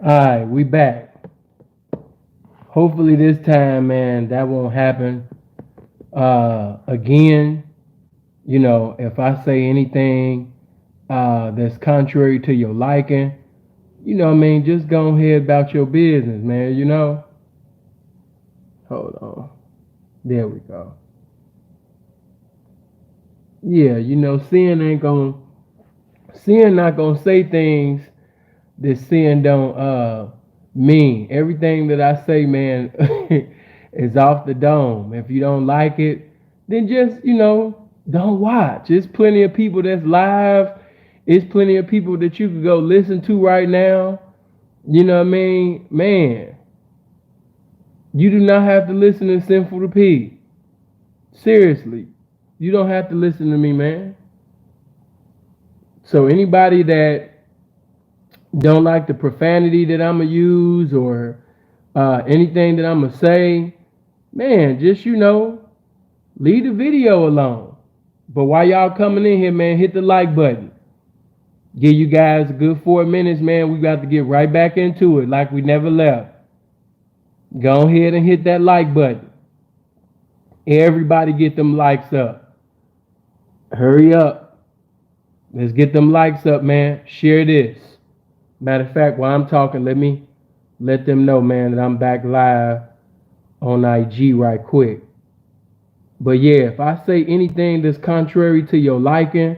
Alright, we back. Hopefully this time, man, that won't happen again. If I say anything that's contrary to your liking, what I mean, just go ahead about your business, man. Hold on. There we go. Yeah, sin not gonna say things that sin don't mean. Everything that I say, man, is off the dome. If you don't like it, then just, don't watch. There's plenty of people that's live. It's plenty of people that you could go listen to right now. You know what I mean? Man, you do not have to listen to Sinful to P. Seriously. You don't have to listen to me, man. So anybody that don't like the profanity that I'm gonna use or anything that I'm gonna say, man, just leave the video alone. But while y'all coming in here, man, hit the like button. Give you guys a good 4 minutes, man. We got to get right back into it like we never left. Go ahead and hit that like button. Everybody get them likes up. Hurry up. Let's get them likes up, man. Share this. Matter of fact, while I'm talking, let them know, man, that I'm back live on IG right quick. But yeah, if I say anything that's contrary to your liking,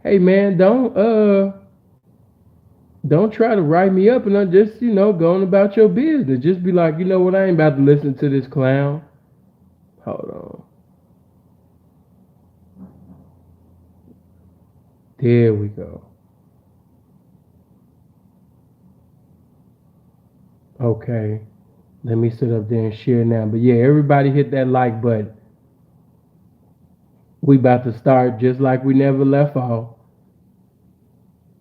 hey man, don't try to write me up and I'm just, going about your business. Just be like, you know what, I ain't about to listen to this clown. Hold on. There we go. Okay. Let me sit up there and share now. But yeah, everybody hit that like button. We about to start just like we never left off.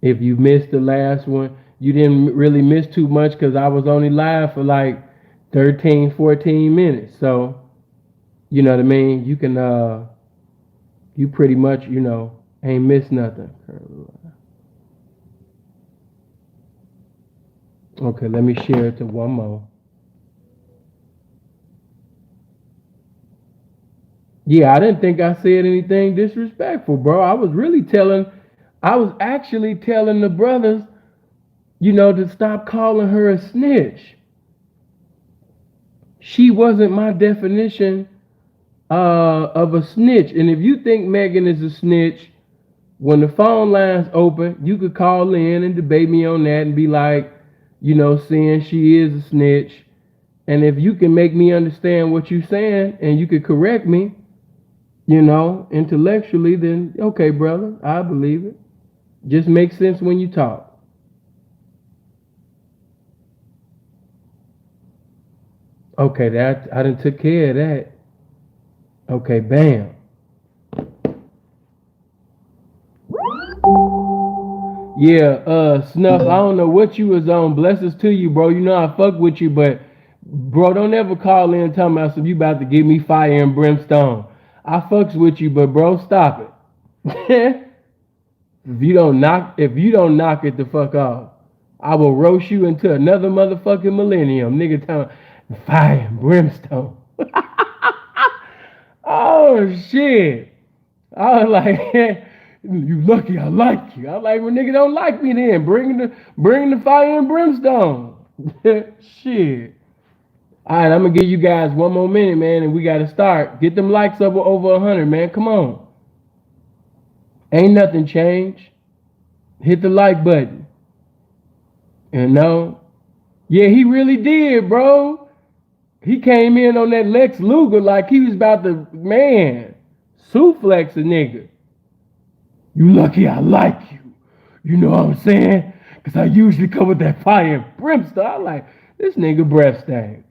If you missed the last one, you didn't really miss too much because I was only live for like 13, 14 minutes. So, you know what I mean? You can, you pretty much, ain't missed nothing. Okay, let me share it to one more. Yeah, I didn't think I said anything disrespectful, bro. I was actually telling the brothers, to stop calling her a snitch. She wasn't my definition of a snitch. And if you think Megan is a snitch, when the phone lines open, you could call in and debate me on that and be like, saying she is a snitch. And if you can make me understand what you're saying and you could correct me, intellectually, then okay, brother, I believe it. Just makes sense when you talk. Okay, that I done took care of that. Okay, bam. Yeah, Snuff, I don't know what you was on. Blessings to you, bro. You know I fuck with you, but bro, don't ever call in and tell me something you about to give me fire and brimstone. I fucks with you, but bro, stop it. if you don't knock it the fuck off, I will roast you into another motherfucking millennium. Nigga telling fire and brimstone. Oh shit. I was like, you lucky I like you. I was like, well, nigga don't like me then. Bring the fire and brimstone. Shit. All right, I'm gonna give you guys 1 more minute, man, and we gotta start. Get them likes up over 100, man. Come on. Ain't nothing changed. Hit the like button. Yeah, he really did, bro. He came in on that Lex Luger like he was about to, man, suplex a nigga. You lucky I like you. You know what I'm saying? Because I usually come with that fire and brimstone. I like, this nigga breath stank.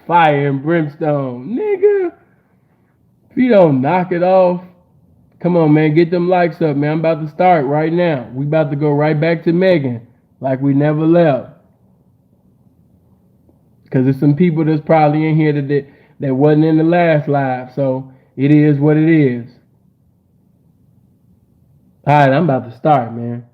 Fire and brimstone. Nigga, if you don't knock it off, come on, man. Get them likes up, man. I'm about to start right now. We about to go right back to Megan like we never left. Because there's some people that's probably in here that wasn't in the last live. So it is what it is. All right, I'm about to start, man.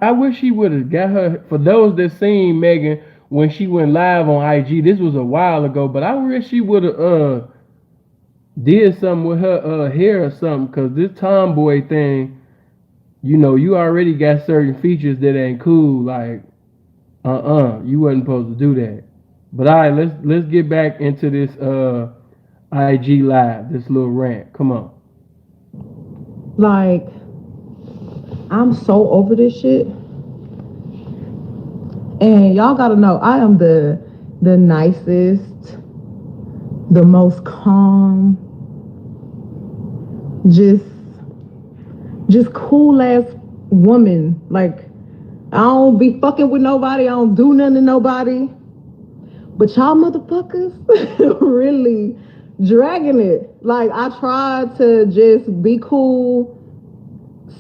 I wish she would have got her. For those that seen Megan when she went live on IG, this was a while ago, but I wish she would have did something with her hair or something. Cause this tomboy thing, you already got certain features that ain't cool. Like you wasn't supposed to do that. But all right, let's get back into this IG live, this little rant. Come on. Like, I'm so over this shit. And y'all gotta know, I am the nicest, the most calm, just cool ass woman. Like, I don't be fucking with nobody. I don't do nothing to nobody. But y'all motherfuckers really dragging it. Like, I tried to just be cool,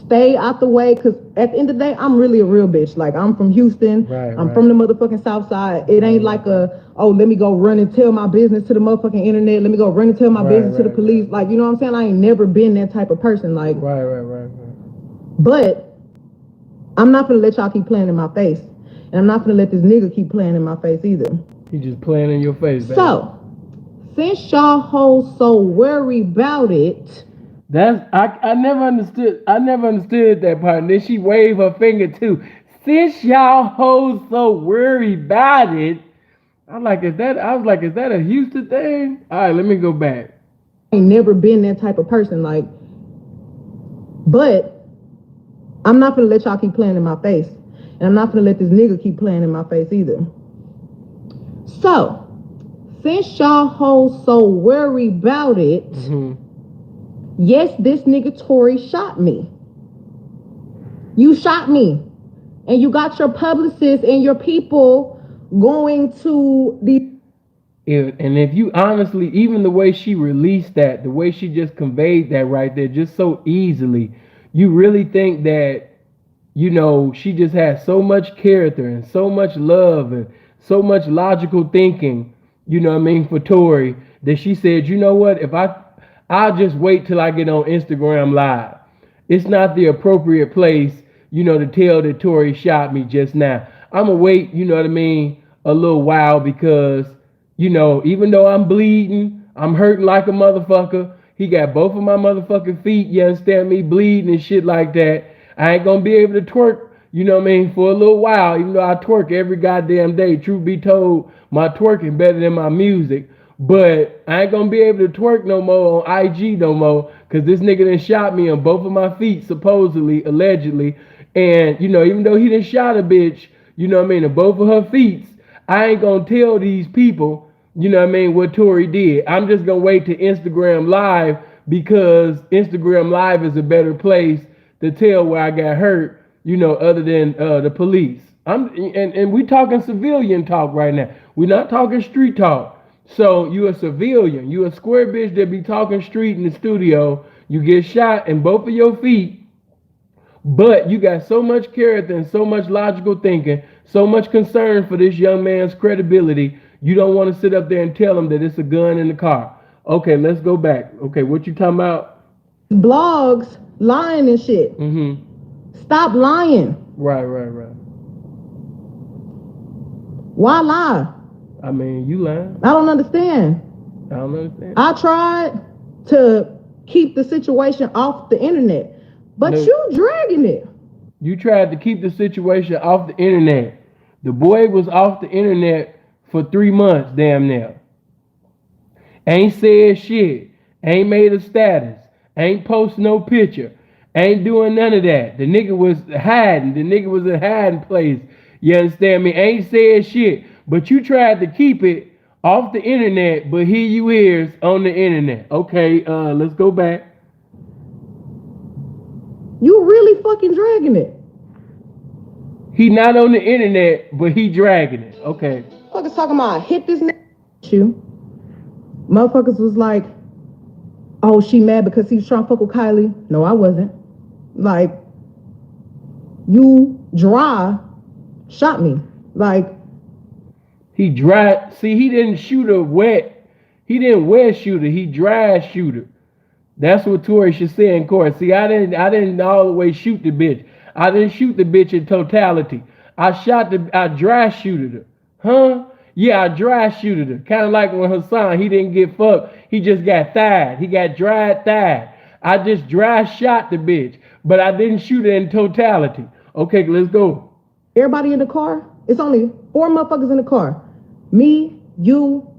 stay out the way, because at the end of the day, I'm really a real bitch. Like, I'm from Houston. Right, I'm right. from the motherfucking South Side. It ain't like let me go run and tell my business to the motherfucking internet. Let me go run and tell my business to the police. Right. Like, you know what I'm saying? I ain't never been that type of person. Like, Right. but I'm not gonna let y'all keep playing in my face. And I'm not gonna let this nigga keep playing in my face either. He just playing in your face, baby. So, since y'all hoes so worried about it, I never understood. I never understood that part. And then she waved her finger too. Since y'all hoes so worried about it, I was like, is that a Houston thing? All right, let me go back. I ain't never been that type of person. Like, but I'm not gonna let y'all keep playing in my face. And I'm not gonna let this nigga keep playing in my face either. So, since y'all hoes so worried about it, yes, this nigga Tory shot me. You shot me. And you got your publicists and your people going to the... And if you honestly, even the way she released that, the way she just conveyed that right there, just so easily, you really think that, she just has so much character and so much love and so much logical thinking, for Tory, that she said, you know what, I'll just wait till I get on Instagram Live. It's not the appropriate place, to tell that Tory shot me just now. I'm going to wait, a little while because, even though I'm bleeding, I'm hurting like a motherfucker. He got both of my motherfucking feet, you understand me, bleeding and shit like that. I ain't going to be able to twerk, for a little while, even though I twerk every goddamn day. Truth be told, my twerking better than my music. But I ain't gonna be able to twerk no more on IG no more, cause this nigga done shot me on both of my feet, supposedly, allegedly. And even though he done shot a bitch, on both of her feet, I ain't gonna tell these people, what Tory did. I'm just gonna wait to Instagram Live, because Instagram Live is a better place to tell where I got hurt, other than the police. And we talking civilian talk right now. We're not talking street talk. So you a civilian, you a square bitch that be talking street in the studio. You get shot in both of your feet, but you got so much character and so much logical thinking, so much concern for this young man's credibility. You don't want to sit up there and tell him that it's a gun in the car. Okay, let's go back. Okay, what you talking about? Blogs lying and shit. Stop lying. Right. Why lie? I mean, you lying. I don't understand. I tried to keep the situation off the internet, but you dragging it. You tried to keep the situation off the internet. The boy was off the internet for 3 months, damn near. Ain't said shit. Ain't made a status. Ain't post no picture. Ain't doing none of that. The nigga was hiding. The nigga was in a hiding place. You understand me? Ain't said shit. But you tried to keep it off the internet, but here you is on the internet. Okay, let's go back. You really fucking dragging it. He not on the internet, but he dragging it. Okay. Motherfuckers talking about hit this you. Motherfuckers was like, oh, she mad because he was trying to fuck with Kylie. No, I wasn't. Like, you dry shot me. Like, he dry. See, he didn't shoot her wet. He didn't wet shoot her. He dry shoot her. That's what Tory should say in court. See, I didn't all the way shoot the bitch. I didn't shoot the bitch in totality. I dry shooted her. Huh? Yeah, I dry shooted her. Kind of like when Hassan, he didn't get fucked. He just got thied. He got dried thied. I just dry shot the bitch, but I didn't shoot her in totality. Okay, let's go. Everybody in the car? It's only 4 motherfuckers in the car. Me, you,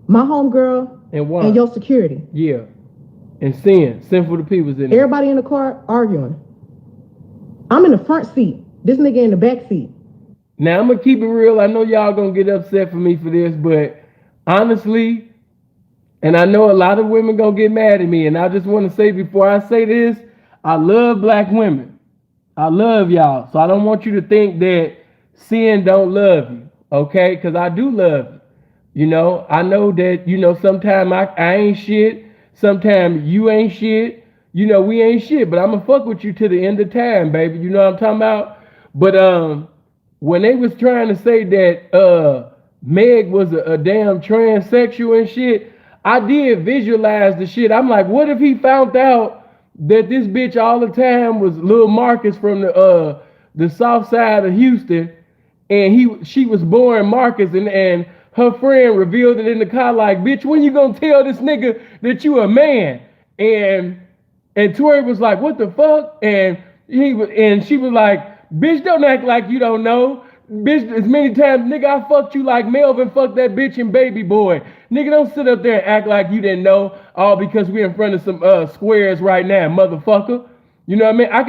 my homegirl, and your security. Yeah. And Sinful the people's in there. Everybody in the car arguing. I'm in the front seat. This nigga in the back seat. Now, I'm going to keep it real. I know y'all going to get upset for me for this, but honestly, and I know a lot of women going to get mad at me, and I just want to say before I say this, I love black women. I love y'all. So I don't want you to think that Sin don't love you, okay? Because I do love you. You know, I know that, sometimes I ain't shit. Sometimes you ain't shit. We ain't shit, but I'm going to fuck with you to the end of time, baby. You know what I'm talking about? But when they was trying to say that Meg was a damn transsexual and shit, I did visualize the shit. I'm like, what if he found out that this bitch all the time was Lil Marcus from the south side of Houston, and she was born Marcus, and her friend revealed it in the car like, bitch, when you gonna tell this nigga that you a man? And Tory was like, what the fuck? And she was like, bitch, don't act like you don't know. Bitch, as many times, nigga, I fucked you like Melvin fucked that bitch and Baby Boy. Nigga, don't sit up there and act like you didn't know, all because we're in front of some squares right now, motherfucker. You know what I mean? I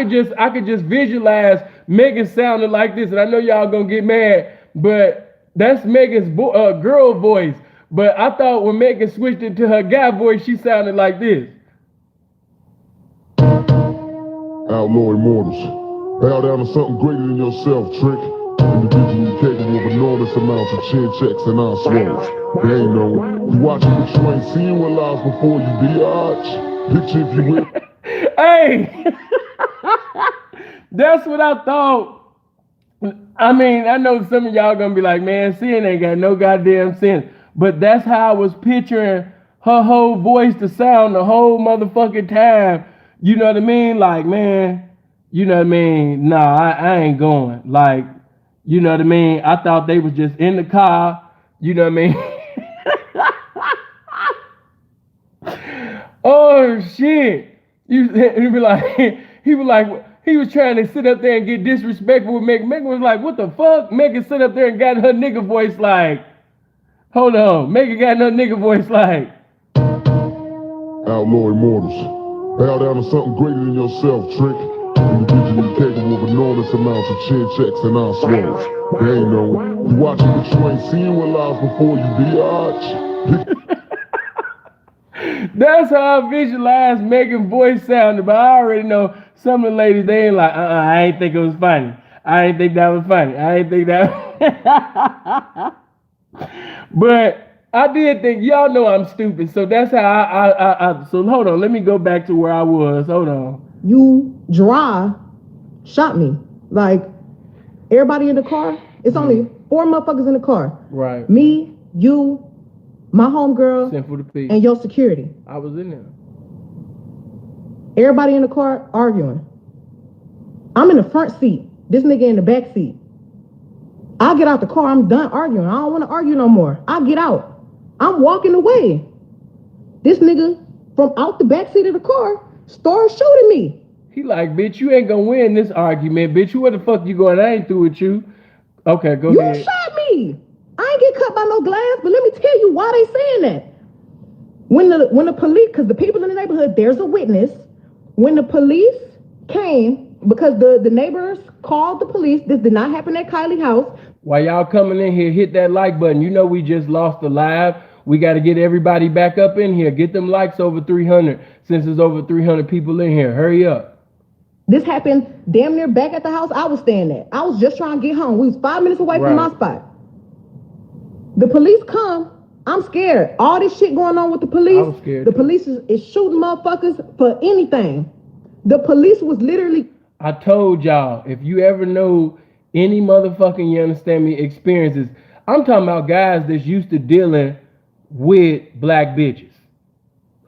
could just visualize Megan sounding like this, and I know y'all gonna get mad, but that's Megan's girl voice. But I thought when Megan switched it to her guy voice, she sounded like this. Outlaw immortals. Bow down to something greater than yourself, trick. Individually capable of enormous amounts of chin checks and eye swallows. They ain't no. You watching what you ain't seeing what lies before you, biatch. Picture if you will. Hey! That's what I thought. I mean, I know some of y'all gonna be like, man, Sin ain't got no goddamn sense. But that's how I was picturing her whole voice to sound the whole motherfucking time. You know what I mean? Like, man, you know what I mean? Nah, I ain't going. Like, you know what I mean? I thought they was just in the car. You know what I mean? Oh, shit. He was trying to sit up there and get disrespectful with Megan. Megan was like, what the fuck? Megan sit up there and got her nigga voice like, hold on. Megan got her nigga voice like. Outlaw immortals. Bow down to something greater than yourself, trick. Individually capable of enormous amounts of chin checks and eye swallows. They ain't no. You watching what you ain't seeing what lies before you, biatch. That's how I visualize Megan's voice sounded, but I already know some of the ladies, they ain't like, I ain't think it was funny. I ain't think that was funny. I ain't think that. But I did think, y'all know I'm stupid, so that's how I so hold on, let me go back to where I was. Hold on. You dry shot me. Like, everybody in the car, it's only 4 motherfuckers in the car. Right. Me, you, my homegirl, and your security. I was in there. Everybody in the car arguing. I'm in the front seat. This nigga in the back seat. I get out the car. I'm done arguing. I don't want to argue no more. I get out. I'm walking away. This nigga from out the back seat of the car starts shooting me. He like, bitch, you ain't gonna win this argument, bitch. Where the fuck you going? I ain't through with you. Okay, go ahead. You shot me. I ain't get cut by no glass, but let me tell you why they saying that. When the police, because the people in the neighborhood, there's a witness. When the police came, because the neighbors called the police, this did not happen at Kylie's house. While y'all coming in here, hit that like button. You know we just lost the live. We got to get everybody back up in here. Get them likes over 300, since there's over 300 people in here. Hurry up. This happened damn near back at the house I was staying at. I was just trying to get home. We was 5 minutes away from my spot. The police come. I'm scared. All this shit going on with the police. I was scared. The police is shooting motherfuckers for anything. The police was literally. I told y'all, if you ever know any motherfucking, you understand me, experiences, I'm talking about guys that's used to dealing with black bitches.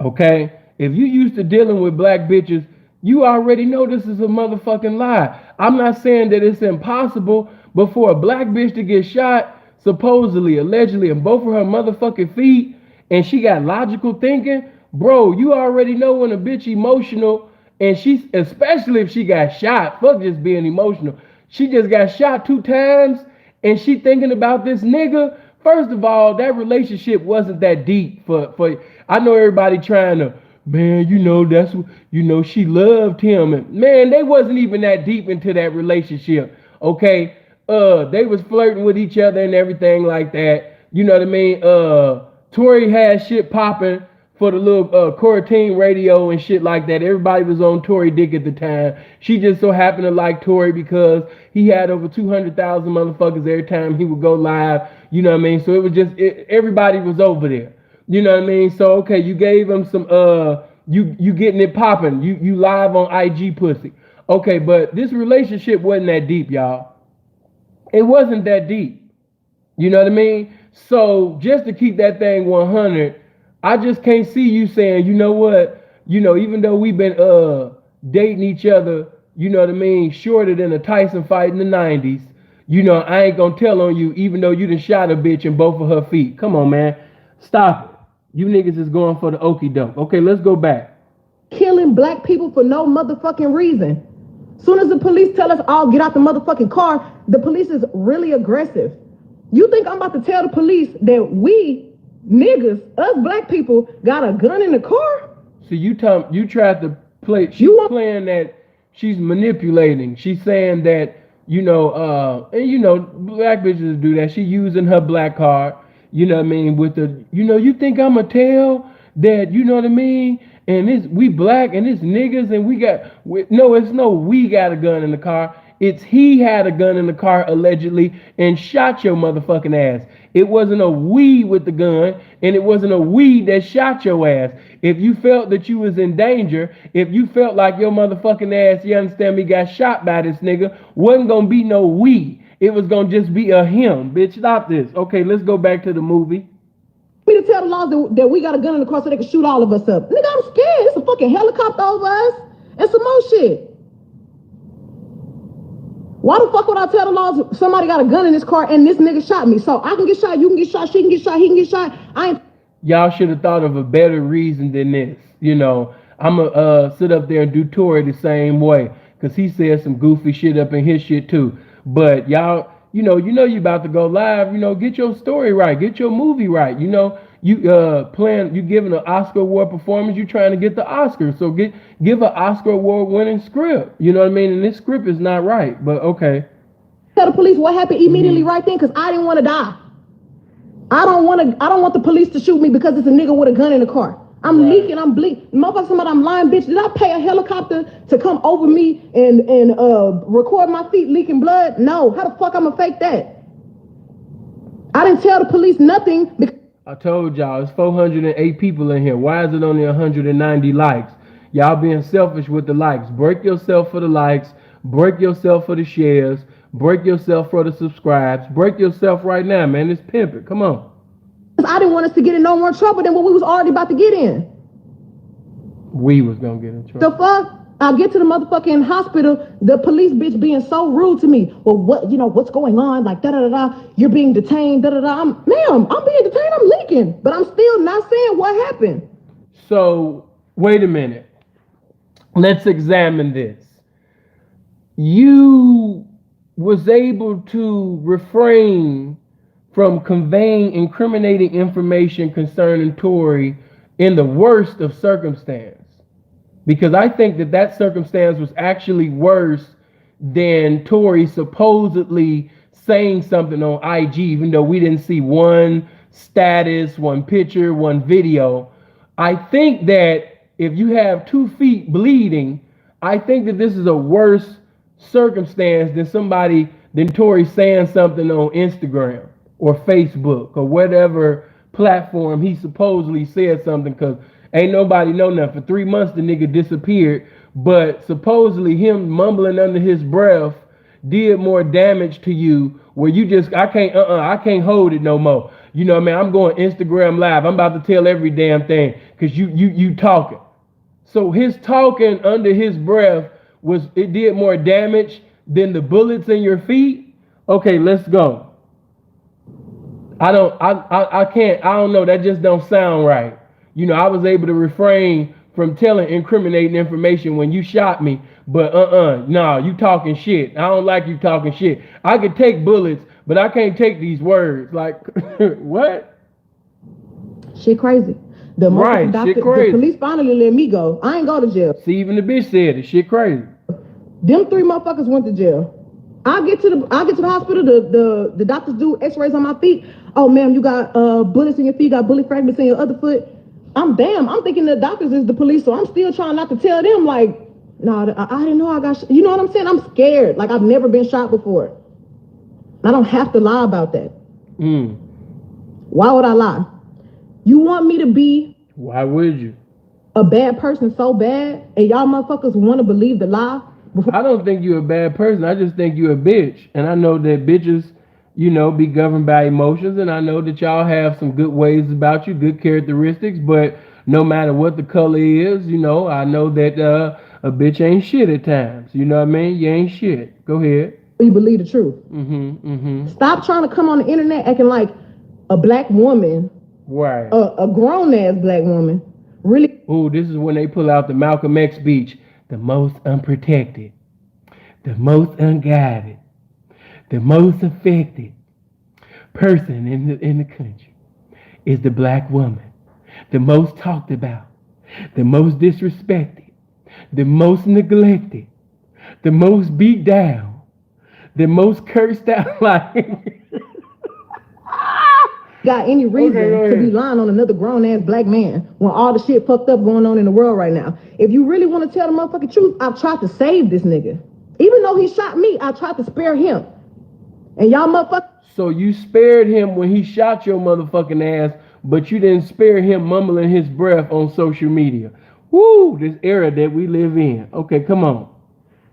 Okay? If you used to dealing with black bitches, you already know this is a motherfucking lie. I'm not saying that it's impossible, but for a black bitch to get shot, supposedly, allegedly, in both of her motherfucking feet, and she got logical thinking, bro, you already know when a bitch emotional, and she's, especially if she got shot, fuck just being emotional. She just got shot 2 times, and she thinking about this nigga. First of all, that relationship wasn't that deep for I know everybody trying to, man, you know, that's, you know, she loved him. And man, they wasn't even that deep into that relationship. Okay. They was flirting with each other and everything like that. You know what I mean? Tory had shit popping for the little Cortine radio and shit like that. Everybody was on Tory dick at the time. She just so happened to like Tory because he had over 200,000 motherfuckers every time he would go live. You know what I mean? So it was just everybody was over there. You know what I mean? So okay, you gave him some you getting it popping. You live on IG pussy. Okay, but this relationship wasn't that deep, y'all. It wasn't that deep. You know what I mean? So just to keep that thing 100, I just can't see you saying, you know what, you know, even though we've been dating each other, you know what I mean, shorter than a Tyson fight in the 90s, you know, I ain't gonna tell on you, even though you done shot a bitch in both of her feet. Come on, man. Stop it. You niggas is going for the okie doke. Okay, let's go back. Killing black people for no motherfucking reason. Soon as the police tell us all get out the motherfucking car, the police is really aggressive. You think I'm about to tell the police that we niggas, us black people, got a gun in the car? So you tried to play. She's playing that she's manipulating. She's saying that, you know, and you know, black bitches do that. She using her black card. You know what I mean? With the, you know, you think I'ma tell that, you know what I mean? And it's, we black and it's niggas and no, it's no, we got a gun in the car. It's he had a gun in the car allegedly and shot your motherfucking ass. It wasn't a we with the gun, and it wasn't a we that shot your ass. If you felt that you was in danger, if you felt like your motherfucking ass, you understand me, got shot by this nigga, wasn't gonna be no we. It was gonna just be a him. Bitch, stop this. Okay, let's go back to the movie. Me to tell the laws that we got a gun in the car so they can shoot all of us up. Nigga, I'm scared. It's a fucking helicopter over us and some more shit. Why the fuck would I tell the laws somebody got a gun in this car and this nigga shot me? So I can get shot, you can get shot, she can get shot, he can get shot. Y'all should have thought of a better reason than this. You know, I'ma sit up there and do Tory the same way, cause he said some goofy shit up in his shit too. But y'all, you know you about to go live. You know, get your story right, get your movie right. You know, you you giving an Oscar award performance. You trying to get the Oscar, so give an Oscar award winning script. You know what I mean? And this script is not right. But okay. Tell the police what happened immediately right then, cause I didn't want to die. I don't want the police to shoot me because it's a nigga with a gun in the car. I'm leaking, I'm bleeding. Motherfucker, somebody, I'm lying, bitch. Did I pay a helicopter to come over me and record my feet leaking blood? No. How the fuck I'm gonna fake that? I didn't tell the police nothing because I told y'all it's 408 people in here. Why is it only 190 likes? Y'all being selfish with the likes. Break yourself for the likes. Break yourself for the shares. Break yourself for the subscribes. Break yourself right now, man. It's pimping. Come on. I didn't want us to get in no more trouble than what we was already about to get in. We was gonna get in trouble. The fuck? I get to the motherfucking hospital, the police bitch being so rude to me. Well, what, you know, what's going on? Like, da-da-da-da, you're being detained, da-da-da. Ma'am, I'm being detained, I'm leaking. But I'm still not saying what happened. So, wait a minute. Let's examine this. You was able to refrain from conveying incriminating information concerning Tory in the worst of circumstance. Because I think that circumstance was actually worse than Tory supposedly saying something on IG, even though we didn't see one status, one picture, one video. I think that if you have 2 feet bleeding, I think that this is a worse circumstance than Tory saying something on Instagram or Facebook or whatever platform he supposedly said something, because ain't nobody know nothing. For 3 months the nigga disappeared, but supposedly him mumbling under his breath did more damage to you, where you just, I can't hold it no more. You know what I mean? I'm going Instagram live. I'm about to tell every damn thing because you talking. So his talking under his breath it did more damage than the bullets in your feet, okay, let's go. I can't, I don't know, that just don't sound right. You know, I was able to refrain from telling incriminating information when you shot me, but nah, you talking shit. I don't like you talking shit. I could take bullets, but I can't take these words. Like, what? Shit crazy. The Right, doctor, shit the crazy. police finally let me go. I ain't go to jail. See, even the bitch said it. Shit crazy. Them 3 motherfuckers went to jail. I get to the hospital. The doctors do X-rays on my feet. Oh, ma'am, you got bullets in your feet. You got bullet fragments in your other foot. I'm thinking the doctors is the police, so I'm still trying not to tell them like, no, I didn't know I got. You know what I'm saying? I'm scared. Like I've never been shot before. I don't have to lie about that. Why would I lie? You want me to be? Why would you? A bad person so bad, and y'all motherfuckers want to believe the lie? I don't think you're a bad person. I just think you're a bitch. And I know that bitches, you know, be governed by emotions. And I know that y'all have some good ways about you, good characteristics. But no matter what the color is, you know, I know that a bitch ain't shit at times. You know what I mean? You ain't shit. Go ahead. You believe the truth. Stop trying to come on the internet acting like a black woman, right? A grown ass black woman, really. Ooh, this is when they pull out the Malcolm X speech. The most unprotected, the most unguided, the most affected person in the country is the black woman. The most talked about, the most disrespected, the most neglected, the most beat down, the most cursed out. Like, got any reason to be lying on another grown ass black man when all the shit fucked up going on in the world right now? If you really want to tell the motherfucking truth, I've tried to save this nigga. Even though he shot me, I tried to spare him. And y'all motherfuckers. So you spared him when he shot your motherfucking ass, but you didn't spare him mumbling his breath on social media. Woo, this era that we live in. Okay, come on.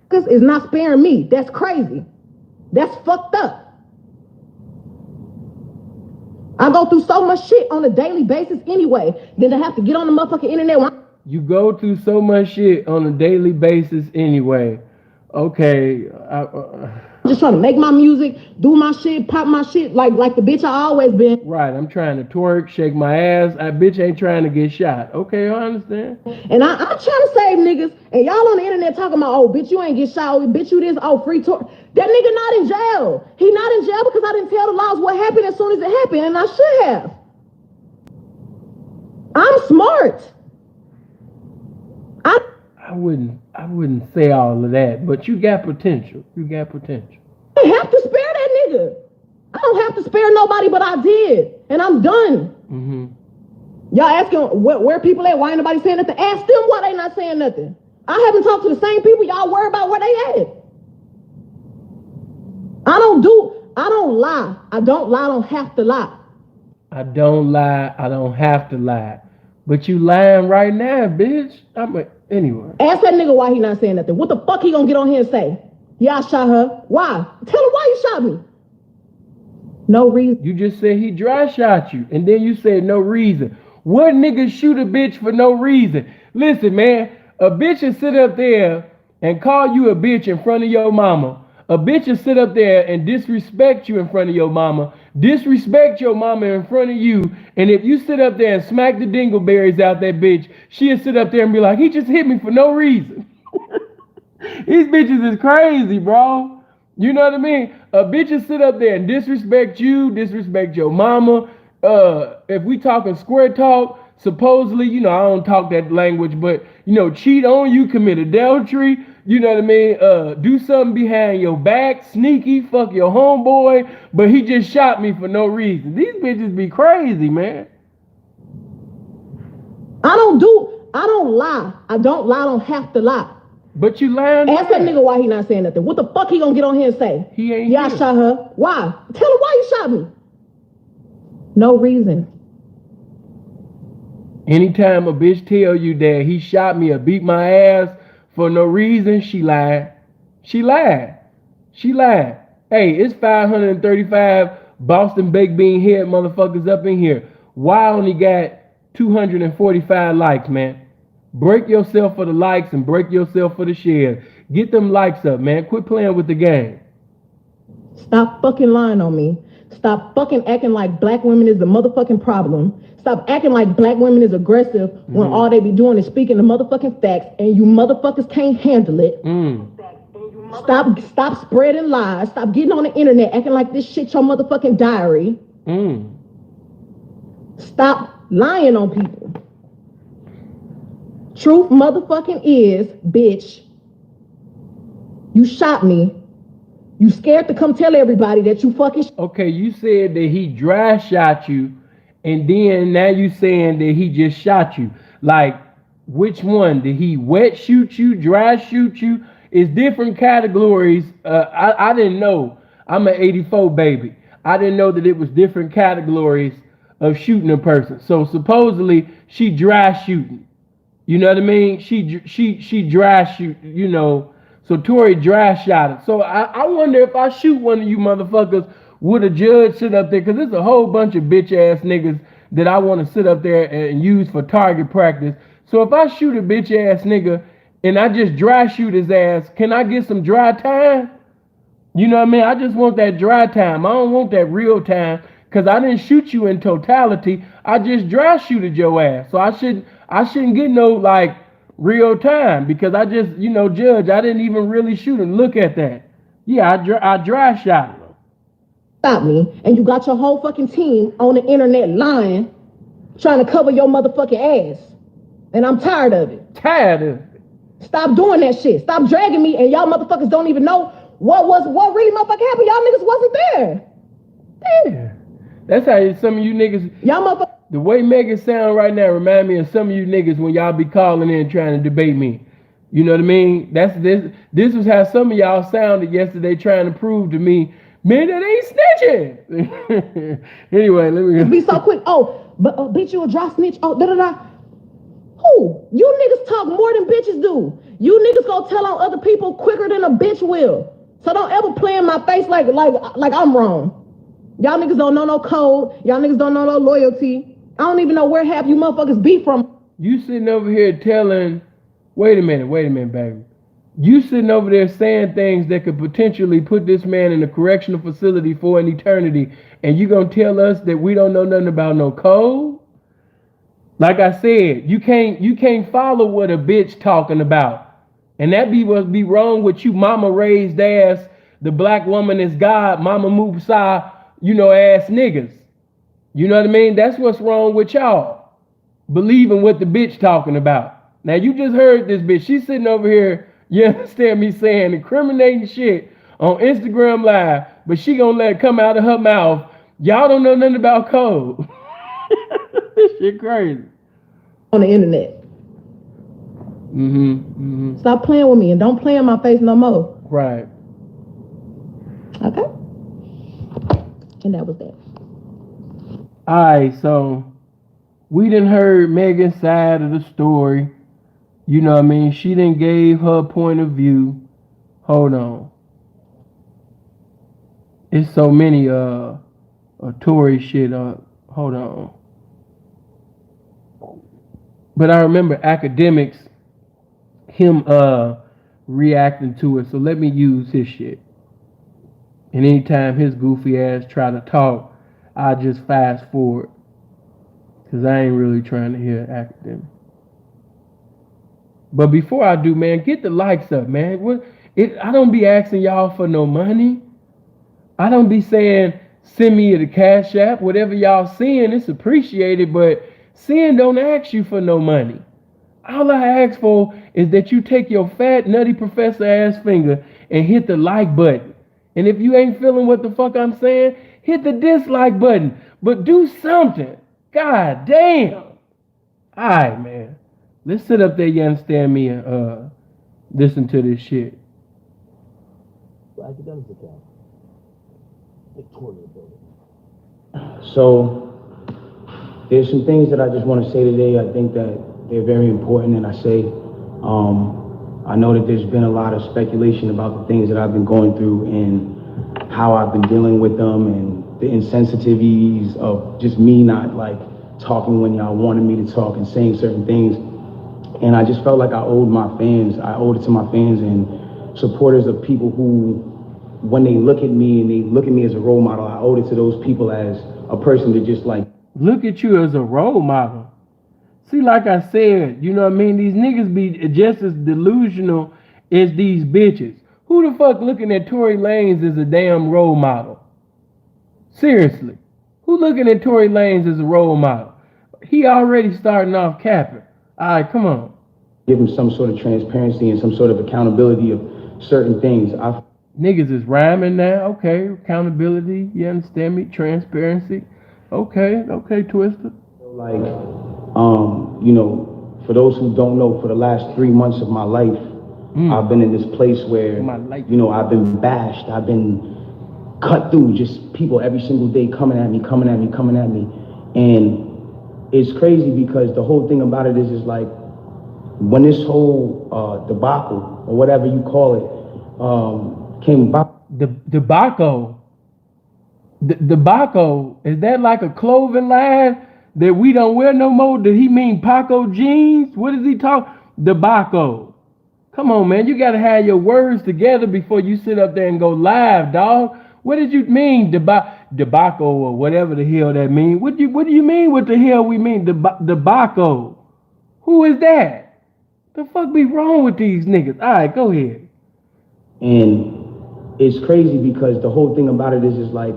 This is not sparing me. That's crazy. That's fucked up. I go through so much shit on a daily basis anyway, then to have to get on the motherfucking internet. You go through so much shit on a daily basis anyway. Okay. Just trying to make my music, do my shit, pop my shit like the bitch I always been. Right, I'm trying to twerk, shake my ass. I bitch ain't trying to get shot. Okay, I understand. And I'm trying to save niggas, and y'all on the internet talking about, oh, bitch, you ain't get shot, bitch, you this, oh, free tour. That nigga not in jail. He not in jail because I didn't tell the laws what happened as soon as it happened, and I should have. I'm smart. I wouldn't say all of that, but you got potential. You got potential. I have to spare that nigga. I don't have to spare nobody, but I did, and I'm done. Y'all asking where people at? Why ain't nobody saying nothing? Ask them why they not saying nothing. I haven't talked to the same people. Y'all worry about where they at. I don't lie. I don't have to lie. I don't lie. I don't have to lie. But you lying right now, bitch. Anyway. Ask that nigga why he not saying nothing. What the fuck he gonna get on here and say? Yeah, I shot her. Why? Tell him why you shot me. No reason. You just said he dry shot you, and then you said no reason. What nigga shoot a bitch for no reason? Listen, man, a bitch will sit up there and call you a bitch in front of your mama. A bitch will sit up there and disrespect you in front of your mama, disrespect your mama in front of you, and if you sit up there and smack the dingleberries out that bitch, she'll sit up there and be like, he just hit me for no reason. These bitches is crazy, bro. You know what I mean? A bitch will sit up there and disrespect you, disrespect your mama. If we talking square talk, supposedly, you know, I don't talk that language, but, you know, cheat on you, commit adultery, you know what I mean? Do something behind your back, sneaky, fuck your homeboy, but he just shot me for no reason. These bitches be crazy, man. I don't lie. I don't have to lie. But you lying. Ask that nigga why he not saying nothing. What the fuck he gonna get on here and say? He ain't Yeah, here. I shot her. Why? Tell him why you shot me. No reason. Anytime a bitch tell you that he shot me or beat my ass for no reason, she lied. She lied. She lied. Hey, it's 535 Boston baked bean head motherfuckers up in here. Why only got 245 likes, man? Break yourself for the likes and break yourself for the shares. Get them likes up, man. Quit playing with the game. Stop fucking lying on me. Stop fucking acting like black women is the motherfucking problem. Stop acting like black women is aggressive when all they be doing is speaking the motherfucking facts and you motherfuckers can't handle it. Stop spreading lies. Stop getting on the internet acting like this shit your motherfucking diary. Stop lying on people. Truth motherfucking is, bitch, you shot me. You scared to come tell everybody that you fucking... Okay, you said that he dry shot you, and then now you saying that he just shot you. Like, which one? Did he wet shoot you, dry shoot you? It's different categories. I didn't know. I'm an 84 baby. I didn't know that it was different categories of shooting a person. So supposedly she dry shooting. You know what I mean? She dry shoot, you know. So Tory dry shot it. So I wonder if I shoot one of you motherfuckers, would a judge sit up there? Because there's a whole bunch of bitch ass niggas that I want to sit up there and use for target practice. So if I shoot a bitch ass nigga and I just dry shoot his ass, can I get some dry time? You know what I mean? I just want that dry time. I don't want that real time because I didn't shoot you in totality. I just dry shooted your ass. So I shouldn't get no like real time because I just, you know, judge, I didn't even really shoot him. Look at that. Yeah, I dry shot him. Stop me. And you got your whole fucking team on the internet lying, trying to cover your motherfucking ass. And I'm tired of it. Tired of it. Stop doing that shit. Stop dragging me and y'all motherfuckers don't even know what really motherfucking happened. Y'all niggas wasn't there. Yeah. That's how some of you niggas, y'all motherfuckers. The way Megan sound right now remind me of some of you niggas when y'all be calling in trying to debate me. You know what I mean? That's this was how some of y'all sounded yesterday trying to prove to me, man, that ain't snitching. Anyway, let me be so quick. Oh, but bitch, you a dry snitch. Oh, da. Who? You niggas talk more than bitches do. You niggas gonna tell on other people quicker than a bitch will. So don't ever play in my face like I'm wrong. Y'all niggas don't know no code. Y'all niggas don't know no loyalty. I don't even know where half you motherfuckers be from. You sitting over here telling, wait a minute, baby. You sitting over there saying things that could potentially put this man in a correctional facility for an eternity, and you gonna tell us that we don't know nothing about no code? Like I said, you can't follow what a bitch talking about. And that be what be wrong with you mama raised ass, the black woman is God, mama Musa, you know, ass niggas. You know what I mean? That's what's wrong with y'all. Believing what the bitch talking about. Now you just heard this bitch. She's sitting over here, you understand me saying incriminating shit on Instagram Live, but she gonna let it come out of her mouth. Y'all don't know nothing about code. This shit crazy. On the internet. Stop playing with me and don't play in my face no more. Right. Okay. And that was that. Alright, so we done heard Megan's side of the story. You know what I mean? She done gave her point of view. Hold on. It's so many Tory shit. Hold on. But I remember academics, him reacting to it. So let me use his shit. And anytime his goofy ass try to talk, I just fast forward. Because I ain't really trying to hear academic. But before I do, man, get the likes up, man. I don't be asking y'all for no money. I don't be saying, send me the Cash App. Whatever y'all seeing, it's appreciated. But sin don't ask you for no money. All I ask for is that you take your fat, nutty professor ass finger and hit the like button. And if you ain't feeling what the fuck I'm saying, hit the dislike button. But do something. God damn. All right, man. Let's sit up there, you understand me, and listen to this shit. So, there's some things that I just want to say today. I think that they're very important, and I know that there's been a lot of speculation about the things that I've been going through and how I've been dealing with them and the insensitivities of just me not like talking when y'all wanted me to talk and saying certain things. And I just felt like I owed it to my fans, and supporters of people who, when they look at me and they look at me as a role model, I owe it to those people as a person to just like look at you as a role model. See, like I said, you know what I mean? These niggas be just as delusional as these bitches. Who the fuck looking at Tory Lanez as a damn role model? Seriously. Who looking at Tory Lanez as a role model? He already starting off capping. Alright, come on. give him some sort of transparency and some sort of accountability of certain things. Niggas is rhyming now. Okay, accountability. You understand me? Transparency. Okay, Twister. Like, you know, for those who don't know, for the last 3 months of my life, I've been in this place where, you know, I've been bashed. I've been cut through, just people every single day coming at me. And it's crazy because the whole thing about it is like, when this whole debacle, or whatever you call it, came about. The debacle. The debacle, is that like a clothing line that we don't wear no more? Did he mean Paco jeans? What is he talking? Debacle. Come on, man. You gotta have your words together before you sit up there and go live, dog. What did you mean, debacle or whatever the hell that mean? What do you mean? What the hell we mean, debacle? Who is that? The fuck be wrong with these niggas? All right, go ahead. And it's crazy because the whole thing about it is like,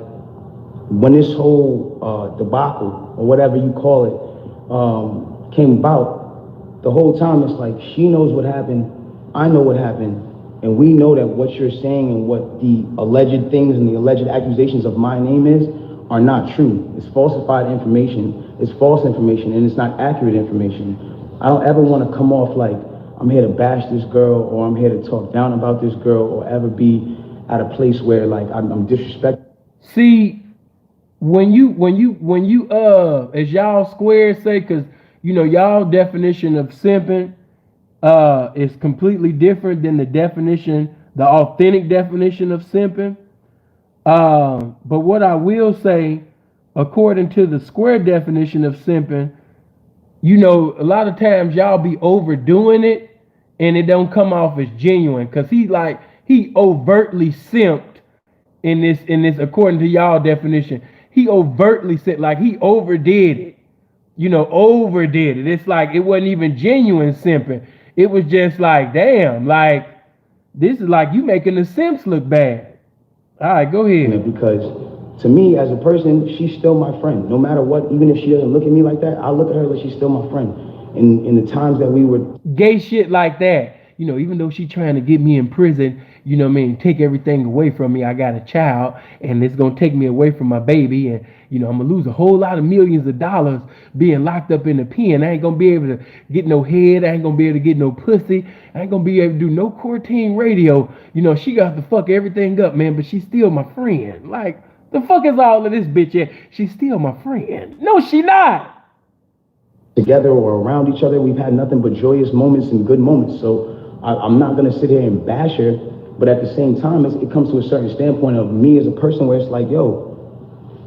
when this whole debacle, or whatever you call it, came about, the whole time it's like, she knows what happened, I know what happened, and we know that what you're saying and what the alleged things and the alleged accusations of my name is are not true. It's falsified information, it's false information, and it's not accurate information. I don't ever want to come off like I'm here to bash this girl, or I'm here to talk down about this girl, or ever be at a place where like I'm disrespectful. See, when you as y'all squares say, cause you know y'all definition of simping is completely different than the authentic definition of simping. But what I will say, according to the square definition of simping, you know, a lot of times y'all be overdoing it and it don't come off as genuine, because he overtly simped in this according to y'all definition. He overtly said, like, he overdid it. You know, overdid it. It's like it wasn't even genuine simping. It was just like, damn, like, this is like you making the simps look bad. All right, go ahead. Because to me, as a person, she's still my friend. No matter what, even if she doesn't look at me like that, I look at her like she's still my friend. In the times that we were gay shit like that, you know, even though she trying to get me in prison, you know what I mean, take everything away from me. I got a child, and it's gonna take me away from my baby, and you know, I'm gonna lose a whole lot of millions of dollars being locked up in the pen. I ain't gonna be able to get no head. I ain't gonna be able to get no pussy. I ain't gonna be able to do no quarantine radio. You know, she got to fuck everything up, man, but she's still my friend. Like, the fuck is all of this bitch at? She's still my friend. No, she not. Together or around each other, we've had nothing but joyous moments and good moments. So I'm not gonna sit here and bash her, but at the same time, it comes to a certain standpoint of me as a person where it's like, yo,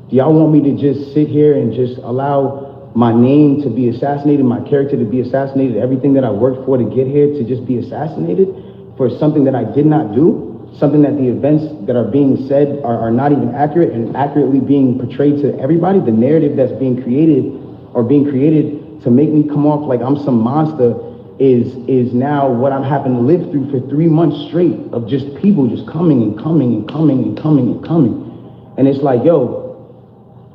do y'all want me to just sit here and just allow my name to be assassinated, my character to be assassinated, everything that I worked for to get here to just be assassinated for something that I did not do, something that the events that are being said are not even accurate and accurately being portrayed to everybody? The narrative that's being created to make me come off like I'm some monster is now what I'm having to live through for 3 months straight of just people just coming and coming and coming and coming and coming. And it's like, yo,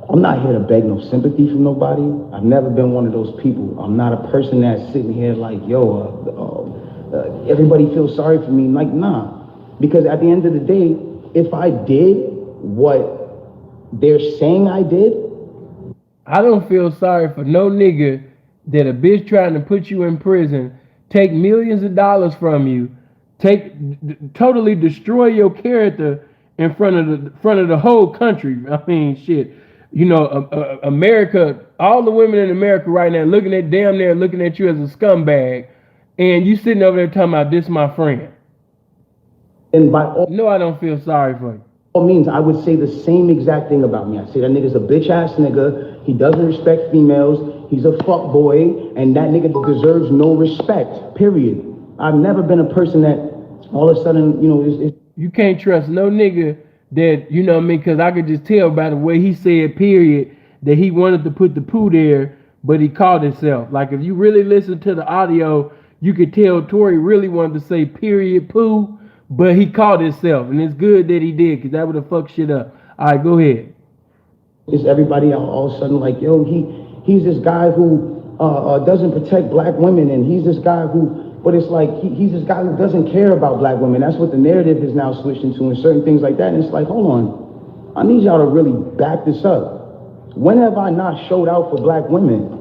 I'm not here to beg no sympathy from nobody. I've never been one of those people. I'm not a person that's sitting here like, yo, everybody feels sorry for me. Like, nah. Because at the end of the day, if I did what they're saying I did, I don't feel sorry for no nigga that a bitch trying to put you in prison, take millions of dollars from you, totally destroy your character in front of the whole country. I mean, shit. You know, America, all the women in America right now looking at you as a scumbag, and you sitting over there talking about this my friend. And by all, no, I don't feel sorry for you. All means, I would say the same exact thing about me. I say that nigga's a bitch ass nigga. He doesn't respect females. He's a fuck boy, and that nigga deserves no respect. Period. I've never been a person that all of a sudden, you know, it's You can't trust no nigga that, you know what I mean, because I could just tell by the way he said period that he wanted to put the poo there, but he caught himself. Like if you really listen to the audio, you could tell Tory really wanted to say period poo, but he caught himself. And it's good that he did, because that would have fucked shit up. All right, go ahead. Is everybody all of a sudden like, yo, he's this guy who doesn't protect black women, and he's this guy who, but it's like he's this guy who doesn't care about black women. That's what the narrative is now switched into, and certain things like that. And it's like, hold on, I need y'all to really back this up. When have I not showed out for black women?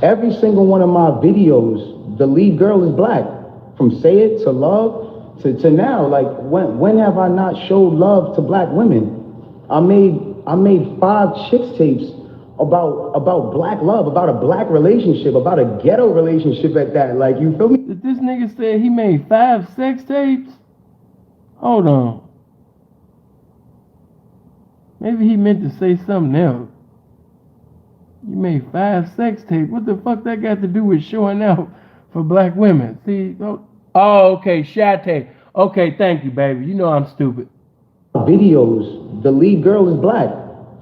Every single one of my videos, the lead girl is black. From Say It to Love to now. Like when have I not showed love to black women? I made 5 chicks tapes about black love, about a black relationship, about a ghetto relationship at that. Like, you feel me? This nigga said he made 5 sex tapes? Hold on. Maybe he meant to say something else. You made 5 sex tapes. What the fuck that got to do with showing out for black women? See? Oh, okay, shot tape. Okay, thank you, baby. You know I'm stupid. Videos, the lead girl is black.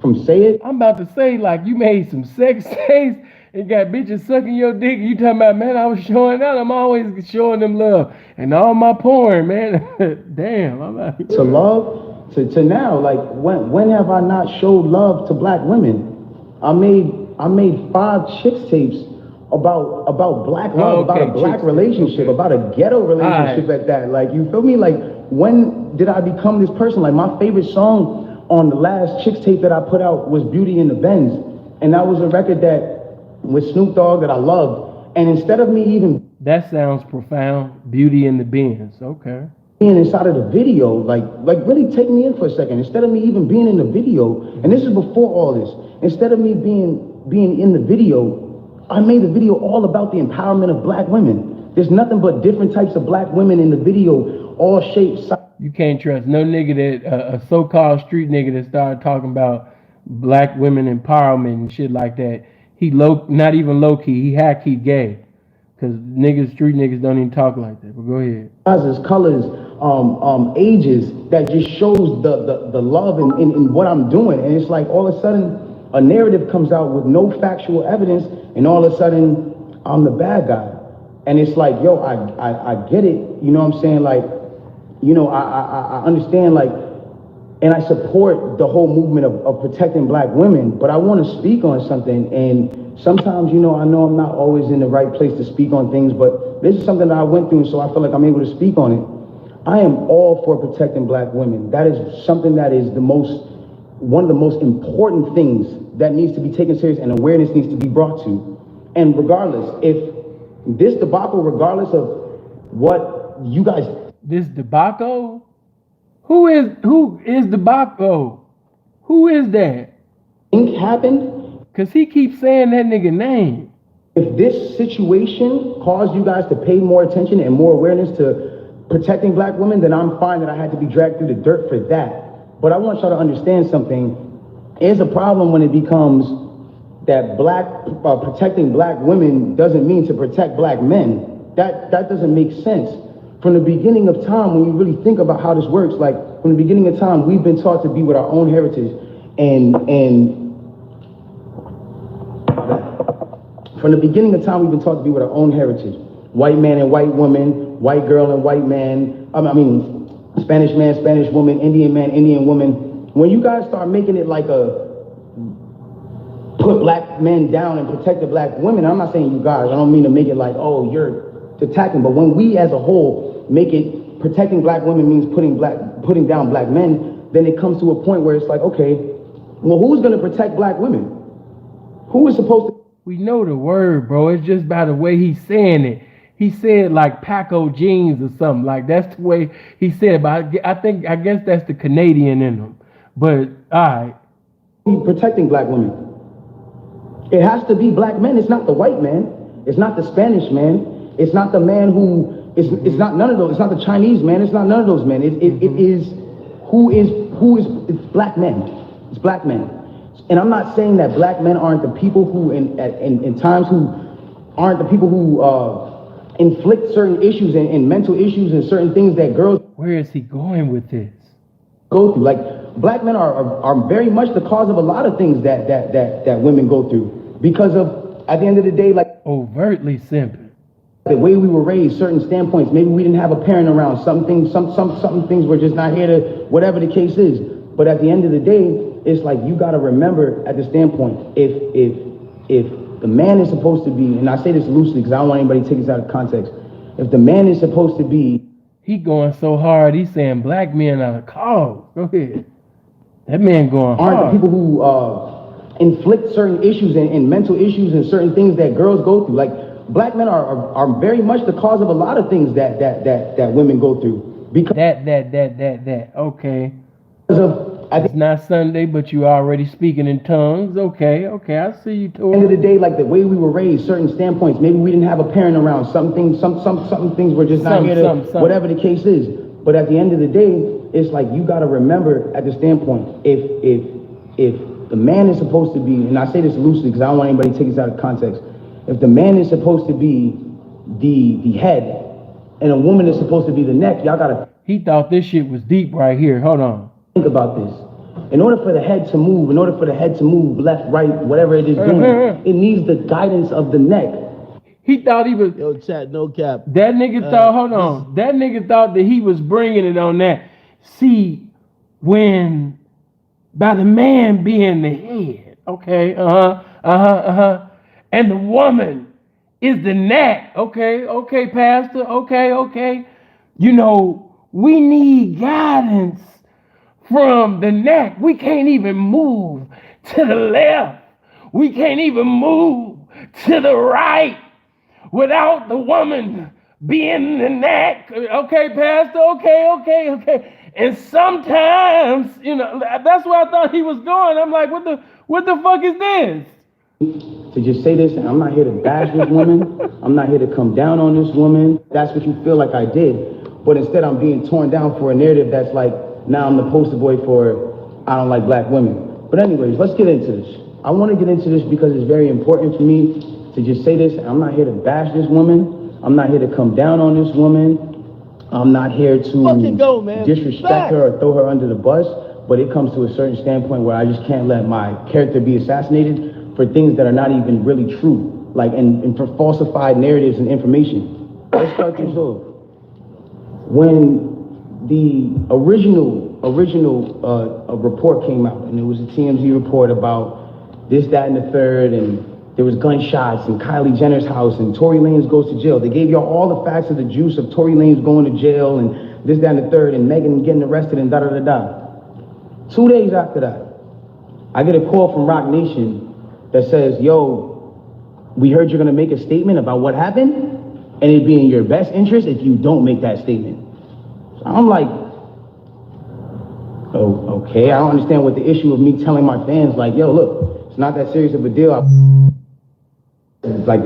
From Say It. I'm about to say, like, you made some sex tapes and got bitches sucking your dick. You talking about, man, I was showing out. I'm always showing them love. And all my porn, man. Damn. I'm like, to love to now. Like, when have I not showed love to black women? I made 5 chicks tapes about black love, about a black relationship, about a ghetto relationship at that. Like, you feel me? Like, when did I become this person? Like, my favorite song on the last chicks tape that I put out was Beauty in the Benz. And that was a record that with Snoop Dogg that I loved. And instead of me even... That sounds profound. Beauty in the Benz. Okay. Being inside of the video, like really take me in for a second. Instead of me even being in the video, and this is before all this, instead of me being in the video, I made the video all about the empowerment of black women. There's nothing but different types of black women in the video, all shapes. You can't trust no nigga that, a so-called street nigga that started talking about black women empowerment and shit like that. He not even low-key, he high-key gay. Because street niggas don't even talk like that. But go ahead. Sizes, colors, ages, that just shows the love in what I'm doing. And it's like all of a sudden a narrative comes out with no factual evidence, and all of a sudden I'm the bad guy. And it's like, yo, I get it, you know what I'm saying? Like, you know, I understand, like, and I support the whole movement of protecting black women, but I want to speak on something. And sometimes, you know I'm not always in the right place to speak on things, but this is something that I went through, so I feel like I'm able to speak on it. I am all for protecting black women. That is something that is one of the most important things that needs to be taken serious, and awareness needs to be brought to. And regardless, if this debacle, regardless of what you guys... This debacle? Who is debacle? Who is that? Think happened? Because he keeps saying that nigga name. If this situation caused you guys to pay more attention and more awareness to protecting black women, then I'm fine that I had to be dragged through the dirt for that. But I want y'all to understand something. It's a problem when it becomes that protecting black women doesn't mean to protect black men. That doesn't make sense. From the beginning of time, when you really think about how this works, like from the beginning of time, we've been taught to be with our own heritage, and from the beginning of time, we've been taught to be with our own heritage. White man and white woman, white girl and white man, Spanish man, Spanish woman, Indian man, Indian woman. When you guys start making it like put black men down and protect the black women, I'm not saying you guys, I don't mean to make it like, oh, you're attacking, but when we as a whole make it protecting black women means putting down black men, then it comes to a point where it's like, okay, well, who's going to protect black women? Who is supposed to? We know the word, bro. It's just by the way he's saying it. He said like Paco jeans or something. Like that's the way he said it. But I guess that's the Canadian in him. But all right. Protecting black women. It has to be black men. It's not the white man. It's not the Spanish man. It's not the man who it's not none of those. It's not the Chinese man. It's not none of those men. It is it's black men. It's black men. And I'm not saying that black men aren't the people who in times who aren't the people who inflict certain issues and mental issues and certain things that girls Where is he going with this? go through. Like, black men are very much the cause of a lot of things that women go through because of, at the end of the day, like, Overtly simping. the way we were raised, certain standpoints. Maybe we didn't have a parent around. Some things were just not here to, whatever the case is. But at the end of the day, it's like you got to remember at the standpoint, if the man is supposed to be, and I say this loosely because I don't want anybody to take this out of context. If the man is supposed to be, He going so hard, he's saying black men are the cause. Go ahead. That man going aren't the hard. people who inflict certain issues and mental issues and certain things that girls go through. Like, black men are very much the cause of a lot of things that women go through. Because That. Okay. of, at It's not Sunday, but you already speaking in tongues. Okay, I see you, the end of Tory. the day, like the way we were raised, certain standpoints. Maybe we didn't have a parent around. Some things were just not here to, whatever the case is. But at the end of the day, it's like you got to remember at the standpoint, if the man is supposed to be, and I say this loosely because I don't want anybody to take this out of context. If the man is supposed to be the head and a woman is supposed to be the neck, y'all got to He thought this shit was deep right here. Hold on. think about this. In order for the head to move, left, right, whatever it is doing, it needs the guidance of the neck. He thought he was. Yo, chat, no cap. That nigga thought. Hold on. That nigga thought that he was bringing it on that. See, when by the man being the head, okay, and the woman is the neck, okay, pastor, okay. You know, we need guidance from the neck. We can't even move to the left. We can't even move to the right without the woman being the neck. Okay, pastor, okay. And sometimes, you know, that's where I thought he was going. I'm like, what the fuck is this? To just say this, and I'm not here to bash this woman. I'm not here to come down on this woman. That's what you feel like I did. But instead, I'm being torn down for a narrative that's like, now I'm the poster boy for I don't like black women. But anyways, let's get into this. I want to get into this because it's very important for me to just say this. I'm not here to bash this woman. I'm not here to come down on this woman. I'm not here to Fucking go, man. disrespect her or throw her under the bus. But it comes to a certain standpoint where I just can't let my character be assassinated for things that are not even really true, like and for falsified narratives and information. Let's start this off. When the original report came out, and it was a TMZ report about this, that, and the third, and there was gunshots in Kylie Jenner's house, and Tory Lanez goes to jail. They gave y'all all the facts of the juice of Tory Lanez going to jail, and this, that, and the third, and Megan getting arrested, and da-da-da-da. 2 days after that, I get a call from Rock Nation that says, yo, we heard you're gonna make a statement about what happened, and it'd be in your best interest if you don't make that statement. So I'm like, oh, okay, I don't understand what the issue of me telling my fans, like, yo, look, it's not that serious of a deal. Like,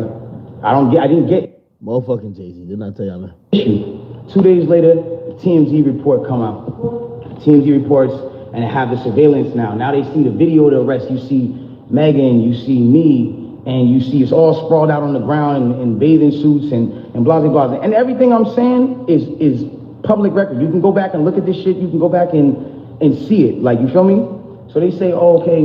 I didn't get Motherfucking Jay-Z, didn't I tell y'all, man? issue. 2 days later, the TMZ report come out. TMZ reports, and they have the surveillance now. Now they see the video of the arrest. You see Megan, you see me, and you see it's all sprawled out on the ground in bathing suits and blah, blah, blah. And everything I'm saying is public record. You can go back and look at this shit. You can go back and see it. Like, you feel me? So they say, oh, okay,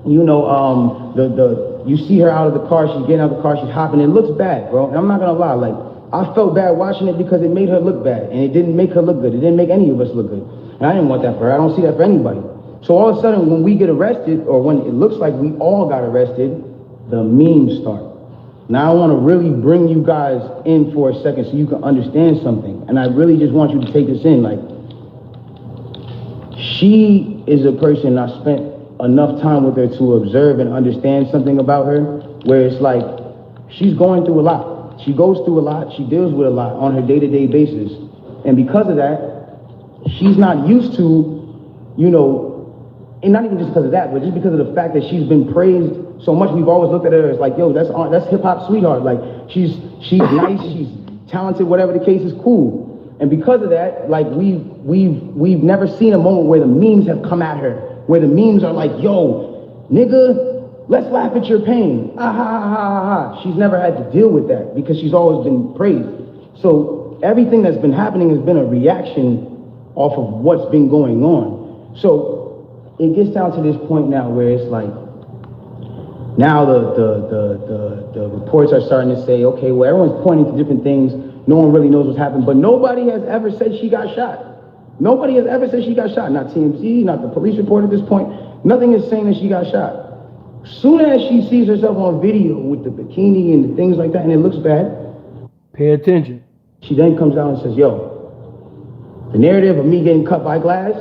you know, you see her out of the car. She's getting out of the car. She's hopping. It looks bad, bro. And I'm not going to lie. Like, I felt bad watching it because it made her look bad. And it didn't make her look good. It didn't make any of us look good. And I didn't want that for her. I don't see that for anybody. So all of a sudden, when we get arrested, or when it looks like we all got arrested, the memes start. Now I want to really bring you guys in for a second so you can understand something. And I really just want you to take this in. Like, she is a person I spent enough time with her to observe and understand something about her, where it's like, she's going through a lot. She goes through a lot. She deals with a lot on her day-to-day basis. And because of that, she's not used to, you know, and not even just because of that, but just because of the fact that she's been praised so much. We've always looked at her as like, yo, that's hip hop sweetheart. Like, she's nice, she's talented, whatever the case is, cool. And because of that, like, we've never seen a moment where the memes have come at her, where the memes are like, yo, nigga, let's laugh at your pain. Ah, ha, ha, ha, ha. She's never had to deal with that because she's always been praised. So everything that's been happening has been a reaction off of what's been going on. So it gets down to this point now where it's like, now the reports are starting to say, okay, well, everyone's pointing to different things. No one really knows what's happened, but nobody has ever said she got shot. Nobody has ever said she got shot. Not TMZ, not the police report at this point. Nothing is saying that she got shot. Soon as she sees herself on video with the bikini and the things like that, and it looks bad, Pay attention. she then comes out and says, yo, the narrative of me getting cut by glass,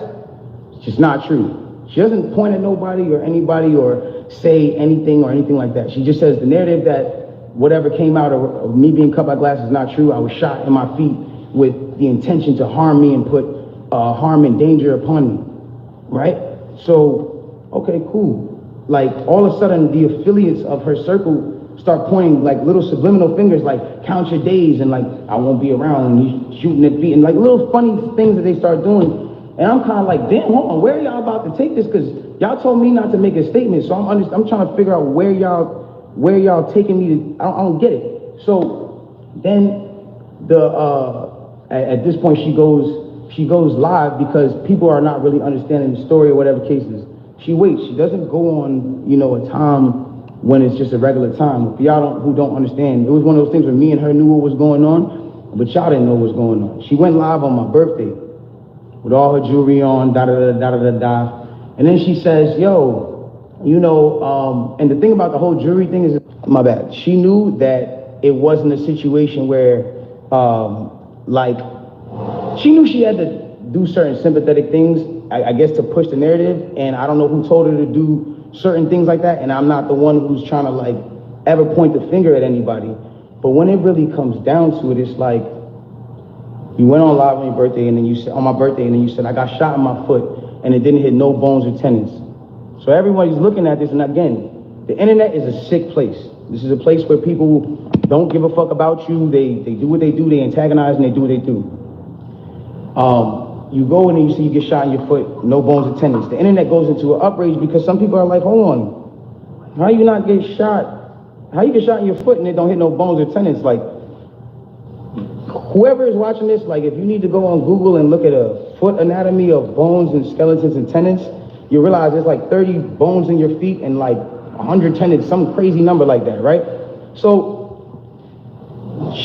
it's just not true. She doesn't point at nobody or anybody or say anything or anything like that. She just says the narrative that whatever came out of me being cut by glass is not true. I was shot in my feet with the intention to harm me and put harm and danger upon me, right? So, okay, cool. Like, all of a sudden, the affiliates of her circle start pointing, like, little subliminal fingers, like, count your days, and, like, I won't be around, and you shooting at feet, and, like, little funny things that they start doing. And I'm kind of like, damn, hold on, where are y'all about to take this? Because y'all told me not to make a statement, so I'm trying to figure out where y'all taking me to. I don't get it. So then at this point she goes live because people are not really understanding the story or whatever case is. She waits. She doesn't go on, a time when it's just a regular time. For y'all who don't understand, it was one of those things where me and her knew what was going on, but y'all didn't know what was going on. She went live on my birthday with all her jewelry on, da-da-da-da-da-da-da. And then she says, yo, and the thing about the whole jewelry thing is, my bad, she knew that it wasn't a situation where, she knew she had to do certain sympathetic things, I guess, to push the narrative, and I don't know who told her to do certain things like that, and I'm not the one who's trying to, ever point the finger at anybody. But when it really comes down to it, it's like, you went on live on your birthday, and then you said, on my birthday, and then you said, I got shot in my foot, and it didn't hit no bones or tendons. So everybody's looking at this, and again, the internet is a sick place. This is a place where people don't give a fuck about you. They do what they do, they antagonize, and they do what they do. You go in and you see you get shot in your foot, no bones or tendons. The internet goes into an outrage because some people are like, hold on, how you not get shot? How you get shot in your foot and it don't hit no bones or tendons? Like, whoever is watching this, like, if you need to go on Google and look at a foot anatomy of bones and skeletons and tendons, you realize there's like 30 bones in your feet and like 100 tendons, some crazy number like that, right? So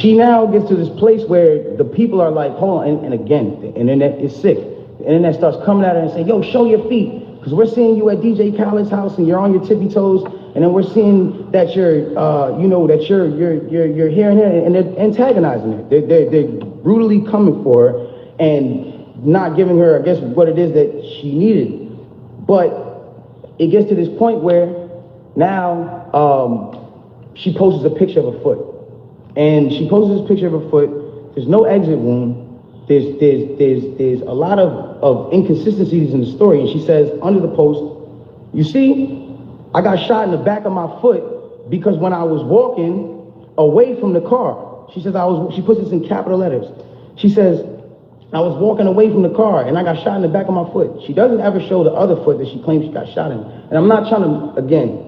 she now gets to this place where the people are like, hold on, and again, the internet is sick. The internet starts coming at her and saying, yo, show your feet, because we're seeing you at DJ Khaled's house and you're on your tippy toes, and then we're seeing that you're, that you're here and there, and they're antagonizing her. They're brutally coming for her and not giving her, I guess, what it is that she needed. But it gets to this point where now she posts a picture of a foot. And she posts this picture of her foot. There's no exit wound. There's a lot of inconsistencies in the story. And she says under the post, you see, I got shot in the back of my foot because when I was walking away from the car, she says she puts this in capital letters. She says, I was walking away from the car and I got shot in the back of my foot. She doesn't ever show the other foot that she claims she got shot in. And I'm not trying to, again,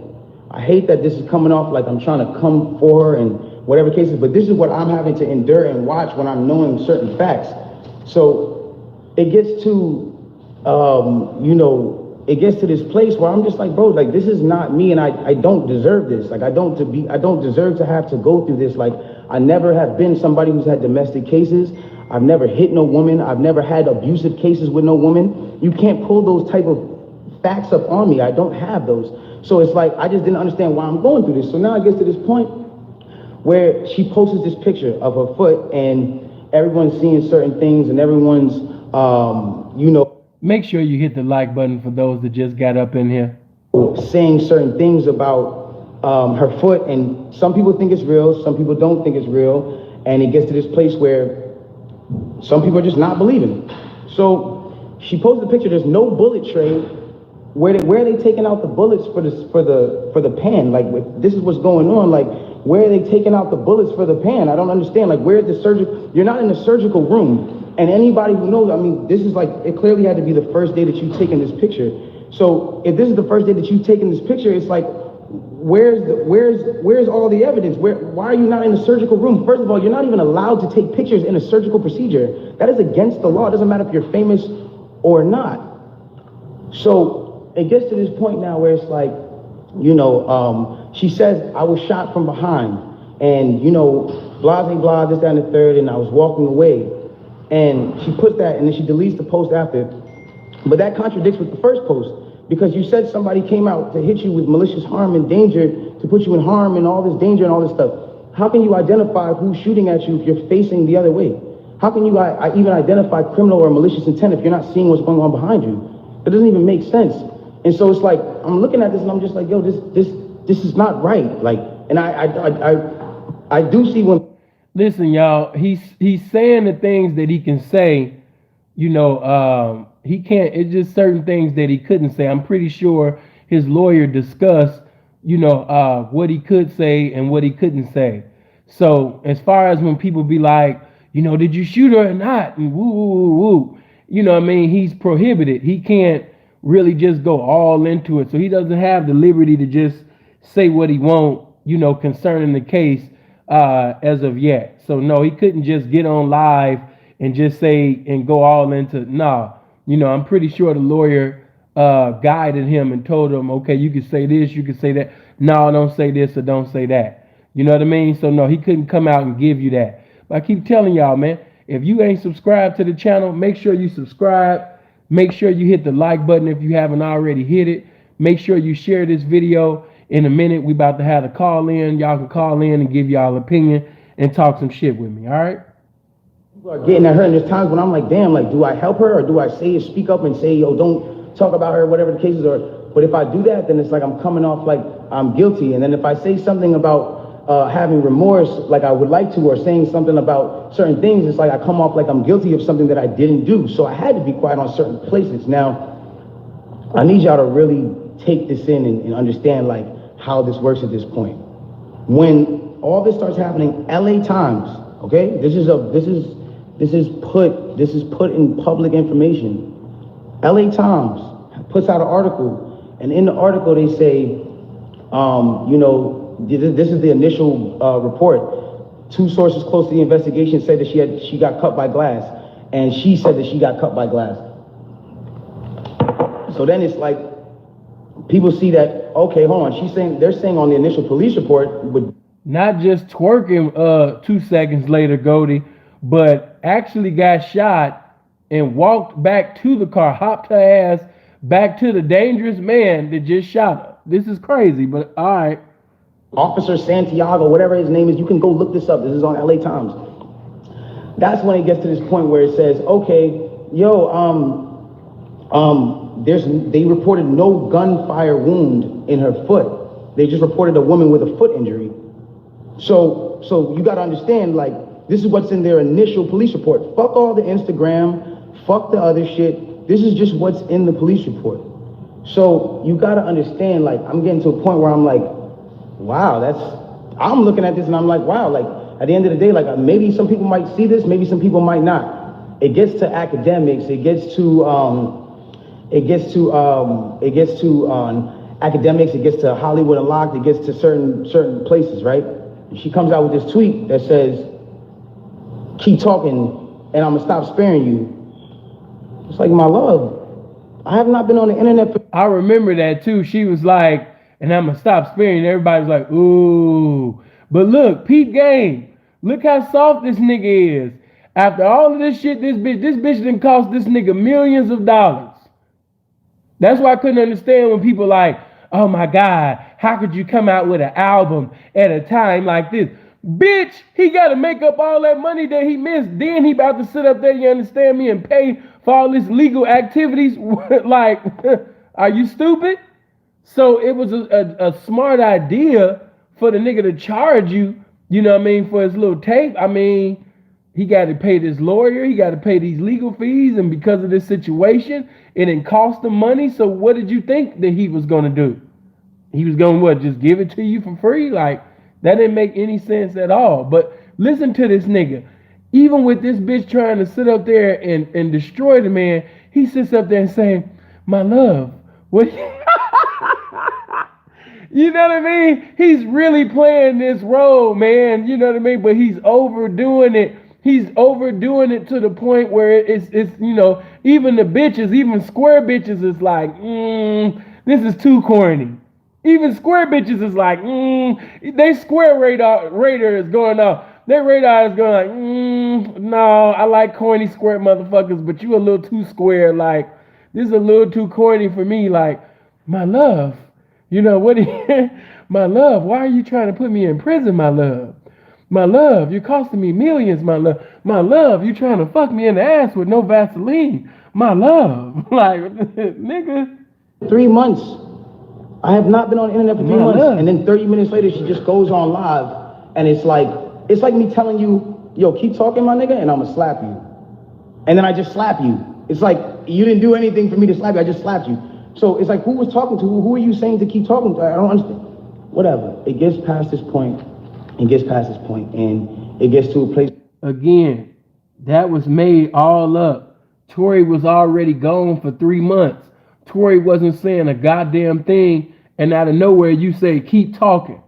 I hate that this is coming off like I'm trying to come for her and whatever cases, but this is what I'm having to endure and watch when I'm knowing certain facts. So it gets to, it gets to this place where I'm just like, bro, like, this is not me, and I don't deserve this. Like, I don't deserve to have to go through this. Like, I never have been somebody who's had domestic cases. I've never hit no woman. I've never had abusive cases with no woman. You can't pull those type of facts up on me. I don't have those. So it's like, I just didn't understand why I'm going through this. So now it gets to this point where she posts this picture of her foot and everyone's seeing certain things and everyone's, Make sure you hit the like button for those that just got up in here. saying certain things about her foot, and some people think it's real, some people don't think it's real, and it gets to this place where some people are just not believing it. So she posted a picture, there's no bullet tray. Where are they taking out the bullets for the pan? Like, this is what's going on. Like, where are they taking out the bullets for the pan? I don't understand. Like, where's the surgical? You're not in the surgical room. And anybody who knows, I mean, this is like, it clearly had to be the first day that you've taken this picture. So if this is the first day that you've taken this picture, it's like, where's all the evidence? Why are you not in the surgical room? First of all, you're not even allowed to take pictures in a surgical procedure. That is against the law. It doesn't matter if you're famous or not. So it gets to this point now where it's like, she says, I was shot from behind, and blah, blah, blah, this, that, and the third, and I was walking away. And she puts that, and then she deletes the post after. But that contradicts with the first post, because you said somebody came out to hit you with malicious harm and danger, to put you in harm and all this danger and all this stuff. How can you identify who's shooting at you if you're facing the other way? How can you even identify criminal or malicious intent if you're not seeing what's going on behind you? That doesn't even make sense. And so it's like, I'm looking at this and I'm just like, yo, this is not right. Like, and I do see when. Listen, y'all, he's saying the things that he can say, he can't, it's just certain things that he couldn't say. I'm pretty sure his lawyer discussed, what he could say and what he couldn't say. So as far as when people be like, did you shoot her or not? And woo, woo, woo, woo. He's prohibited. He can't really just go all into it. So he doesn't have the liberty to just say what he wants, concerning the case as of yet. So no, he couldn't just get on live and just say and go all into, nah. I'm pretty sure the lawyer guided him and told him, okay, you can say this, you can say that. No, don't say this or don't say that. You know what I mean? So no, he couldn't come out and give you that. But I keep telling y'all, man, if you ain't subscribed to the channel, make sure you subscribe. Make sure you hit the like button if you haven't already hit it. Make sure you share this video. In a minute, we about to have a call in. Y'all can call in and give y'all opinion and talk some shit with me, all right? People are getting at her, and there's times when I'm like, damn, like, do I help her or do I speak up and say, yo, don't talk about her, whatever the case is, but if I do that, then it's like I'm coming off like I'm guilty. And then if I say something about having remorse, like I would like to, or saying something about certain things, it's like I come off like I'm guilty of something that I didn't do. So I had to be quiet on certain places. Now, I need y'all to really take this in and understand like how this works at this point. When all this starts happening, LA Times, okay, this is put in public information. LA Times puts out an article, and in the article they say, this is the initial report. Two sources close to the investigation said that she got cut by glass, and she said that she got cut by glass. So then it's like, people see that, okay, hold on, they're saying on the initial police report with not just twerking 2 seconds later, Goldie, but actually got shot and walked back to the car, hopped her ass back to the dangerous man that just shot her. This is crazy, but all right. Officer Santiago, whatever his name is, you can go look this up. This is on LA Times. That's when it gets to this point where it says, okay, yo, they reported no gunfire wound in her foot. They just reported a woman with a foot injury. So you got to understand, like, this is what's in their initial police report. Fuck all the Instagram, fuck the other shit. This is just what's in the police report. So you got to understand, like, I'm getting to a point where I'm like, wow, I'm looking at this and I'm like, wow, like, at the end of the day, like, maybe some people might see this, maybe some people might not. It gets to academics, it gets to academics, it gets to Hollywood Unlocked, it gets to certain places, right? And she comes out with this tweet that says, keep talking and I'm gonna stop sparing you. It's like, my love, I have not been on the internet for— I remember that too. She was like, and I'm gonna stop sparing. Everybody's like, ooh. But look, peep game. Look how soft this nigga is. After all of this shit, this bitch didn't cost this nigga millions of dollars. That's why I couldn't understand when people like, oh my God, how could you come out with an album at a time like this? Bitch, he got to make up all that money that he missed. Then he about to sit up there, you understand me, and pay for all his legal activities. Like, are you stupid? So it was a smart idea for the nigga to charge you, you know what I mean, for his little tape. I mean, he got to pay this lawyer, he got to pay these legal fees, and because of this situation, it didn't cost him money. So what did you think that he was going to do? He was going to what, just give it to you for free? Like, that didn't make any sense at all. But listen to this nigga. Even with this bitch trying to sit up there and destroy the man, he sits up there and saying, my love, what You know what I mean? He's really playing this role, man. You know what I mean? But he's overdoing it. He's overdoing it to the point where it's even the bitches, even square bitches is like, this is too corny. Even square bitches is like, they square radar is going off. Their radar is going like, no, I like corny square motherfuckers, but you a little too square. Like, this is a little too corny for me. Like, my love, what? My love, why are you trying to put me in prison, my love? My love, you're costing me millions, my love. My love, you trying to fuck me in the ass with no Vaseline. My love. Like, nigga. 3 months. I have not been on the internet for 3 months. love. And then 30 minutes later, she just goes on live. And it's like me telling you, yo, keep talking, my nigga, and I'm gonna slap you. And then I just slap you. It's like, you didn't do anything for me to slap you, I just slapped you. So it's like, who was talking to who? Who are you saying to keep talking to? I don't understand. Whatever. It gets past this point. And it gets to a place. Again, that was made all up. Tory was already gone for 3 months. Tory wasn't saying a goddamn thing, and out of nowhere you say, keep talking.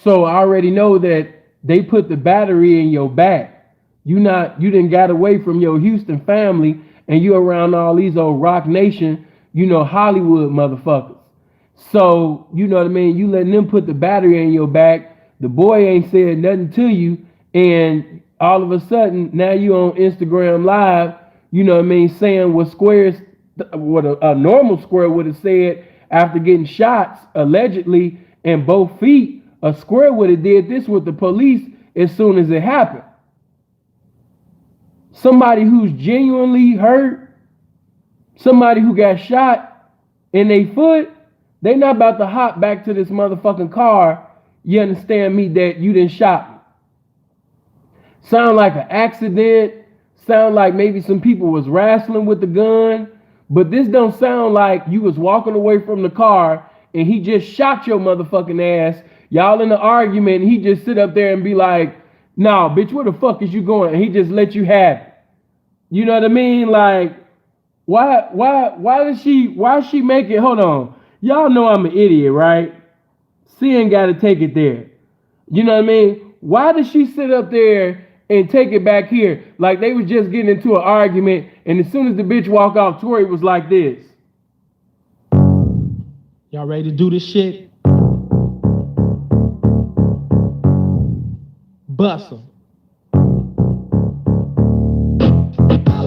So I already know that they put the battery in your back. You didn't got away from your Houston family, and you around all these old Rock Nation, Hollywood motherfuckers. So, you know what I mean? You letting them put the battery in your back. The boy ain't said nothing to you, and all of a sudden now you on Instagram Live, saying what a normal square would have said after getting shots allegedly in both feet. A square would have did this with the police as soon as it happened. Somebody who's genuinely hurt, somebody who got shot in their foot, they not about to hop back to this motherfucking car. You understand me that you didn't shot me. Sound like an accident. Sound like maybe some people was wrestling with the gun. But this don't sound like you was walking away from the car and he just shot your motherfucking ass. Y'all in the argument and he just sit up there and be like, nah, bitch, where the fuck is you going? And he just let you have it. You know what I mean? Like, why is she make it? Hold on. Y'all know I'm an idiot, right? Sin got to take it there. You know what I mean? Why did she sit up there and take it back here? Like they was just getting into an argument, and as soon as the bitch walk off, Tory was like this. Y'all ready to do this shit? Bust 'em.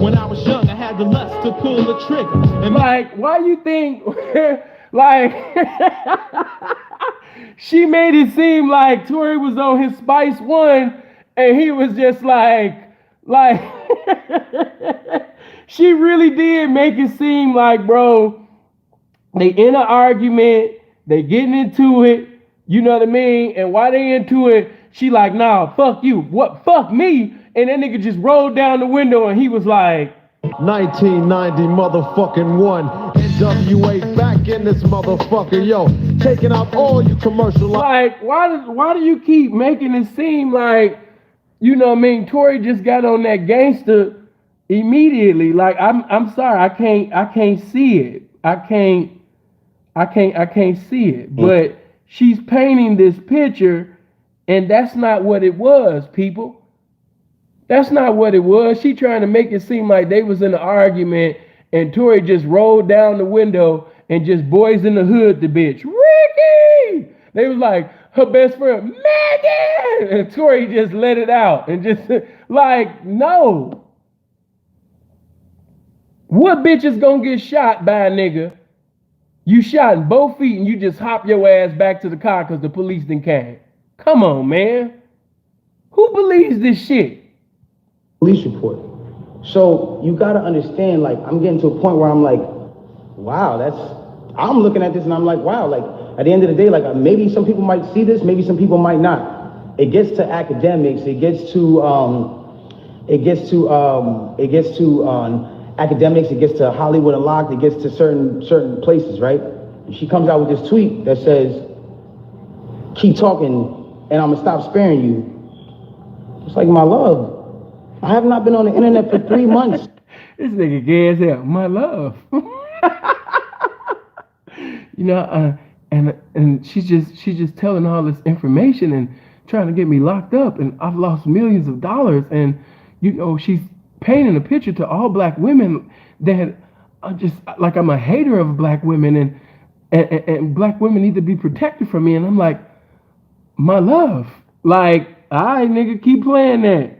When I was young, I had the lust to pull the trigger. And like, why you think, like, she made it seem like Tory was on his Spice One, and he was just like, she really did make it seem like, bro, they in an argument, they getting into it, you know what I mean? And while they into it, she like, nah, fuck you. What? Fuck me? And that nigga just rolled down the window and he was like, 1990 motherfucking one. NWA back in this motherfucker, yo. Taking out all you commercial. Like, why do you keep making it seem like, you know what I mean, Tory just got on that gangster immediately. Like, I'm sorry, I can't see it. I can't see it. But she's painting this picture, and that's not what it was, people. That's not what it was. She trying to make it seem like they was in an argument and Tory just rolled down the window and just boys in the hood the bitch. Ricky! They was like, her best friend, Megan! And Tory just let it out and just like, no. What bitch is gonna get shot by a nigga? You shot in both feet and you just hop your ass back to the car because the police done came. Come on, man. Who believes this shit? Police report. So you gotta understand, like, I'm getting to a point where I'm like, wow, I'm looking at this and I'm like, wow, like, at the end of the day, like, maybe some people might see this, maybe some people might not. It gets to academics, it gets to academics, it gets to Hollywood Unlocked, it gets to certain places, right? And she comes out with this tweet that says, keep talking and I'm gonna stop sparing you. It's like, my love, I have not been on the internet for 3 months. This nigga gay as hell. My love. and she's just telling all this information and trying to get me locked up, and I've lost millions of dollars, and she's painting a picture to all black women that I'm just like I'm a hater of black women, and black women need to be protected from me, and I'm like, my love, like, all right, nigga, keep playing that.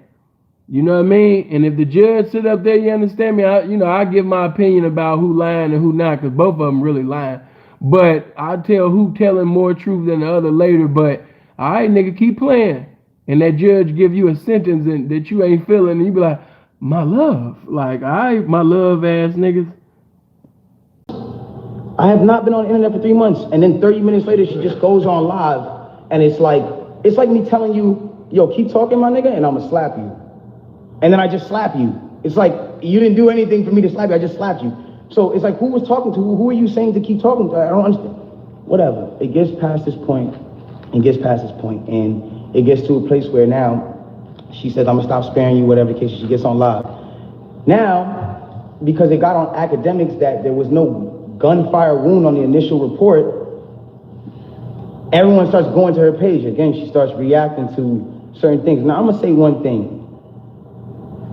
You know what I mean? And if the judge sit up there, you understand me? I give my opinion about who lying and who not, because both of them really lying. But I tell who telling more truth than the other later. But all right, nigga, keep playing. And that judge give you a sentence that you ain't feeling, and you be like, my love, like, all right, my love ass niggas. I have not been on the internet for 3 months, and then 30 minutes later, she just goes on live, and it's like me telling you, yo, keep talking, my nigga, and I'm gonna slap you. And then I just slap you. It's like, you didn't do anything for me to slap you, I just slapped you. So it's like, who was talking to who? Who are you saying to keep talking to? I don't understand. Whatever. It gets past this point, and it gets to a place where now, she says, I'm gonna stop sparing you, whatever the case is, she gets on live. Now, because it got on academics that there was no gunfire wound on the initial report, everyone starts going to her page. Again, she starts reacting to certain things. Now, I'm gonna say one thing.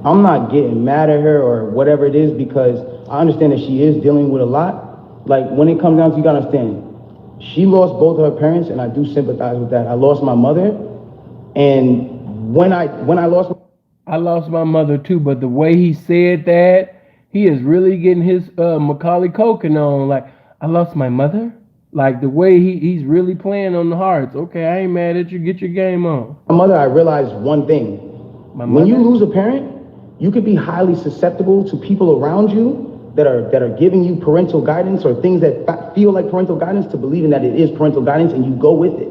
I'm not getting mad at her or whatever it is, because I understand that she is dealing with a lot. Like, when it comes down to, you gotta understand, she lost both of her parents, and I do sympathize with that. I lost my mother, and when I lost my mother too, but the way he said that, he is really getting his Macaulay Culkin on. Like, I lost my mother. Like, the way he's really playing on the hearts. Okay, I ain't mad at you. Get your game on. My mother, I realized one thing. When you lose a parent, you could be highly susceptible to people around you that are giving you parental guidance or things that feel like parental guidance, to believing that it is parental guidance, and you go with it.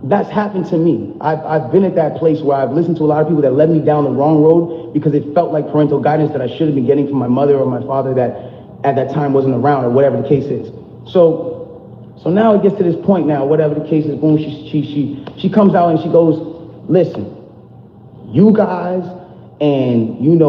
That's happened to me. I've been at that place where I've listened to a lot of people that led me down the wrong road because it felt like parental guidance that I should have been getting from my mother or my father that at that time wasn't around, or whatever the case is. So now it gets to this point now, whatever the case is, boom, she comes out and she goes, listen, you guys and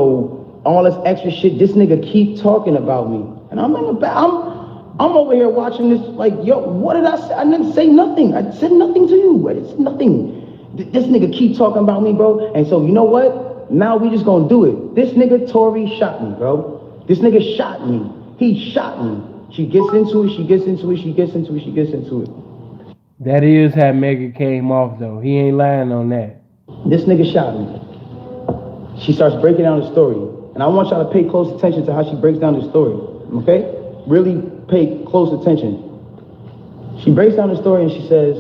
all this extra shit, this nigga keep talking about me. And I'm in the back, I'm over here watching this like, yo, what did I say? I didn't say nothing. I said nothing to you. It's nothing. This nigga keep talking about me, bro. And so, you know what? Now we just gonna do it. This nigga Tory shot me, bro. This nigga shot me. He shot me. She gets into it. That is how Mega came off, though. He ain't lying on that. This nigga shot me. She starts breaking down the story. And I want y'all to pay close attention to how she breaks down the story, okay? Really pay close attention. She breaks down the story and she says,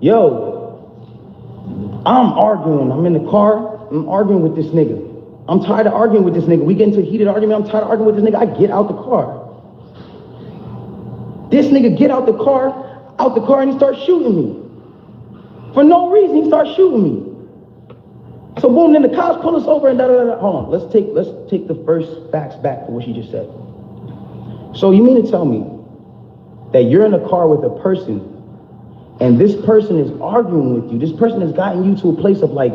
yo, I'm arguing. I'm in the car. I'm arguing with this nigga. I'm tired of arguing with this nigga. We get into a heated argument. I'm tired of arguing with this nigga. I get out the car. This nigga get out the car, and he starts shooting me. For no reason, he starts shooting me. So boom, then the cops pull us over and da-da-da-da. Hold on, let's take the first facts back to what she just said. So you mean to tell me that you're in a car with a person, and this person is arguing with you, this person has gotten you to a place of like,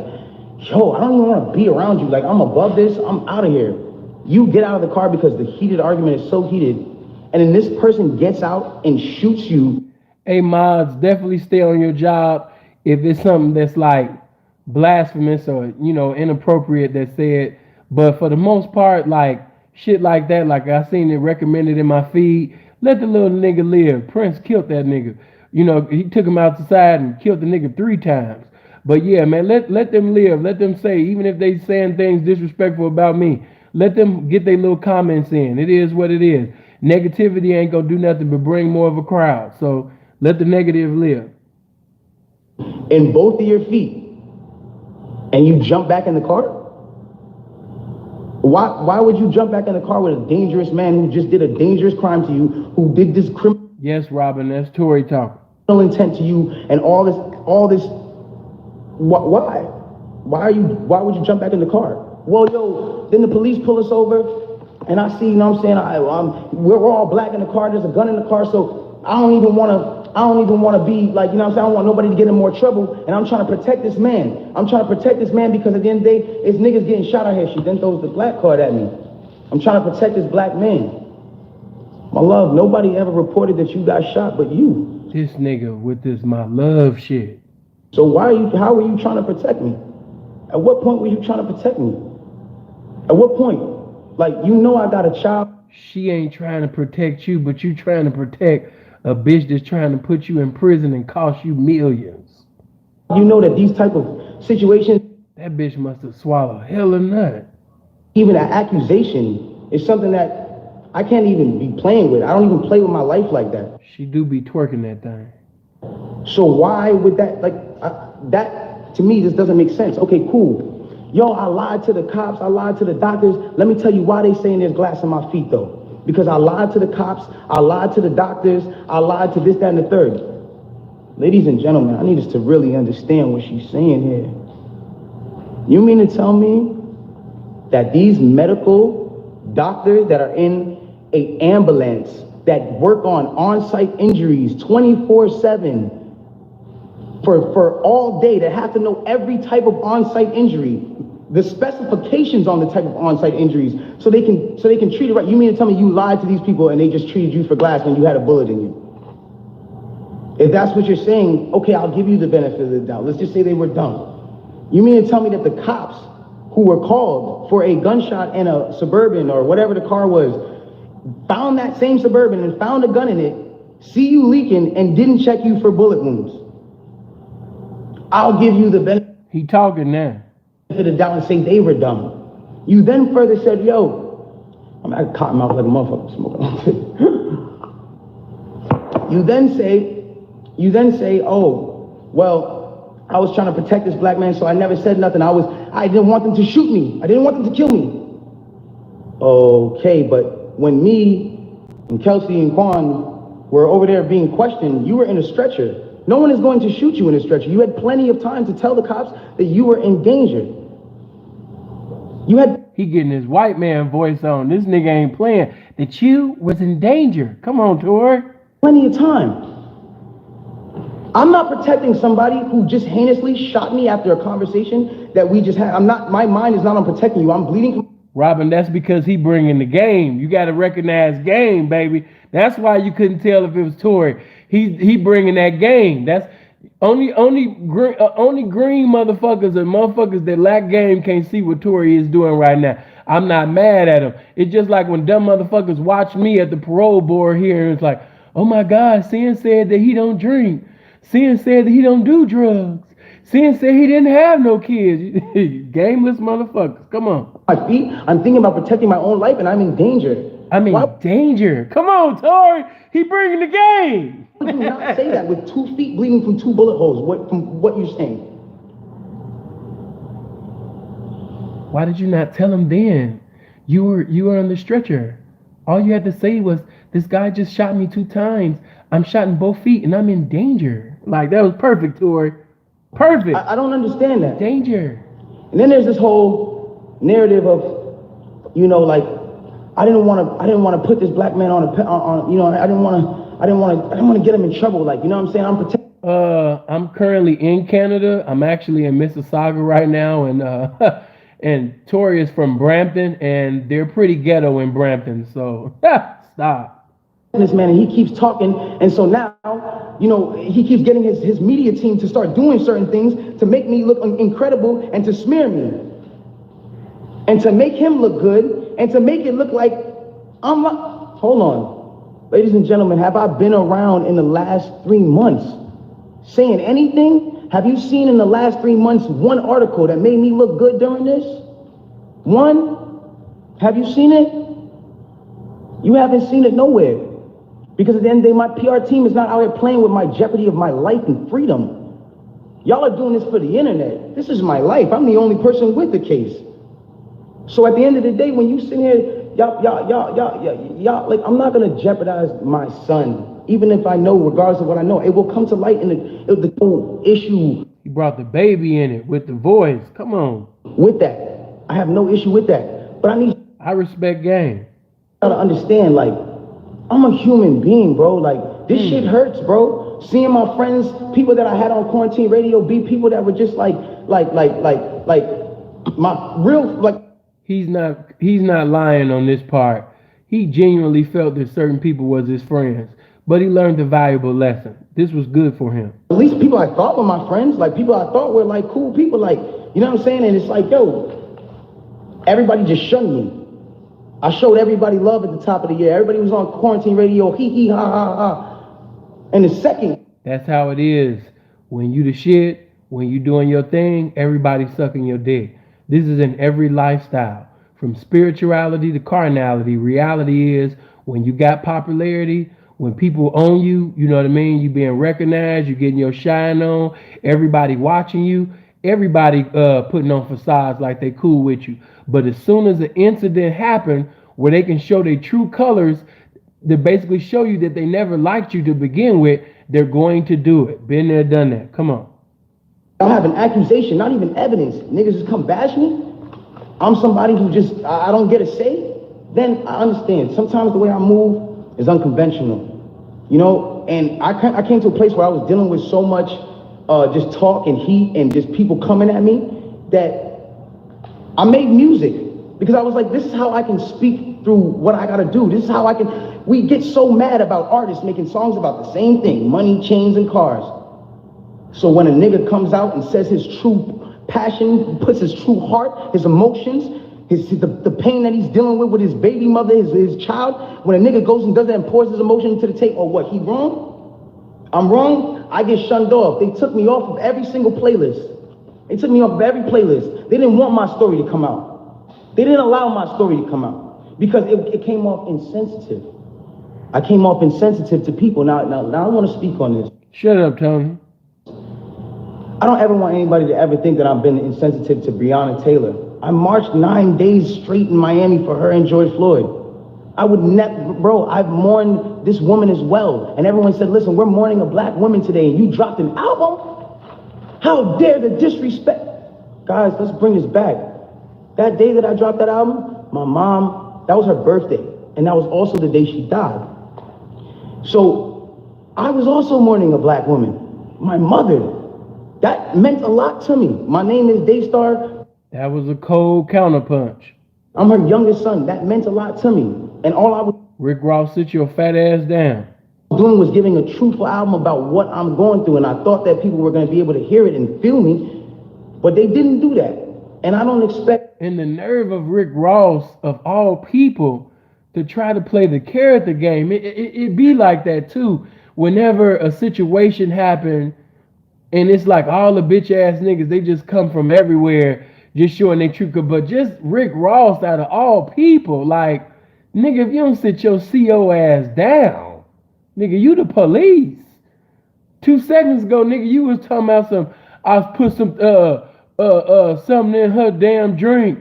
yo, I don't even want to be around you, like, I'm above this, I'm out of here. You get out of the car because the heated argument is so heated, and then this person gets out and shoots you. Hey, mods, definitely stay on your job if it's something that's like blasphemous or, inappropriate that's said. But for the most part, like, shit like that, like I seen it recommended in my feed, let the little nigga live. Prince killed that nigga. He took him outside and killed the nigga 3 times. But yeah, man, let them live. Let them say, even if they saying things disrespectful about me, let them get their little comments in. It is what it is. Negativity ain't gonna do nothing but bring more of a crowd. So let the negative live. In both of your feet, and you jump back in the car? Why would you jump back in the car with a dangerous man who just did a dangerous crime to you, who did this criminal? Yes, Robin, that's Tory talking. Intent to you and all this. Why? Why would you jump back in the car? Well, yo, then the police pull us over, and I see, we're all black in the car. There's a gun in the car, so I don't even want to be like, I don't want nobody to get in more trouble, and I'm trying to protect this man. I'm trying to protect this man because at the end of the day, it's niggas getting shot out here. She then throws the black card at me. I'm trying to protect this black man. My love, nobody ever reported that you got shot but you. This nigga with this my love shit. So how were you trying to protect me? At what point were you trying to protect me? At what point? Like, you know I got a child. She ain't trying to protect you, but you trying to protect a bitch that's trying to put you in prison and cost you millions. You know that these type of situations, that bitch must have swallowed hella nut. Even an accusation is something that I can't even be playing with. I don't even play with my life like that. She do be twerking that thing. So why would that, that to me just doesn't make sense. Okay, cool. Yo, I lied to the cops, I lied to the doctors. Let me tell you why they saying there's glass in my feet though. Because I lied to the cops, I lied to the doctors, I lied to this, that, and the third. Ladies and gentlemen, I need us to really understand what she's saying here. You mean to tell me that these medical doctors that are in an ambulance that work on-site injuries 24/7 for all day, that have to know every type of on-site injury, the specifications on the type of on-site injuries, so they can treat it right. You mean to tell me you lied to these people and they just treated you for glass when you had a bullet in you? If that's what you're saying, okay, I'll give you the benefit of the doubt. Let's just say they were dumb. You mean to tell me that the cops who were called for a gunshot in a Suburban or whatever the car was, found that same Suburban and found a gun in it, see you leaking and didn't check you for bullet wounds? I'll give you the benefit. He talking now. Of the doubt and say they were dumb. You then further said, yo, I caught him out like a motherfucker smoking. You then say, oh, well, I was trying to protect this black man, so I never said nothing. I didn't want them to shoot me. I didn't want them to kill me. Okay, but when me and Kelsey and Quan were over there being questioned, you were in a stretcher. No one is going to shoot you in a stretcher. You had plenty of time to tell the cops that you were in danger. He getting his white man voice on. This nigga ain't playing. That you was in danger. Come on, Tory. Plenty of time. I'm not protecting somebody who just heinously shot me after a conversation that we just had. My mind is not on protecting you. I'm bleeding. Robin, that's because he bringing the game. You got to recognize game, baby. That's why you couldn't tell if it was Tory. He bringing that game. That's only green motherfuckers and motherfuckers that lack game can't see what Tory is doing right now. I'm not mad at him. It's just like when dumb motherfuckers watch me at the parole board here and it's like, oh my God, Sin said that he don't drink. Sin said that he don't do drugs. Sin said he didn't have no kids. Gameless motherfuckers. Come on. My feet. I'm thinking about protecting my own life and I'm in danger. I'm in danger. Come on, Tory. He bringing the game. Why would you not say that with 2 feet bleeding from 2 bullet holes? From what you're saying? Why did you not tell him then? You were on the stretcher. All you had to say was, this guy just shot me 2 times. I'm shot in both feet and I'm in danger. Like, that was perfect, Tory. Perfect. I don't understand that. Danger. And then there's this whole narrative of, like, I didn't want to put this black man on I didn't want to get him in trouble. Like, you know what I'm saying? I'm protecting. I'm currently in Canada. I'm actually in Mississauga right now, and Tory is from Brampton, and they're pretty ghetto in Brampton. So stop. This man, and he keeps talking, and so now, he keeps getting his media team to start doing certain things to make me look incredible and to smear me, and to make him look good, and to make it look like I'm not. Hold on, ladies and gentlemen, have I been around in the last 3 months saying anything? Have you seen in the last 3 months one article that made me look good during this? One? Have you seen it? You haven't seen it nowhere. Because at the end of the day, my PR team is not out here playing with my jeopardy of my life and freedom. Y'all are doing this for the internet. This is my life. I'm the only person with the case. So at the end of the day, when you sit here, y'all, like, I'm not gonna jeopardize my son, even if I know, regardless of what I know, it will come to light in the whole issue. He brought the baby in it with the voice. Come on. With that, I have no issue with that. But I respect game. Y'all to understand, like, I'm a human being, bro. Like, this shit hurts, bro. Seeing my friends, people that I had on quarantine radio, be people that were just like my real, like. He's not lying on this part. he genuinely felt that certain people was his friends, but he learned a valuable lesson. This was good for him. At least people I thought were my friends, like people I thought were like cool people, like, you know what I'm saying? And it's like, yo, everybody just shunned me. I showed everybody love at the top of the year. Everybody was on quarantine radio, hee hee ha ha ha. And the second. That's how it is. When you the shit, when you doing your thing, everybody sucking your dick. This is in every lifestyle. From spirituality to carnality, reality is when you got popularity, when people own you, you know what I mean? You being recognized, you getting your shine on, everybody watching you, everybody putting on facades like they cool with you. But as soon as an incident happened where they can show their true colors, they basically show you that they never liked you to begin with, they're going to do it. Been there, done that. Come on. I have an accusation, not even evidence. Niggas just come bash me. I'm somebody who just, I don't get a say. Then I understand. Sometimes the way I move is unconventional, you know? And I came to a place where I was dealing with so much just talk and heat and just people coming at me that I made music because I was like, this is how I can speak through what I gotta do. This is how I can, we get so mad about artists making songs about the same thing, money, chains, and cars. So when a nigga comes out and says his true passion, puts his true heart, his emotions, the pain that he's dealing with his baby mother, his child, when a nigga goes and does that and pours his emotion into the tape, or what, he wrong? I'm wrong? I get shunned off. They took me off of every single playlist. They took me off of every playlist. They didn't want my story to come out. They didn't allow my story to come out because it came off insensitive. I came off insensitive to people. Now I want to speak on this. Shut up, Tony. I don't ever want anybody to ever think that I've been insensitive to Breonna Taylor. I marched 9 days straight in Miami for her and George Floyd. I would never, bro, I've mourned this woman as well. And everyone said, listen, we're mourning a black woman today and you dropped an album? How dare the disrespect? Guys, let's bring this back. That day that I dropped that album, my mom, that was her birthday. And that was also the day she died. So I was also mourning a black woman, my mother. That meant a lot to me. My name is Daystar. That was a cold counterpunch. I'm her youngest son. That meant a lot to me. And all I was Rick Ross, sit your fat ass down. Doing was giving a truthful album about what I'm going through. And I thought that people were going to be able to hear it and feel me. But they didn't do that. And I don't expect. And the nerve of Rick Ross, of all people, to try to play the character game. It be like that too. Whenever a situation happened, and it's like all the bitch ass niggas, they just come from everywhere, just showing their true. But just Rick Ross, out of all people, like, nigga, if you don't sit your CO ass down, nigga, you the police. 2 seconds ago, nigga, you was talking about I put something in her damn drink.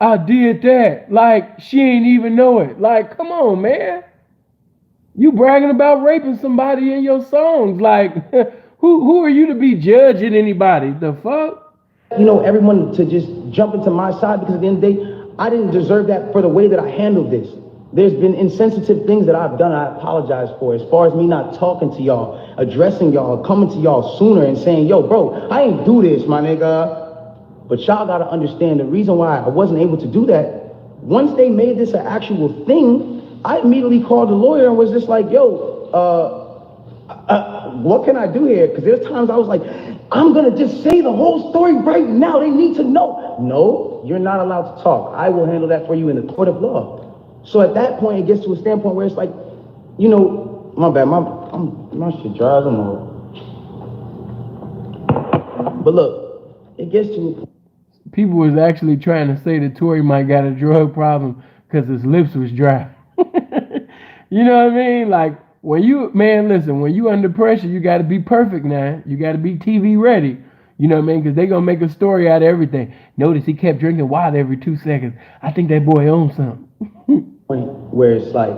I did that. Like, she ain't even know it. Like, come on, man. You bragging about raping somebody in your songs. Like, who are you to be judging anybody? The fuck? You know, everyone to just jump into my side because at the end of the day, I didn't deserve that for the way that I handled this. There's been insensitive things that I've done I apologize for, as far as me not talking to y'all, addressing y'all, coming to y'all sooner and saying, yo, bro, I ain't do this, my nigga. But y'all gotta understand the reason why I wasn't able to do that. Once they made this an actual thing, I immediately called the lawyer and was just like, yo, what can I do here? Because there's times I was like, I'm gonna just say the whole story right now. They need to know. No, you're not allowed to talk. I will handle that for you in the court of law. So at that point, it gets to a standpoint where it's like, you know, my bad, my shit dries, I'm old. But look, it gets to a point. People was actually trying to say that Tory might got a drug problem because his lips was dry. You know what I mean? Like, when you, man, listen, when you under pressure, you got to be perfect now. You got to be TV ready. You know what I mean? Because they going to make a story out of everything. Notice he kept drinking water every 2 seconds. I think that boy owns something. Where it's like,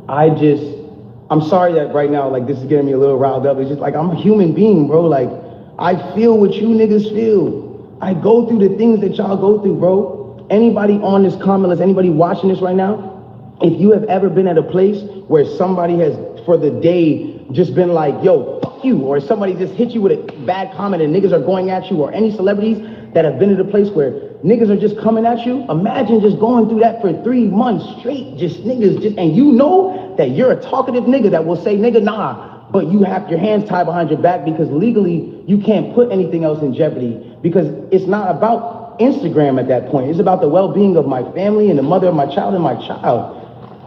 I'm sorry that right now, like, this is getting me a little riled up. It's just like, I'm a human being, bro. Like, I feel what you niggas feel. I go through the things that y'all go through, bro. Anybody on this comment list, anybody watching this right now, if you have ever been at a place where somebody has, for the day, just been like, yo, fuck you, or somebody just hit you with a bad comment and niggas are going at you, or any celebrities that have been at a place where niggas are just coming at you. Imagine just going through that for 3 months straight, just niggas, and you know that you're a talkative nigga that will say, nigga, nah, but you have your hands tied behind your back because legally you can't put anything else in jeopardy because it's not about Instagram at that point. It's about the well-being of my family and the mother of my child and my child.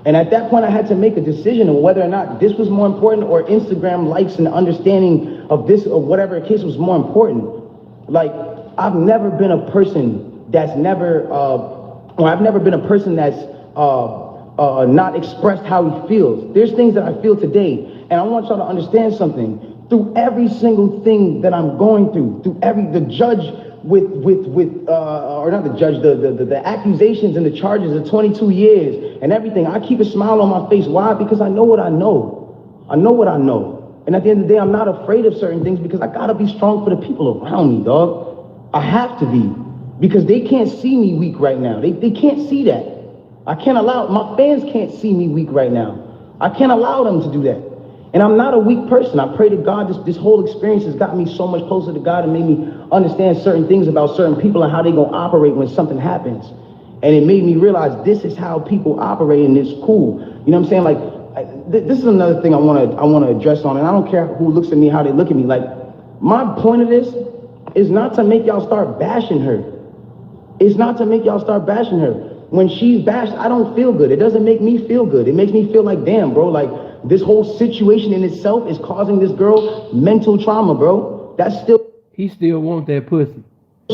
And at that point, I had to make a decision on whether or not this was more important or Instagram likes and understanding of this or whatever case was more important. Like, I've never been a person that's I've never been a person that's not expressed how he feels. There's things that I feel today, and I want y'all to understand something. Through every single thing that I'm going through the judge or not the judge, the accusations and the charges of 22 years and everything, I keep a smile on my face. Why? Because I know what I know. I know what I know. And at the end of the day, I'm not afraid of certain things because I gotta be strong for the people around me, dog. I have to be. Because they can't see me weak right now. They can't see that. I can't allow, my fans can't see me weak right now. I can't allow them to do that. And I'm not a weak person. I pray to God, this whole experience has got me so much closer to God and made me understand certain things about certain people and how they gonna operate when something happens. And it made me realize this is how people operate and it's cool. You know what I'm saying? Like, this is another thing I wanna address on, and I don't care who looks at me, how they look at me. Like, my point of this is not to make y'all start bashing her. It's not to make y'all start bashing her. When she's bashed, I don't feel good. It doesn't make me feel good. It makes me feel like, damn, bro, like, this whole situation in itself is causing this girl mental trauma, bro. That's still... He still want that pussy.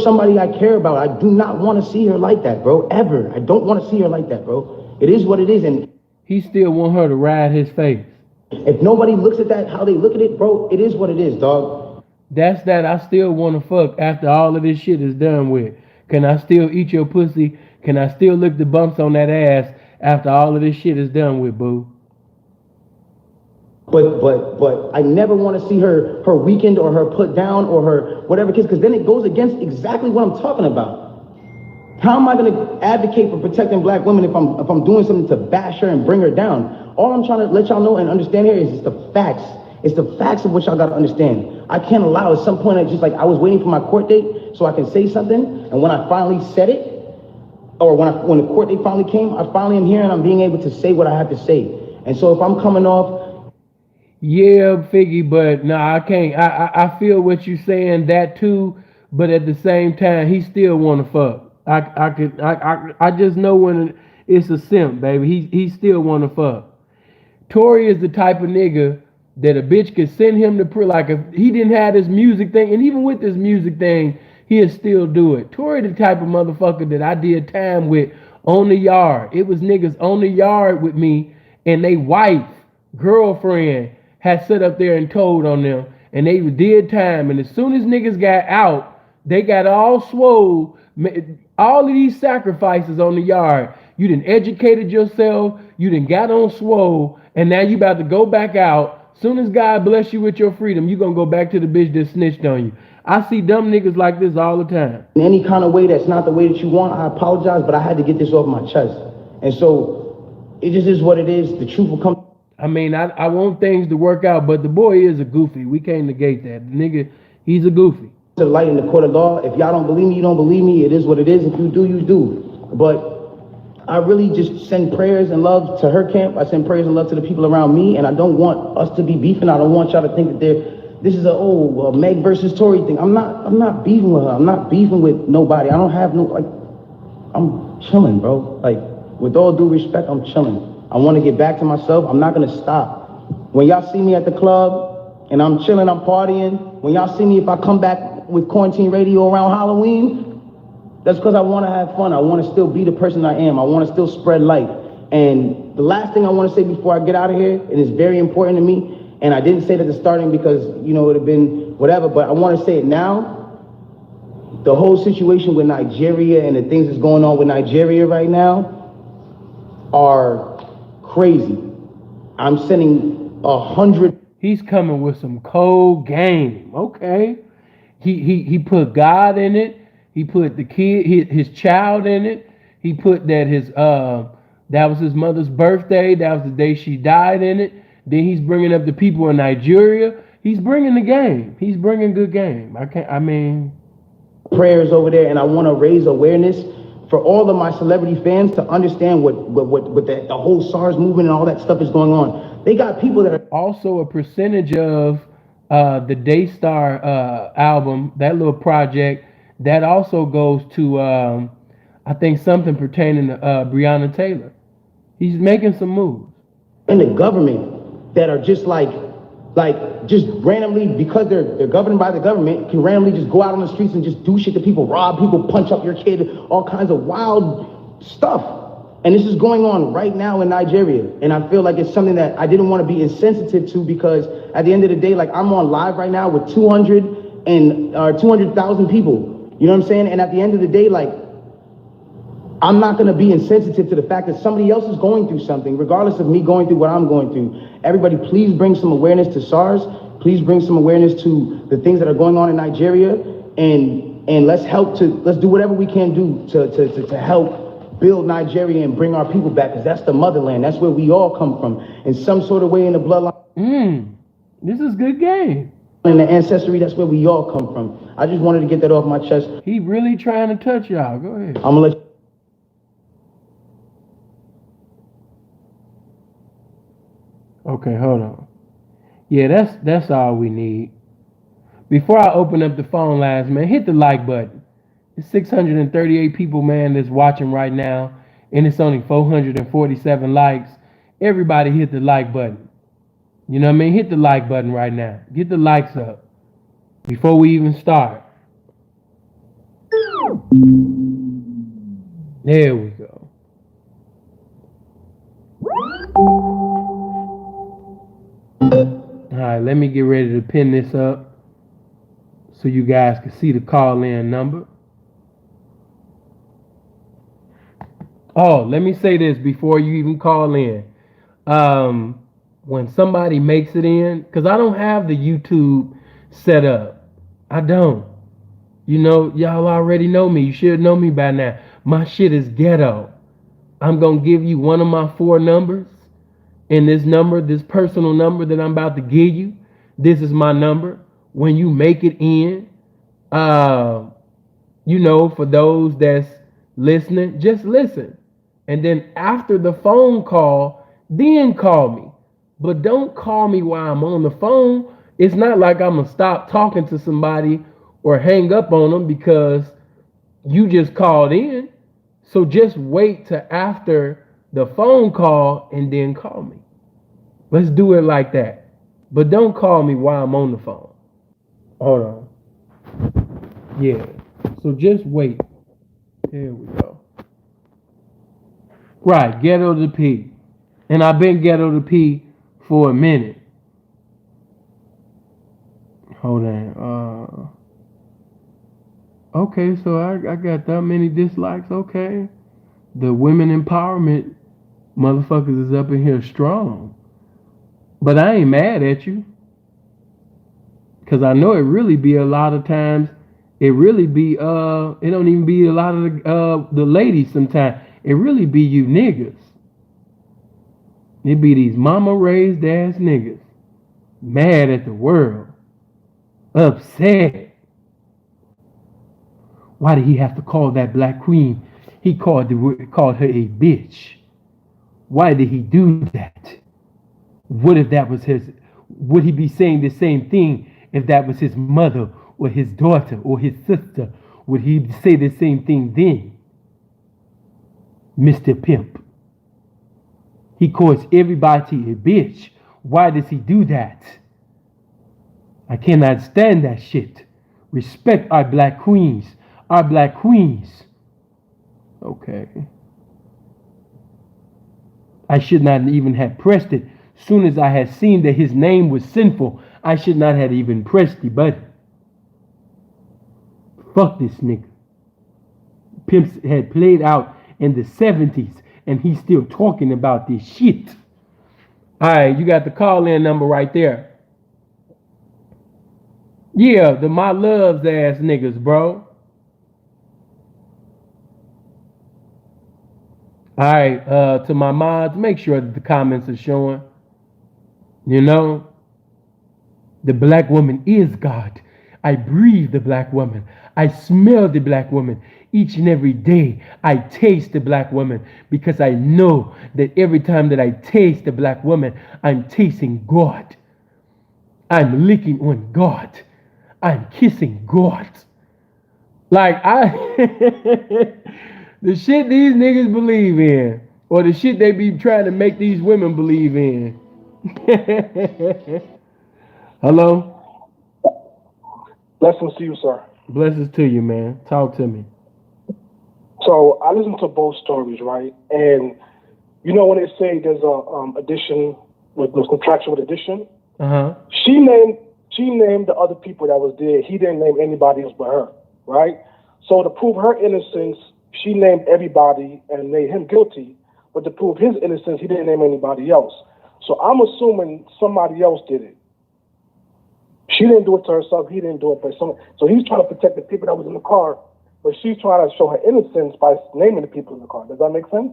Somebody I care about. I do not want to see her like that, bro, ever. I don't want to see her like that, bro. It is what it is, and... He still want her to ride his face. If nobody looks at that, how they look at it, bro, it is what it is, dog. That's that I still want to fuck after all of this shit is done with. Can I still eat your pussy? Can I still lick the bumps on that ass after all of this shit is done with, boo? But I never want to see her weakened or her put down or her whatever case, because then it goes against exactly what I'm talking about. How am I going to advocate for protecting black women if I'm doing something to bash her and bring her down? All I'm trying to let y'all know and understand here is it's the facts. It's the facts of what y'all got to understand. I can't allow at some point, just like I was waiting for my court date so I can say something, and when I finally said it, or when the court date finally came, I finally am here and I'm being able to say what I have to say. And so if I'm coming off... Yeah, Figgy, but nah, I can't. I feel what you're saying, that too, but at the same time, he still want to fuck. I just know when it's a simp, baby. He still want to fuck. Tory is the type of nigga that a bitch could send him to like if he didn't have this music thing, and even with this music thing, he'll still do it. Tory the type of motherfucker that I did time with on the yard. It was niggas on the yard with me, and they wife, girlfriend, had set up there and told on them, and they did time. And as soon as niggas got out, they got all swole. All of these sacrifices on the yard. You done educated yourself, you done got on swole, and now you about to go back out. Soon as God bless you with your freedom, you gonna go back to the bitch that snitched on you. I see dumb niggas like this all the time. In any kind of way that's not the way that you want, I apologize, but I had to get this off my chest. And so it just is what it is. The truth will come. I mean, I want things to work out, but the boy is a goofy. We can't negate that. The nigga, he's a goofy. To the light in the court of law. If y'all don't believe me, you don't believe me. It is what it is. If you do, you do. But I really just send prayers and love to her camp. I send prayers and love to the people around me, and I don't want us to be beefing. I don't want y'all to think that this is a Meg versus Tory thing. I'm not beefing with her. I'm not beefing with nobody. I don't have no, like, I'm chilling, bro. Like, with all due respect, I'm chilling. I want to get back to myself. I'm not going to stop. When y'all see me at the club and I'm chilling, I'm partying, when y'all see me, if I come back with quarantine radio around Halloween, that's because I want to have fun. I want to still be the person I am. I want to still spread light. And the last thing I want to say before I get out of here, and it's very important to me, and I didn't say it at the starting because, you know, it would have been whatever, but I want to say it now. The whole situation with Nigeria and the things that's going on with Nigeria right now are crazy. I'm sending 100. He's coming with some cold game. Okay. He put God in it. He put the kid, his child in it. He put that that was his mother's birthday. That was the day she died in it. Then he's bringing up the people in Nigeria. He's bringing the game. He's bringing good game. prayers over there, and I want to raise awareness for all of my celebrity fans to understand what the whole SARS movement and all that stuff is going on. They got people that are Also, a percentage of the Daystar album, that little project, that also goes to, I think, something pertaining to Breonna Taylor. He's making some moves. in the government that are just just randomly, because they're governed by the government, can randomly just go out on the streets and just do shit to people, rob people, punch up your kid, all kinds of wild stuff. And this is going on right now in Nigeria. And I feel like it's something that I didn't want to be insensitive to, because at the end of the day, like, I'm on live right now with 200,000 people. You know what I'm saying? And at the end of the day, like, I'm not going to be insensitive to the fact that somebody else is going through something, regardless of me going through what I'm going through. Everybody, please bring some awareness to SARS. Please bring some awareness to the things that are going on in Nigeria, and let's do whatever we can do to help build Nigeria and bring our people back, because that's the motherland. That's where we all come from, in some sort of way in the bloodline. This is good game. In the ancestry, that's where we all come from. I just wanted to get that off my chest. He really trying to touch y'all. Go ahead. I'm gonna let you. Okay, hold on. Yeah, that's all we need. Before I open up the phone lines, man, hit the like button. It's 638 people, man, that's watching right now, and it's only 447 likes. Everybody hit the like button. You know what I mean? Hit the like button right now. Get the likes up before we even start. There we go. All right, let me get ready to pin this up so you guys can see the call-in number. Oh, let me say this before you even call in. When somebody makes it in, because I don't have the YouTube set up. I don't. You know, y'all already know me. You should know me by now. My shit is ghetto. I'm going to give you one of my 4 numbers. And this number, this personal number that I'm about to give you, this is my number. When you make it in, you know, for those that's listening, just listen. And then after the phone call, then call me. But don't call me while I'm on the phone. It's not like I'm going to stop talking to somebody or hang up on them because you just called in. So just wait till after the phone call and then call me. Let's do it like that. But don't call me while I'm on the phone. Hold on. Yeah. So just wait. Here we go. Right, Ghetto to P. And I've been Ghetto to P for a minute. Hold on. Okay, so I got that many dislikes. Okay. The women empowerment motherfuckers is up in here strong. But I ain't mad at you. Because I know it really be a lot of times, it really be, it don't even be a lot of the ladies sometimes. It really be you niggas. It be these mama raised ass niggas. Mad at the world. Upset. Why did he have to call that black queen? He called her a bitch. Why did he do that? What if that was his? Would he be saying the same thing if that was his mother or his daughter or his sister? Would he say the same thing then? Mr. Pimp. He calls everybody a bitch. Why does he do that? I cannot stand that shit. Respect our black queens. Our black queens. Okay. I should not even have pressed it. Soon as I had seen that his name was sinful, I should not have even pressed the button. Fuck this nigga. Pimps had played out in the 70s, and he's still talking about this shit. All right, you got the call-in number right there. Yeah, the my loves ass niggas, bro. All right, to my mods, make sure that the comments are showing. You know, the black woman is God. I breathe the black woman. I smell the black woman. Each and every day, I taste the black woman because I know that every time that I taste the black woman, I'm tasting God. I'm licking on God. I'm kissing God. Like the shit these niggas believe in, or the shit they be trying to make these women believe in. Hello? Blessings to you, sir. Blessings to you, man. Talk to me. So I listened to both stories, right? And you know when they say there's a addition with subtraction with addition, Uh-huh. she named the other people that was there. He didn't name anybody else but her, right? So to prove her innocence, she named everybody and made him guilty. But to prove his innocence, he didn't name anybody else. So I'm assuming somebody else did it. She didn't do it to herself. He didn't do it, but someone. So he's trying to protect the people that was in the car, but she's trying to show her innocence by naming the people in the car. Does that make sense?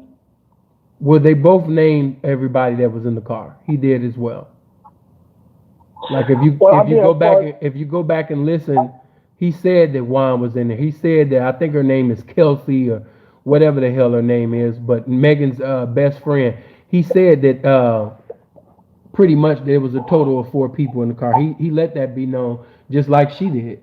Well, they both named everybody that was in the car. He did as well. Like if you go back and listen, he said that Juan was in there. He said that I think her name is Kelsey or whatever the hell her name is, but Megan's best friend. He said that pretty much there was a total of 4 people in the car. He let that be known, just like she did.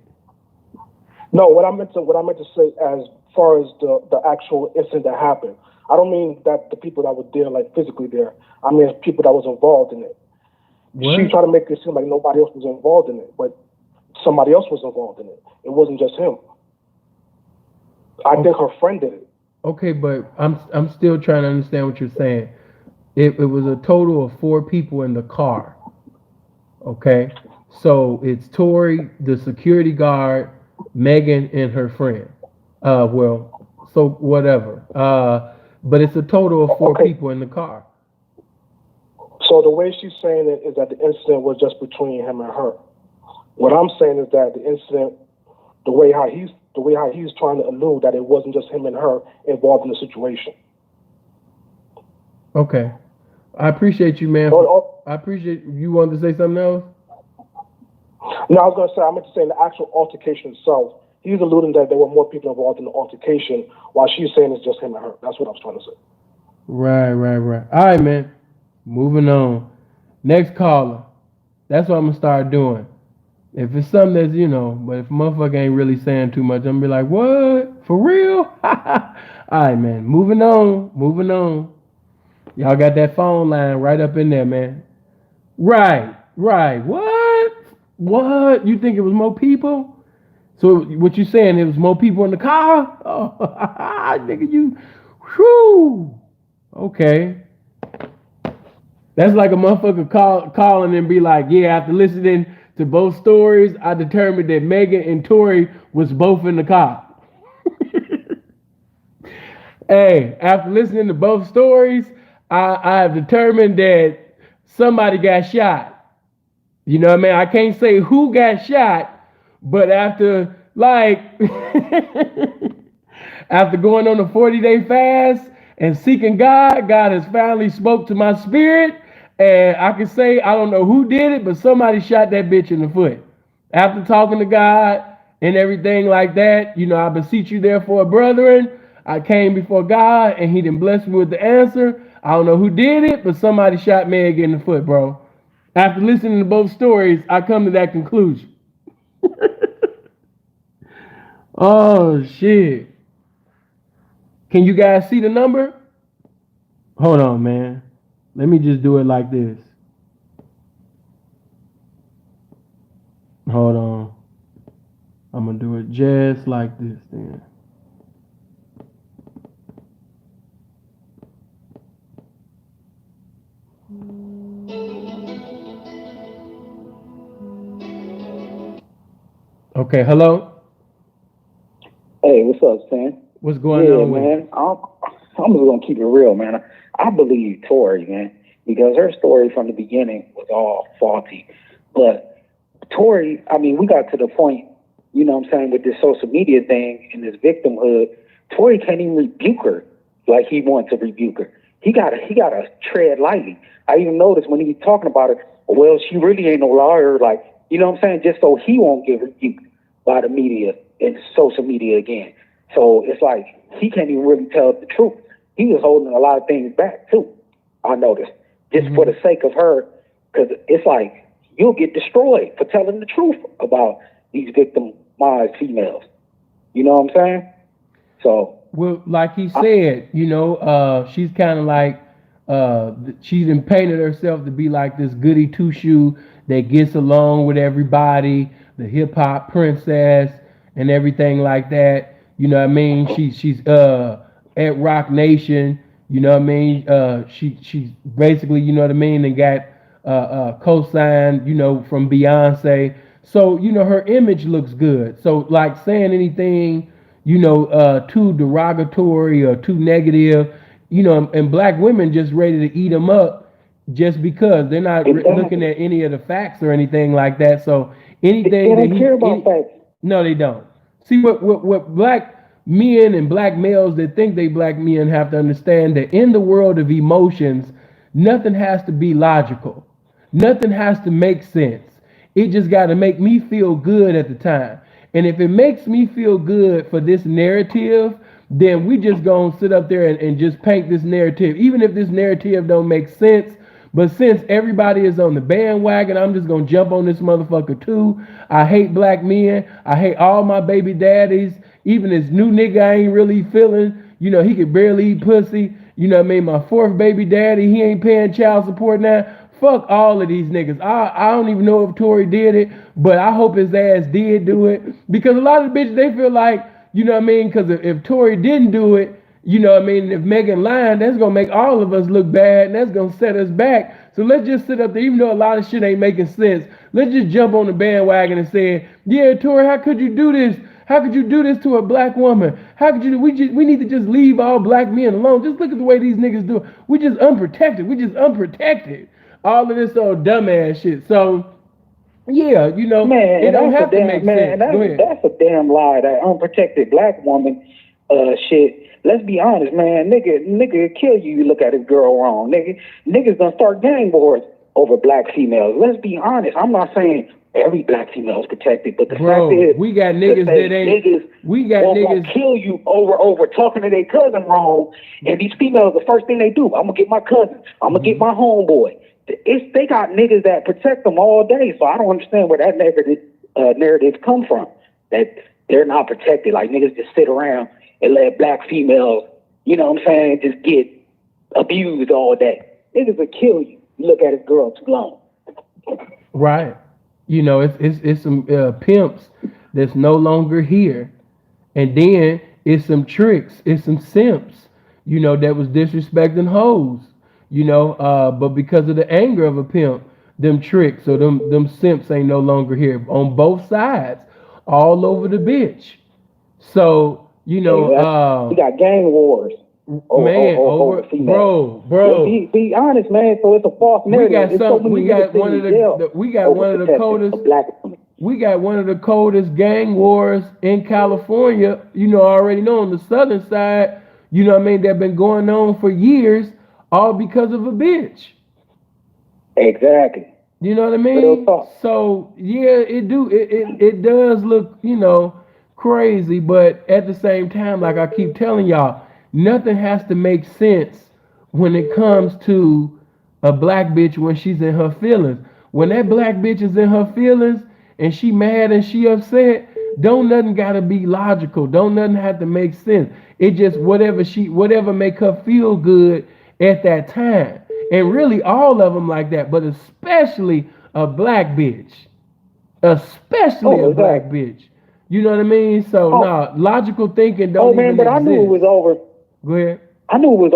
No, what I meant to say as far as the actual incident that happened, I don't mean that the people that were there, like physically there. I mean people that was involved in it. What? She tried to make it seem like nobody else was involved in it, but somebody else was involved in it. It wasn't just him. I think her friend did it. Okay, but I'm still trying to understand what you're saying. It was a total of 4 people in the car. Okay, so it's Tory, the security guard, Megan, and her friend. Well, so whatever. But it's a total of 4 people in the car. So the way she's saying it is that the incident was just between him and her. What I'm saying is that the incident, the way how he's trying to allude that it wasn't just him and her involved in the situation. Okay, I appreciate you, man. I appreciate you. Wanted to say something else? No, I was going to say, I meant to say in the actual altercation itself, he's alluding that there were more people involved in the altercation, while she's saying it's just him and her. That's what I was trying to say. Right. All right, man. Moving on. Next caller. That's what I'm going to start doing. If it's something that's, but if a motherfucker ain't really saying too much, I'm going to be like, what? For real? All right, man. Moving on. Y'all got that phone line right up in there, man. Right. What? You think it was more people? So what you saying, it was more people in the car? Oh, nigga, you, whew. Okay. That's like a motherfucker calling and be like, yeah, after listening to both stories, I determined that Megan and Tory was both in the car. Hey, after listening to both stories, I have determined that somebody got shot. You know what I mean? I can't say who got shot, but after after going on a 40-day fast and seeking God, God has finally spoke to my spirit. And I can say, I don't know who did it, but somebody shot that bitch in the foot. After talking to God and everything like that, I beseech you therefore, brethren, I came before God and he didn't bless me with the answer. I don't know who did it, but somebody shot Meg in the foot, bro. After listening to both stories, I come to that conclusion. Oh, shit. Can you guys see the number? Hold on, man. Let me just do it like this. Hold on. I'm going to do it just like this then. Okay, hello? Hey, what's up, Sam? What's going on with man? I'm just gonna keep it real, man. I believe Tory, man, because her story from the beginning was all faulty. But Tory, we got to the point, what I'm saying, with this social media thing and this victimhood. Tory can't even rebuke her like he wants to rebuke her. He gotta tread lightly. I even noticed when he was talking about it, well, she really ain't no lawyer, just so he won't get rebuked by the media. in social media again. So it's like he can't even really tell the truth. He was holding a lot of things back too, I noticed, just for the sake of her, because it's like you'll get destroyed for telling the truth about these victimized females. You know what I'm saying? So, well, like he said, she's kind of like, she's been painted herself to be like this goody two shoe that gets along with everybody, the hip hop princess and everything like that. You know what I mean? She's at Rock Nation. You know what I mean? She's basically, you know what I mean, and got co-signed, from Beyonce. So her image looks good. So like saying anything, too derogatory or too negative, and black women just ready to eat them up just because they're not looking at any of the facts or anything like that. So anything they don't care about facts. No, they don't. See what black men and black males that think they black men have to understand that in the world of emotions, nothing has to be logical. Nothing has to make sense. It just got to make me feel good at the time. And if it makes me feel good for this narrative, then we just gonna sit up there and just paint this narrative, even if this narrative don't make sense. But since everybody is on the bandwagon, I'm just gonna jump on this motherfucker too. I hate black men. I hate all my baby daddies. Even this new nigga I ain't really feeling. He could barely eat pussy. You know what I mean? My fourth baby daddy, he ain't paying child support now. Fuck all of these niggas. I don't even know if Tory did it, but I hope his ass did do it. Because a lot of the bitches, they feel like, you know what I mean? Because if Tory didn't do it, you know what I mean? If Megan lied, that's going to make all of us look bad, and that's going to set us back. So let's just sit up there, even though a lot of shit ain't making sense. Let's just jump on the bandwagon and say, yeah, Tory, how could you do this? How could you do this to a black woman? How could you? We need to just leave all black men alone. Just look at the way these niggas do it. We just unprotected. All of this old dumbass shit. So, yeah, man, it don't have to make sense. Go ahead. That's a damn lie. That unprotected black woman, shit. Let's be honest, man. Nigga kill you. You look at his girl wrong. Niggas gonna start gang wars over black females. Let's be honest. I'm not saying every black female is protected, but the fact is, we got niggas that ain't. We got niggas gonna kill you over talking to their cousin wrong. And these females, the first thing they do, I'm gonna get my cousin. I'm gonna get my homeboy. They got niggas that protect them all day, so I don't understand where that narrative come from. That they're not protected, like niggas just sit around and let black females, you know what I'm saying, just get abused all day. Niggas will kill you. You look at his girl too long. Right. It's some pimps that's no longer here, and then it's some tricks, it's some simps, that was disrespecting hoes. But because of the anger of a pimp, them tricks or them simps ain't no longer here on both sides, all over the bitch. So, we got gang wars. Over bro. Be honest, man. So it's a false narrative. We got one of the coldest gang wars in California. I already know on the southern side. You know what I mean? They've been going on for years. All because of a bitch. Exactly. You know what I mean? So yeah, it does look, crazy, but at the same time, like I keep telling y'all, nothing has to make sense when it comes to a black bitch when she's in her feelings. When that black bitch is in her feelings and she mad and she upset, don't nothing gotta be logical. Don't nothing have to make sense. It just whatever make her feel good at that time. And really all of them like that, but especially a black bitch. Especially a black bitch. You know what I mean? So logical thinking don't even exist. I knew it was over. Go ahead. I knew it was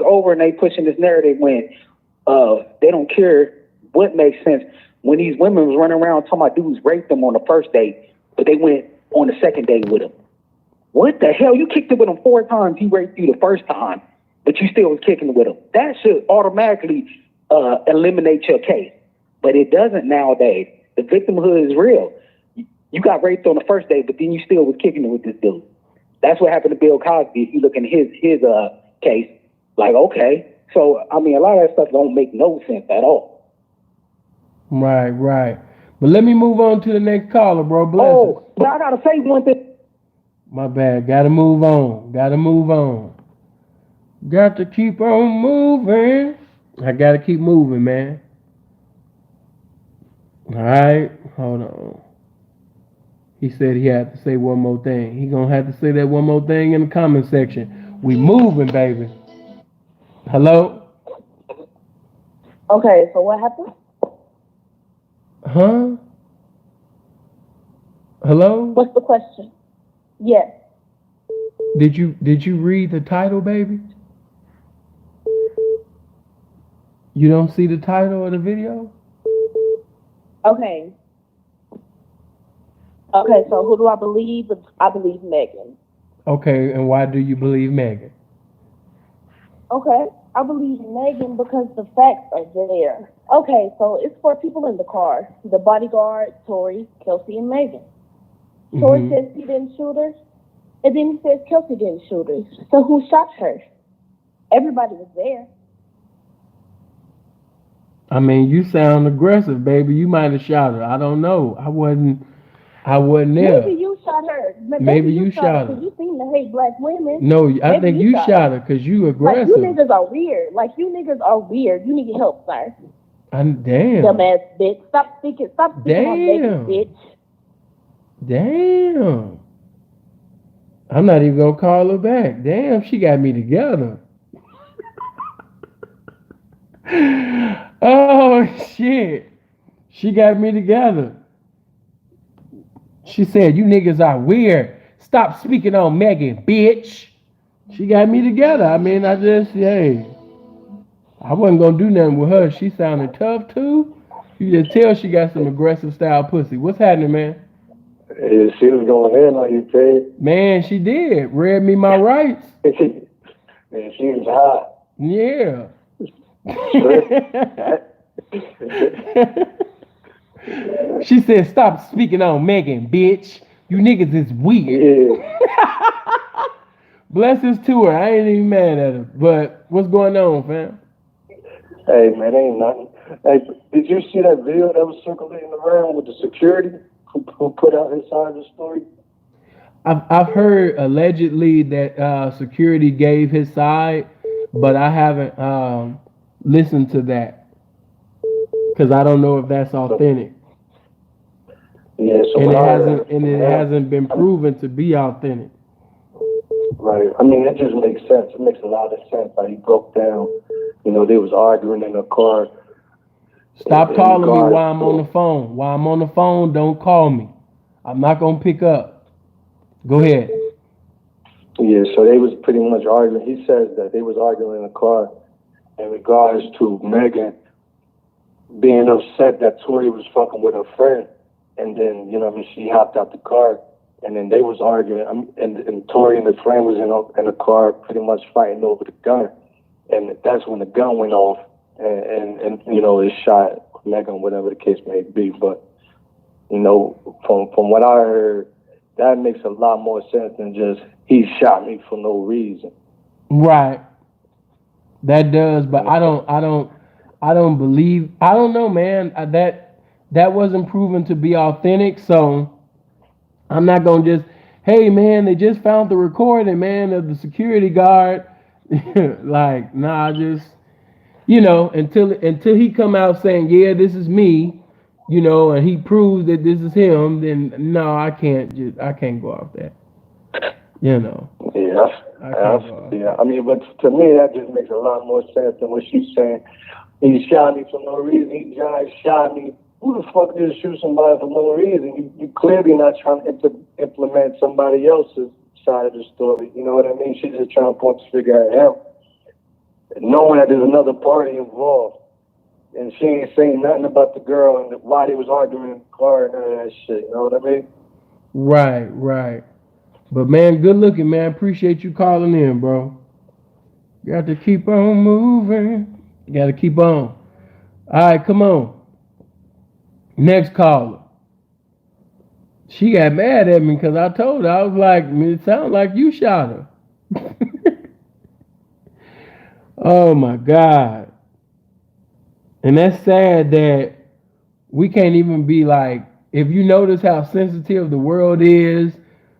over and they pushing this narrative when they don't care what makes sense. When these women was running around talking about dudes raped them on the first date, but they went on the second date with them. What the hell? You kicked it with him 4 times, he raped you the first time, but you still was kicking it with him. That should automatically eliminate your case. But it doesn't nowadays. The victimhood is real. You got raped on the first day, but then you still was kicking it with this dude. That's what happened to Bill Cosby. If you look in his case, like, okay. So, I mean, a lot of that stuff don't make no sense at all. Right. But let me move on to the next caller, bro. Blessings. Oh, but I gotta say one thing. My bad. Gotta move on. Gotta move on. Got to keep on moving. I gotta keep moving, man. Alright, hold on. He said he had to say one more thing. He gonna have to say that one more thing in the comment section. We moving, baby. Hello? Okay, so what happened? Huh? Hello? What's the question? Yes. Did you read the title, baby? You don't see the title of the video? Okay. Okay, so who do I believe? I believe Megan. Okay, and why do you believe Megan? Okay, I believe Megan because the facts are there. Okay, so it's 4 people in the car. The bodyguard, Tory, Kelsey, and Megan. Tory says he didn't shoot her, and then he says Kelsey didn't shoot her. So who shot her? Everybody was there. I mean, you sound aggressive, baby. You might have shot her. I don't know. I wasn't there. Maybe you shot her. Maybe you shot her. Because you seem to hate black women. No, I Maybe think you shot her because you Like, aggressive. you niggas are weird. Like, you niggas are weird. You need help, sir. Damn. Dumbass bitch. Stop speaking on Megan, bitch. Damn. I'm not even gonna call her back. Damn, she got me together. Oh shit. She got me together. She said, "You niggas are weird. Stop speaking on Megan, bitch." She got me together. I mean, I wasn't gonna do nothing with her. She sounded tough too. You just tell she got some aggressive style pussy. What's happening, man? Yeah, she was going in on you, Ted. Man, she did. Read me my rights. And she was hot. Yeah. She said, "Stop speaking on Megan, bitch. You niggas is weird." Yeah. Blessings to her. I ain't even mad at her. But what's going on, fam? Hey, man, ain't nothing. Hey, did you see that video that was circulating around with the security who put out his side of the story? I've heard allegedly that security gave his side, but I haven't listened to that because I don't know if that's authentic. Yeah, so and it hasn't been proven to be authentic. Right. I mean, it just makes sense. It makes a lot of sense how he broke down. You know, they was arguing in the car. Stop calling me while I'm on the phone. While I'm on the phone, don't call me. I'm not gonna pick up. Go ahead. Yeah, so they was pretty much arguing. He says that they was arguing in the car in regards to Megan being upset that Tory was fucking with her friend. And then, you know what I mean, she hopped out the car. And then they was arguing. And Tory and the friend was in the car pretty much fighting over the gun. And that's when the gun went off. And you know, it shot Megan, whatever the case may be. But, you know, from what I heard, that makes a lot more sense than just he shot me for no reason. Right. That does, but I don't believe. I don't know, man. That wasn't proven to be authentic, so I'm not gonna just. Hey, man, they just found the recording, man, of the security guard. Like, nah, just until he come out saying, yeah, this is me, and he proves that this is him. Then no, I can't go off that. Yeah. I mean, but to me, that just makes a lot more sense than what she's saying. He shot me for no reason. He just shot me. Who the fuck just shoot somebody for no reason? You clearly not trying to implement somebody else's side of the story. You know what I mean? She's just trying to point the figure at him, knowing that there's another party involved. And she ain't saying nothing about the girl and why they was arguing in the car and all that shit. You know what I mean? Right. But man, good looking, man. Appreciate you calling in, bro. Got to keep on moving. You got to keep on. All right, come on. Next caller. She got mad at me because I told her. I was like, it sounds like you shot her. Oh, my God. And that's sad that we can't even be like, if you notice how sensitive the world is,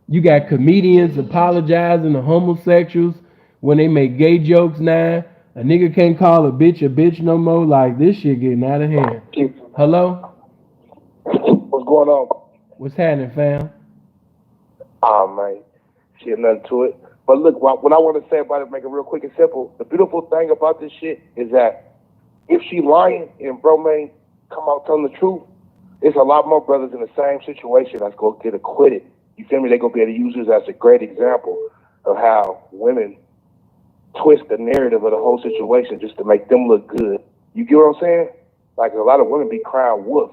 you got comedians apologizing to homosexuals when they make gay jokes now. A nigga can't call a bitch no more. Like, this shit getting out of hand. Hello? What's going on? What's happening, fam? Man, shit, nothing to it. But look, what I want to say about it, make it real quick and simple. The beautiful thing about this shit is that if she lying and bro may come out telling the truth, it's a lot more brothers in the same situation that's gonna get acquitted. You feel me? They're gonna be able to use this as a great example of how women twist the narrative of the whole situation just to make them look good. You get what I'm saying? Like, a lot of women be crying wolf.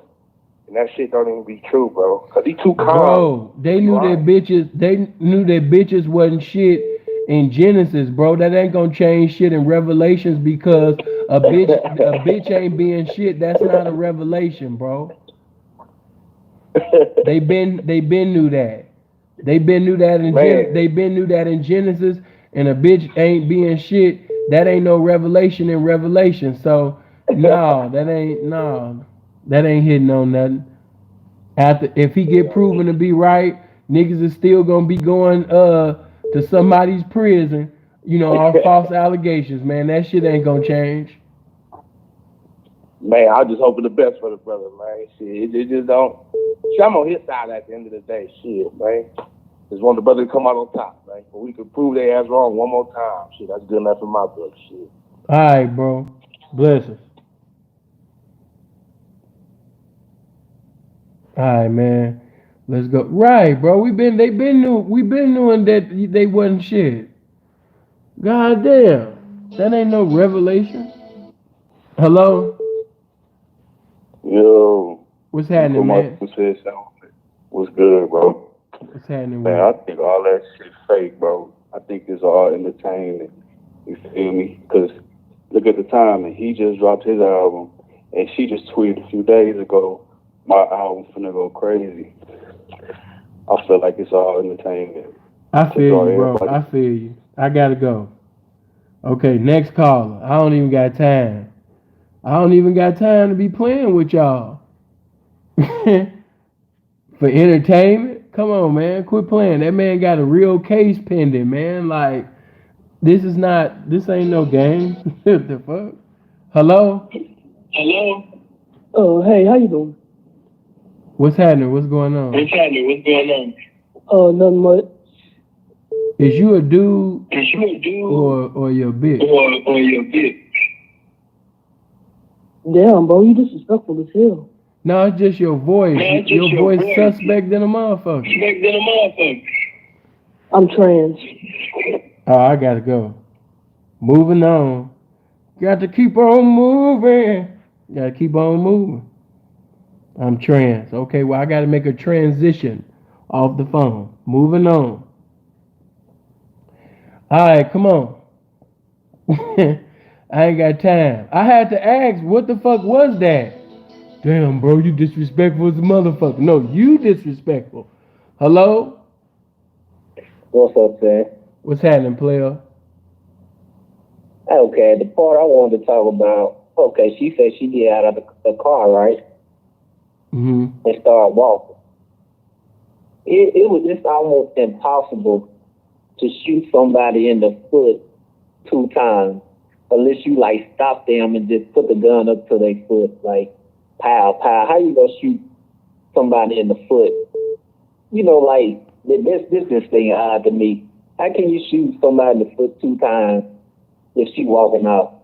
And that shit don't even be true, bro. Cause he too calm. Bro, they knew that bitches wasn't shit in Genesis, bro. That ain't gonna change shit in Revelations because a bitch ain't being shit. That's not a revelation, bro. They been knew that. They been knew that in Genesis, and a bitch ain't being shit. That ain't no revelation in Revelation. So that ain't hitting on nothing. After, if he get proven to be right, niggas is still gonna be going to somebody's prison, all false allegations, man. That shit ain't gonna change. Man, I'm just hoping the best for the brother, man. Shit, it just don't. Shit, I'm on his side at the end of the day. Shit, man. Just want the brother to come out on top, man. But we could prove their ass wrong one more time. Shit, that's good enough in my book. Shit. All right, bro. Blessings. All right, man. Let's go. Right, bro. We been knowing that they wasn't shit. God damn. That ain't no revelation. Hello? Yo. What's happening, man? What's good, bro? What's happening, man? I think all that shit fake, bro. I think it's all entertainment. You feel me? Because look at the time, and he just dropped his album, and she just tweeted a few days ago, my album finna go crazy. I feel like it's all entertainment. I feel you, bro. I feel you. I gotta go. Okay, next caller. I don't even got time. I don't even got time to be playing with y'all. For entertainment? Come on, man. Quit playing. That man got a real case pending, man. Like, this ain't no game. What the fuck? Hello? Hello? Oh, hey, how you doing? What's happening? What's going on? Oh, nothing much. Is you a dude? Or your bitch? Or your bitch? Damn, bro, you disrespectful as hell. No, it's just your voice. Your voice suspect than a motherfucker. I'm trans. Oh, I gotta go. Moving on. Got to keep on moving. Gotta keep on moving. I'm trans. Okay, well, I gotta make a transition off the phone. Moving on. Alright, come on. I ain't got time. I had to ask, what the fuck was that? Damn, bro, you disrespectful as a motherfucker. No, you disrespectful. Hello? What's up, man? What's happening, player? Okay, the part I wanted to talk about, okay, she said she get out of the car, right? Mm-hmm. And start walking. It was just almost impossible to shoot somebody in the foot 2 times unless you, like, stop them and just put the gun up to their foot, like, pow, pow. How you gonna shoot somebody in the foot? You know, like, this thing odd to me. How can you shoot somebody in the foot 2 times if she walking out?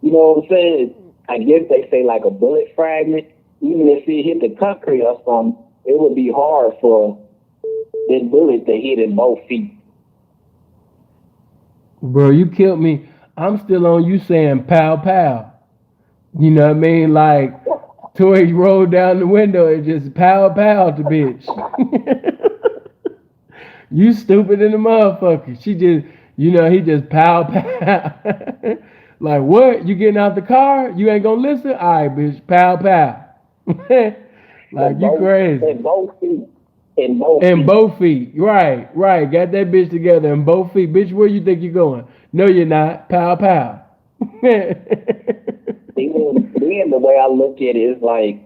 You know what I'm saying? I guess they say like a bullet fragment. Even if it hit the concrete or something, it would be hard for this bullet to hit in both feet. Bro, you killed me. I'm still on you saying pow pow. You know what I mean? Like, Tory rolled down the window and just pow pow the bitch. You stupid in the motherfucker. She just, he just pow pow. Like, what? You getting out the car? You ain't gonna listen? All right, bitch, pow pow. Like, you crazy. In both feet. In both feet. Right. Got that bitch together in both feet. Bitch, where you think you're going? No, you're not. Pow pow. Even then the way I look at it is like,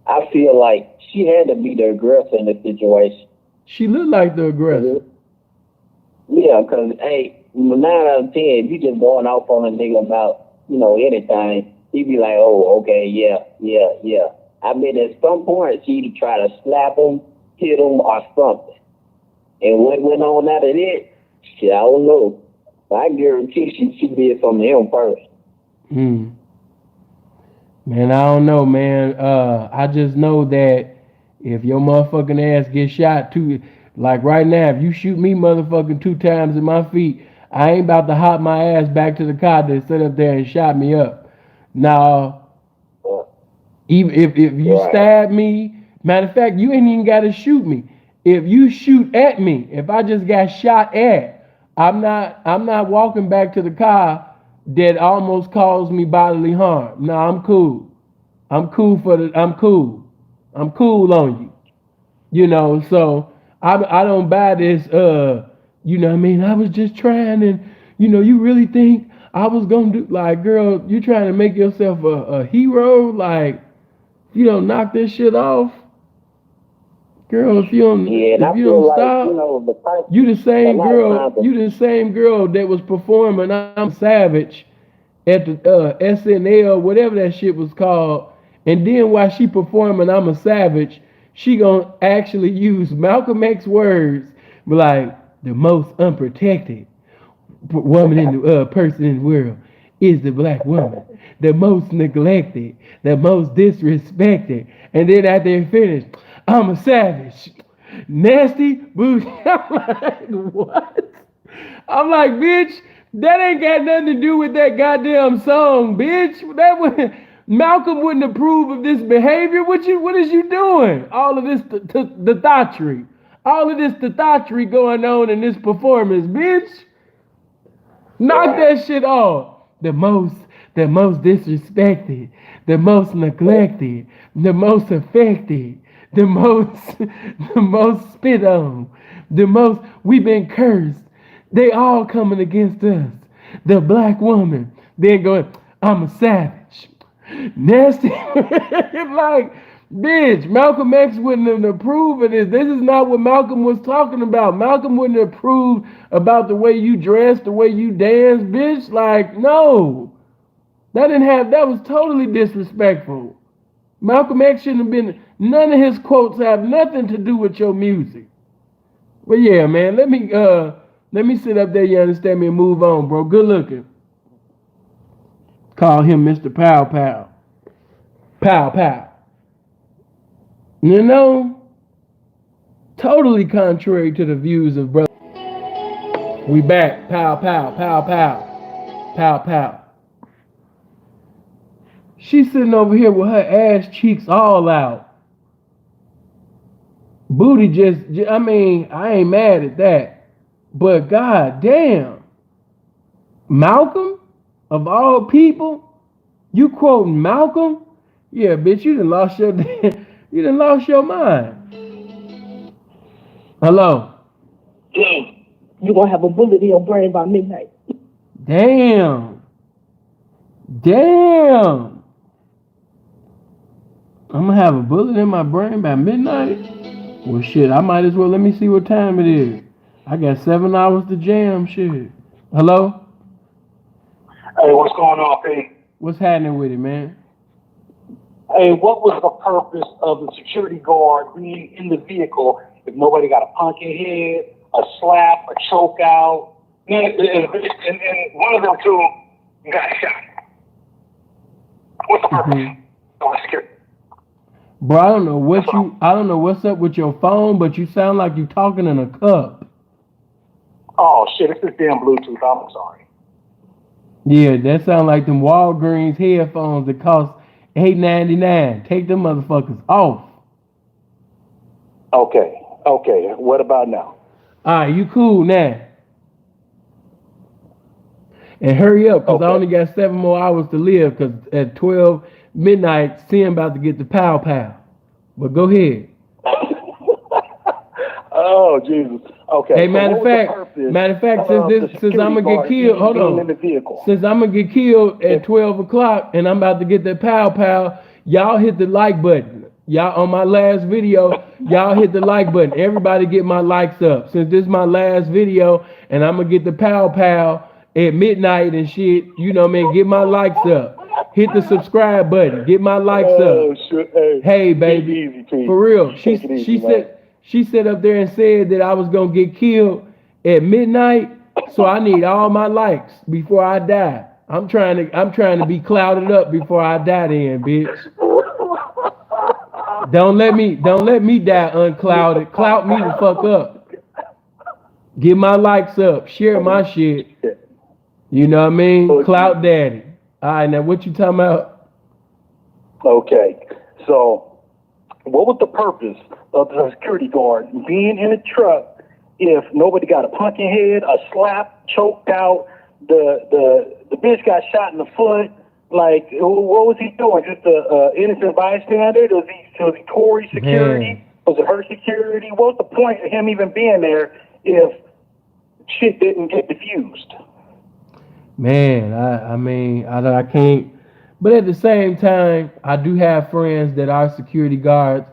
I feel like she had to be the aggressor in the situation. She looked like the aggressor. Yeah, because, hey, 9 out of 10, if you just going off on a nigga about, anything, he be like, oh, okay, yeah. I mean, at some point, she'd try to slap him, hit him, or something. And what went on out of it, shit, I don't know. But I guarantee she did something to him first. Man, I don't know, man. I just know that if your motherfucking ass gets shot like right now, if you shoot me motherfucking 2 times in my feet, I ain't about to hop my ass back to the car that sit up there and shot me up. Now, even if you stab me, matter of fact, you ain't even got to shoot me. If you shoot at me, if I just got shot at, I'm not walking back to the car that almost caused me bodily harm. No, I'm cool. I'm cool on you. So I don't buy this what I mean, I was just trying, and you really think I was gonna do, like, girl, you trying to make yourself a hero, like, knock this shit off. Girl, if you don't stop, you the same girl that was performing I'm Savage at the SNL, whatever that shit was called. And then while she performing I'm a Savage, she gonna actually use Malcolm X words, like, the most unprotected woman in the person in the world is the black woman. The most neglected, the most disrespected. And then after they finish, I'm a savage. Nasty booty. I'm like, what? I'm like, bitch, that ain't got nothing to do with that goddamn song, bitch. Malcolm wouldn't approve of this behavior. What is you doing? All of this thottery. All of this thottery going on in this performance, bitch. Knock that shit off. The most disrespected, the most neglected, the most affected, the most spit on, the most we've been cursed. They all coming against us. The black woman. Then going, I'm a savage. Nasty. Like, bitch, Malcolm X wouldn't have approved of this. This is not what Malcolm was talking about. Malcolm wouldn't approve about the way you dress, the way you dance, bitch. Like, no. That was totally disrespectful. Malcolm X shouldn't have been, none of his quotes have nothing to do with your music. But yeah, man, let me sit up there, you understand me, and move on, bro. Good looking. Call him Mr. Pow Pow. Pow Pow. Totally contrary to the views of brother. We back. Pow Pow, Pow Pow. Pow Pow. She's sitting over here with her ass cheeks all out. Booty I ain't mad at that. But god damn. Malcolm? Of all people? You quoting Malcolm? Yeah, bitch, you done lost your mind. Hello? Yeah. You gonna have a bullet in your brain by midnight. Damn. I'm gonna have a bullet in my brain by midnight? Well, shit, I might as well, let me see what time it is. I got 7 hours to jam, shit. Hello? Hey, what's going on, P? What's happening with it, man? Hey, what was the purpose of the security guard being in the vehicle if nobody got a pumpkin head, a slap, a choke out, and one of them two got shot? What's the purpose of the security? Bro, I don't know what's up with your phone, but you sound like you talking in a cup. Oh shit, it's this damn Bluetooth. I'm sorry. Yeah, that sound like them Walgreens headphones that cost $8.99. Take them motherfuckers off. Okay. What about now? Alright, you cool now. And hurry up, because I only got 7 more hours to live, because at 12 midnight, Sin about to get the pow pow. But go ahead. Oh, Jesus. Okay. Hey, so matter what of was the purpose fact, of the since security I'm gonna get guard killed, hold being in on. the vehicle? Since I'm gonna get killed at 12 o'clock and I'm about to get that pow, y'all hit the like button. Y'all on my last video, y'all hit the like button. Everybody get my likes up. Since this is my last video and I'm gonna get the pow at midnight and shit, you know what I mean? Get my likes up. Hit the subscribe button. Get my likes Oh, up. shit. Hey, Hey, take it baby. easy, P. For real. Take it easy, man. She sat up there and said that I was gonna get killed at midnight. So I need all my likes before I die. I'm trying to be clouded up before I die then, bitch. Don't let me die unclouded. Clout me the fuck up. Get my likes up. Share my shit. You know what I mean? Clout daddy. All right, now what you talking about? Okay. So, what was the purpose of the security guard being in a truck if nobody got a pumpkin head, a slap, choked out, the bitch got shot in the foot? Like, what was he doing? Just a innocent bystander? Was he Tory security? Man. Was it her security? What was the point of him even being there if shit didn't get diffused? Man, I mean, I can't. But at the same time, I do have friends that are security guards,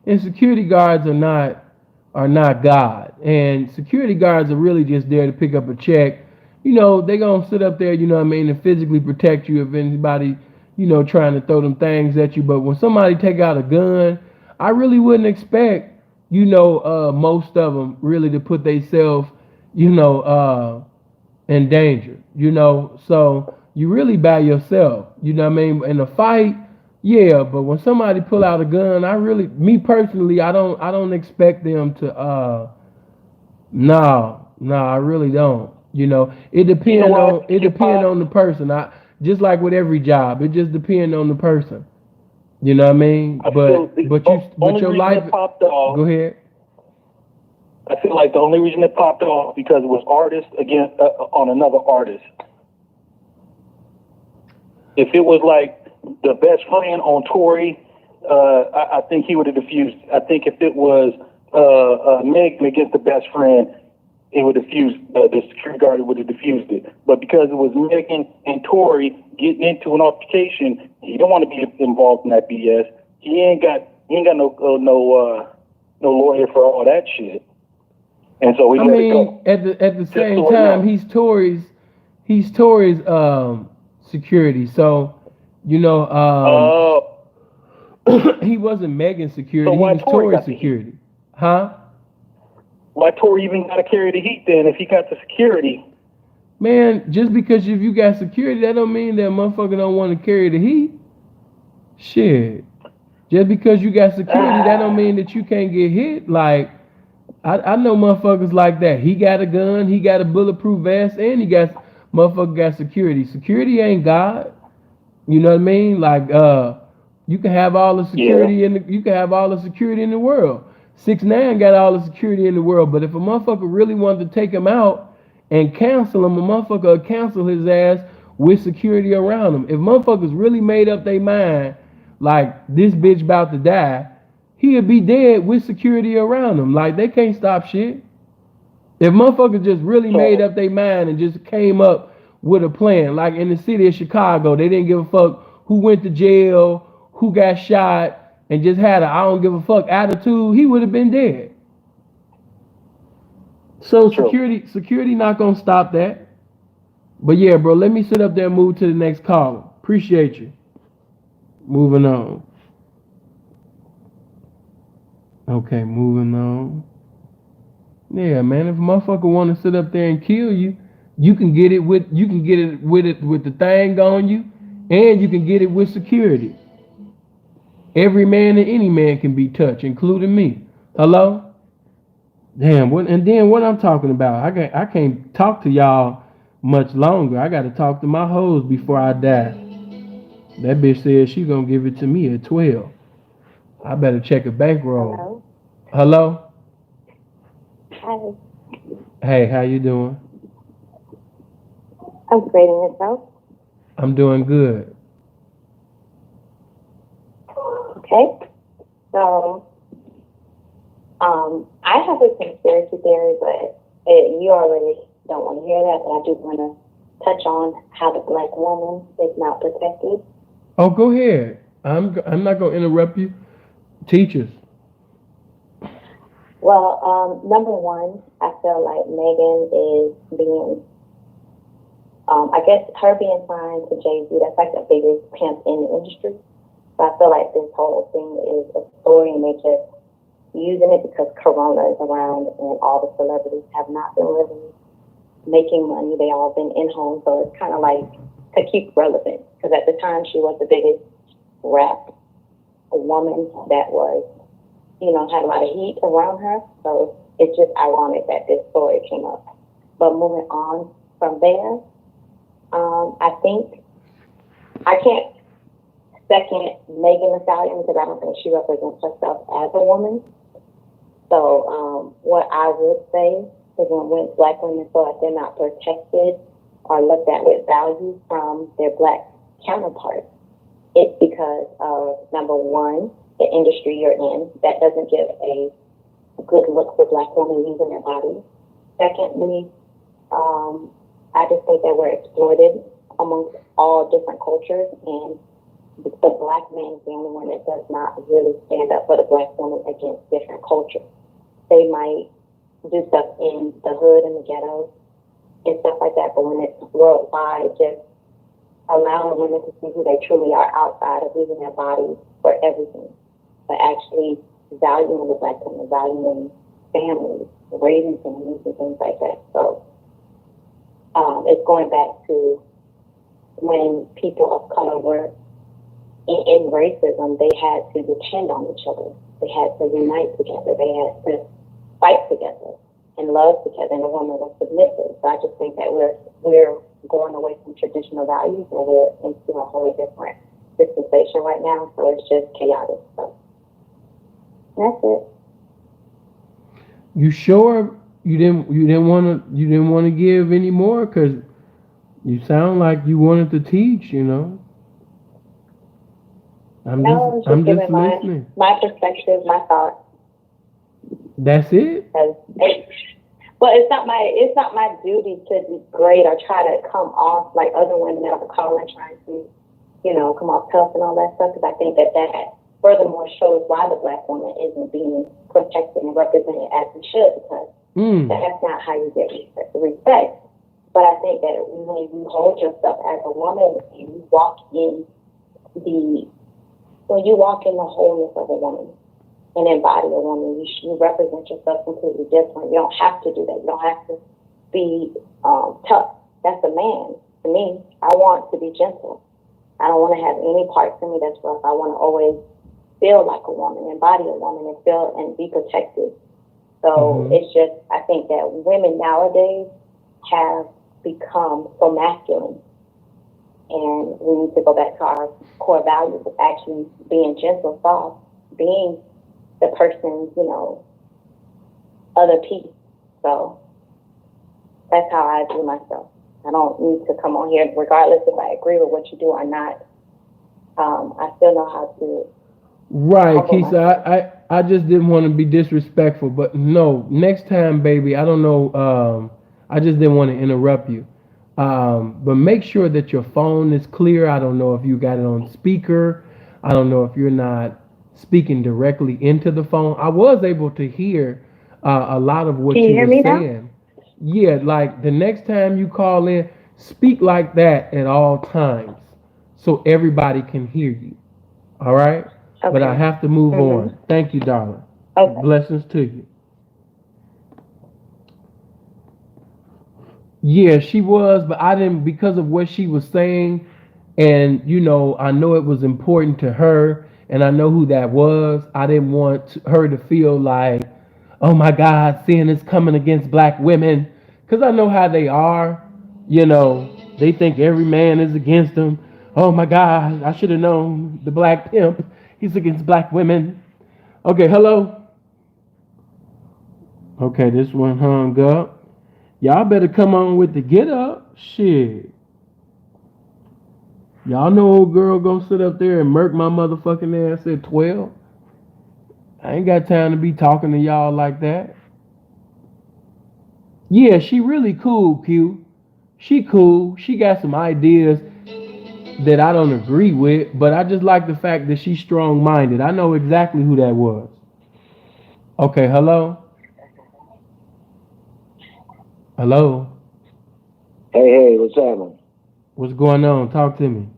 and security guards are not God. And security guards are really just there to pick up a check. You know, they're gonna sit up there, you know what I mean, and physically protect you if anybody, you know, trying to throw them things at you. But when somebody take out a gun, I really wouldn't expect, you know, most of them really to put themselves, you know, in danger, you know. So you really by yourself, you know what I mean? In a fight, yeah, but when somebody pull out a gun, me personally, I don't expect them to no, I really don't. You know, it depends on the person. I just like with every job, it just depends on the person. You know what I mean? But your life. Go ahead. I feel like the only reason it popped off because it was artist against on another artist. If it was like the best friend on Tory, I think he would have diffused. I think if it was Megan against the best friend, it would diffuse. The security guard would have diffused it. But because it was Megan and Tory getting into an altercation, he don't want to be involved in that BS. He ain't got no lawyer for all that shit. And so he let it go. At the same time, he's Tory's security. So, you know, he wasn't Megan's security. He was Tory's security. Huh? Why Tory even got to carry the heat then if he got the security? Man, just because if you got security, that don't mean that motherfucker don't want to carry the heat. Shit. Just because you got security, that don't mean that you can't get hit. Like, I know motherfuckers like that. He got a gun, he got a bulletproof vest, and motherfucker got security. Security ain't God. You know what I mean? Like, you can have all the security in the world. 6ix9ine got all the security in the world, but if a motherfucker really wanted to take him out and cancel him, a motherfucker will cancel his ass with security around him. If motherfuckers really made up their mind, like this bitch about to die, he'll be dead with security around him. Like, they can't stop shit. If motherfuckers just really made up their mind and just came up with a plan, like in the city of Chicago, they didn't give a fuck who went to jail, who got shot, and just had a I don't give a fuck attitude, he would have been dead. So security not gonna stop that. But yeah, bro, let me sit up there and move to the next caller. Appreciate you. Moving on. Okay, moving on. Yeah, man, if a motherfucker want to sit up there and kill you, you can get it with the thing on you, and you can get it with security. Every man and any man can be touched, including me. Hello? Damn, what I'm talking about? I can't talk to y'all much longer. I gotta talk to my hoes before I die. That bitch said she gonna give it to me at 12. I better check a bankroll. Hello? Hi. Hey, how you doing? I'm great, and yourself? I'm doing good. Okay. So, I have a conspiracy theory, but you already don't want to hear that. But I do want to touch on how the black woman is not protected. Oh, go ahead. I'm not gonna interrupt you. Teachers. Well, number one, I feel like Megan is being, I guess her being signed to Jay-Z, that's like the biggest pimp in the industry. So I feel like this whole thing is a story and they just using it because Corona is around and all the celebrities have not been really making money. They all been in home. So it's kind of like to keep relevant. Because at the time she was the biggest rap woman that was, had a lot of heat around her. So it's just ironic that this story came up. But moving on from there, I think I can't second Megan Thee Stallion because I don't think she represents herself as a woman. So what I would say is when black women feel like they're not protected or looked at with value from their black counterparts, it's because of, number one, the industry you're in. That doesn't give a good look for black women using their bodies. Secondly, I just think that we're exploited amongst all different cultures, and the black man is the only one that does not really stand up for the black woman against different cultures. They might do stuff in the hood and the ghettos and stuff like that, but when it's worldwide, just allowing women to see who they truly are outside of using their bodies for everything, but actually valuing the black woman, valuing families, raising families and things like that. So it's going back to when people of color were in racism, they had to depend on each other. They had to unite together. They had to fight together and love together, and the woman was submissive. So I just think that we're going away from traditional values, and we're into a wholly different dispensation right now. So it's just chaotic. So that's it. You sure you didn't want to give any more? Cause you sound like you wanted to teach. I'm No, just giving listening. my perspective, my thoughts. That's it. Well, it's not my duty to degrade or try to come off like other women that are calling trying to, come off tough and all that stuff. Because I think that furthermore shows why the black woman isn't being protected and represented as we should, because that's not how you get respect. But I think that when you hold yourself as a woman and you walk in when you walk in the wholeness of a woman and embody a woman, you represent yourself completely different. You don't have to do that. You don't have to be tough. That's a man. To me, I want to be gentle. I don't want to have any parts of me that's rough. I want to always feel like a woman, embody a woman, and feel and be protected. So it's just, I think that women nowadays have become so masculine. And we need to go back to our core values of actually being gentle, soft, being the person's, other piece. So that's how I view myself. I don't need to come on here, regardless if I agree with what you do or not. I still know how to. Right, Keisha. I just didn't want to be disrespectful, but no, next time, baby. I don't know. I just didn't want to interrupt you. But make sure that your phone is clear. I don't know if you got it on speaker. I don't know if you're not speaking directly into the phone. I was able to hear a lot of what you were saying. Yeah, like the next time you call in, speak like that at all times so everybody can hear you. All right? Okay. But I have to move on. Thank you, darling. Okay. Blessings to you. Yeah, she was, but I didn't, because of what she was saying, and I know it was important to her, and I know who that was. I didn't want her to feel like, oh my God, sin is coming against black women, because I know how they are. They think every man is against them. Oh my God, I should have known the black pimp. He's against black women. Okay, hello. Okay, this one hung up. Y'all better come on with the get up. Shit. Y'all know old girl gonna sit up there and murk my motherfucking ass at 12. I ain't got time to be talking to y'all like that. Yeah, she really cool, Q. She cool. She got some ideas that I don't agree with, but I just like the fact that she's strong minded. I know exactly who that was. Okay, hello? Hello? Hey, what's happening? What's going on? Talk to me.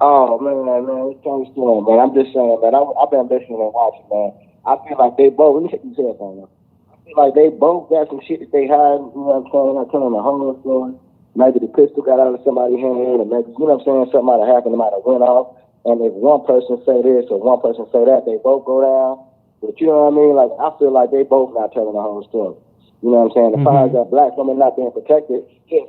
Oh man, it's Tony Storm, man. I'm just saying, man. I've been listening and watching, man. I feel like they both. Let me take these headphones off. I feel like they both got some shit that they hide. You know what I'm saying? I telling the horror story. Maybe the pistol got out of somebody's hand, or maybe you know what I'm saying. Something might have happened. It might have went off. And if one person say this or one person say that, they both go down. But you know what I mean? Like I feel like they both not telling the whole story. You know what I'm saying? As far as that black woman not being protected, yeah,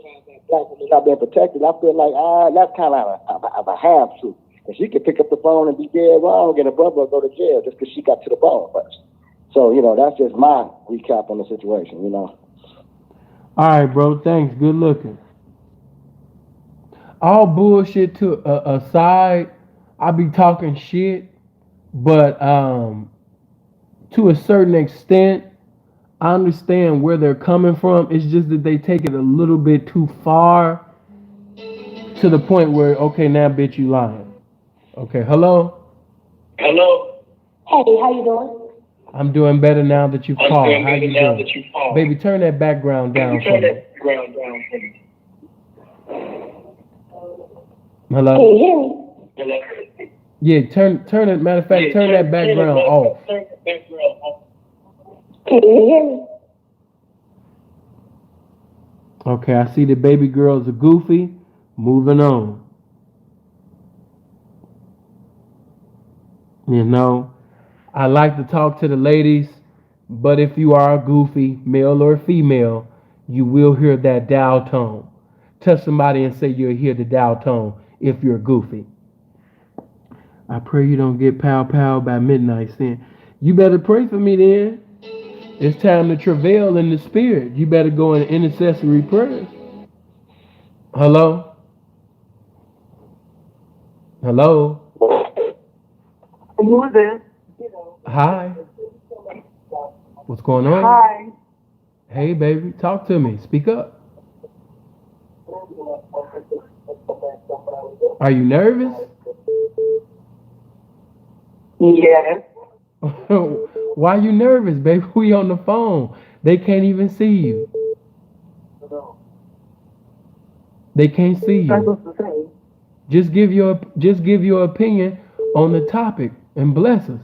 black woman not being protected, I feel like that's kind of a half truth. And she could pick up the phone and be dead wrong, and a brother will go to jail just because she got to the phone first. So you know, that's just my recap on the situation. You know. All right, bro. Thanks. Good looking. All bullshit to aside, I be talking shit, but to a certain extent, I understand where they're coming from. It's just that they take it a little bit too far to the point where, okay, now bitch, you lying. Okay, hello? Hello? Hey, how you doing? I'm doing better now that you've I'm called. doing How better you now doing? that you called. Baby, turn that background down for Turn me. that ground down for me. Hello? Can you hear me? Hello? Yeah, turn it. Matter of fact, turn that background off. Turn the background off. Can you hear me? Okay, I see the baby girls are goofy. Moving on. You know, I like to talk to the ladies, but if you are a goofy, male or female, you will hear that dial tone. Touch somebody and say you'll hear the dial tone if you're goofy. I pray you don't get pow pow by midnight, sin. You better pray for me then. It's time to travail in the spirit. You better go in intercessory prayers. Hello? Hello? Who is it? Hi. What's going on? Hi. Hey, baby, talk to me. Speak up. Are you nervous? Yes. Why you nervous, baby? We on the phone. They can't even see you. They can't see That's you. what to say. Just give your opinion on the topic and bless us.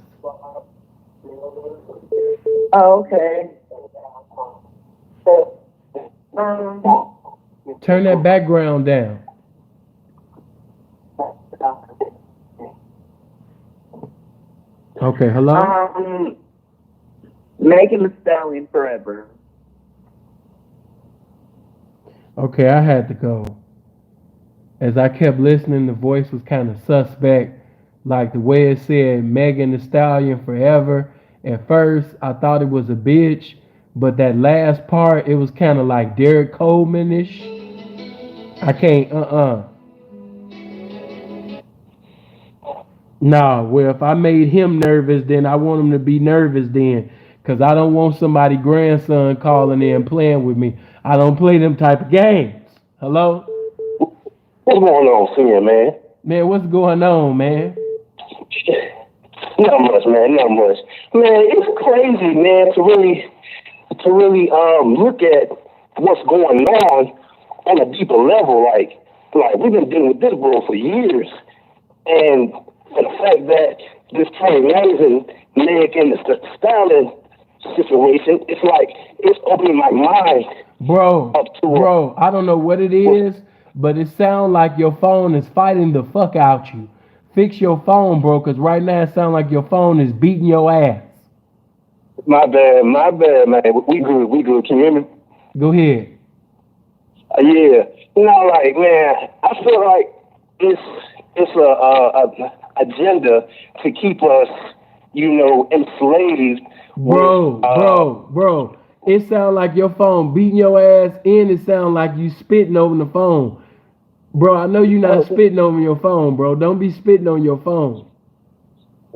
Oh, okay. Um, Turn that background down. Okay, hello? Megan Thee Stallion forever. Okay, I had to go. As I kept listening, the voice was kind of suspect. Like the way it said Megan Thee Stallion forever. At first, I thought it was a bitch, but that last part, it was kind of like Derek Coleman-ish. I can't, Nah, well, if I made him nervous, then I want him to be nervous then. Because I don't want somebody grandson calling in playing with me. I don't play them type of games. Hello? What's going on, Senior, man? Man, what's going on, man? Not much, man. Not much. Man, it's crazy, man, to really look at what's going on a deeper level. Like we've been dealing with this bro for years, and the fact that this Tory Lanez and Meg and the Stallion situation, it's like it's opening my mind. Bro, I don't know what it is, but it sounds like your phone is fighting the fuck out you. Fix your phone, bro, because right now it sounds like your phone is beating your ass. My bad, man. We good. Can you hear me? Go ahead. Yeah. You know, like, man, I feel like it's a agenda to keep us, enslaved. Bro. It sounds like your phone beating your ass, and it sounds like you spitting over the phone. Bro, I know you're not spitting over your phone, bro. Don't be spitting on your phone.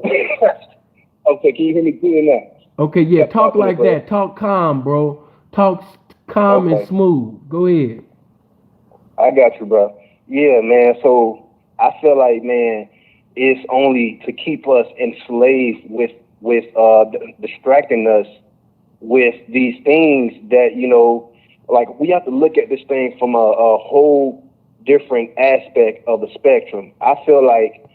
Okay, can you hear me clear now? Okay, yeah, talk like that. Talk calm, bro. Talk calm and smooth. Go ahead. I got you, bro. Yeah, man. So I feel like, man, it's only to keep us enslaved with distracting us with these things that, you know, like we have to look at this thing from a whole different aspect of the spectrum. I feel like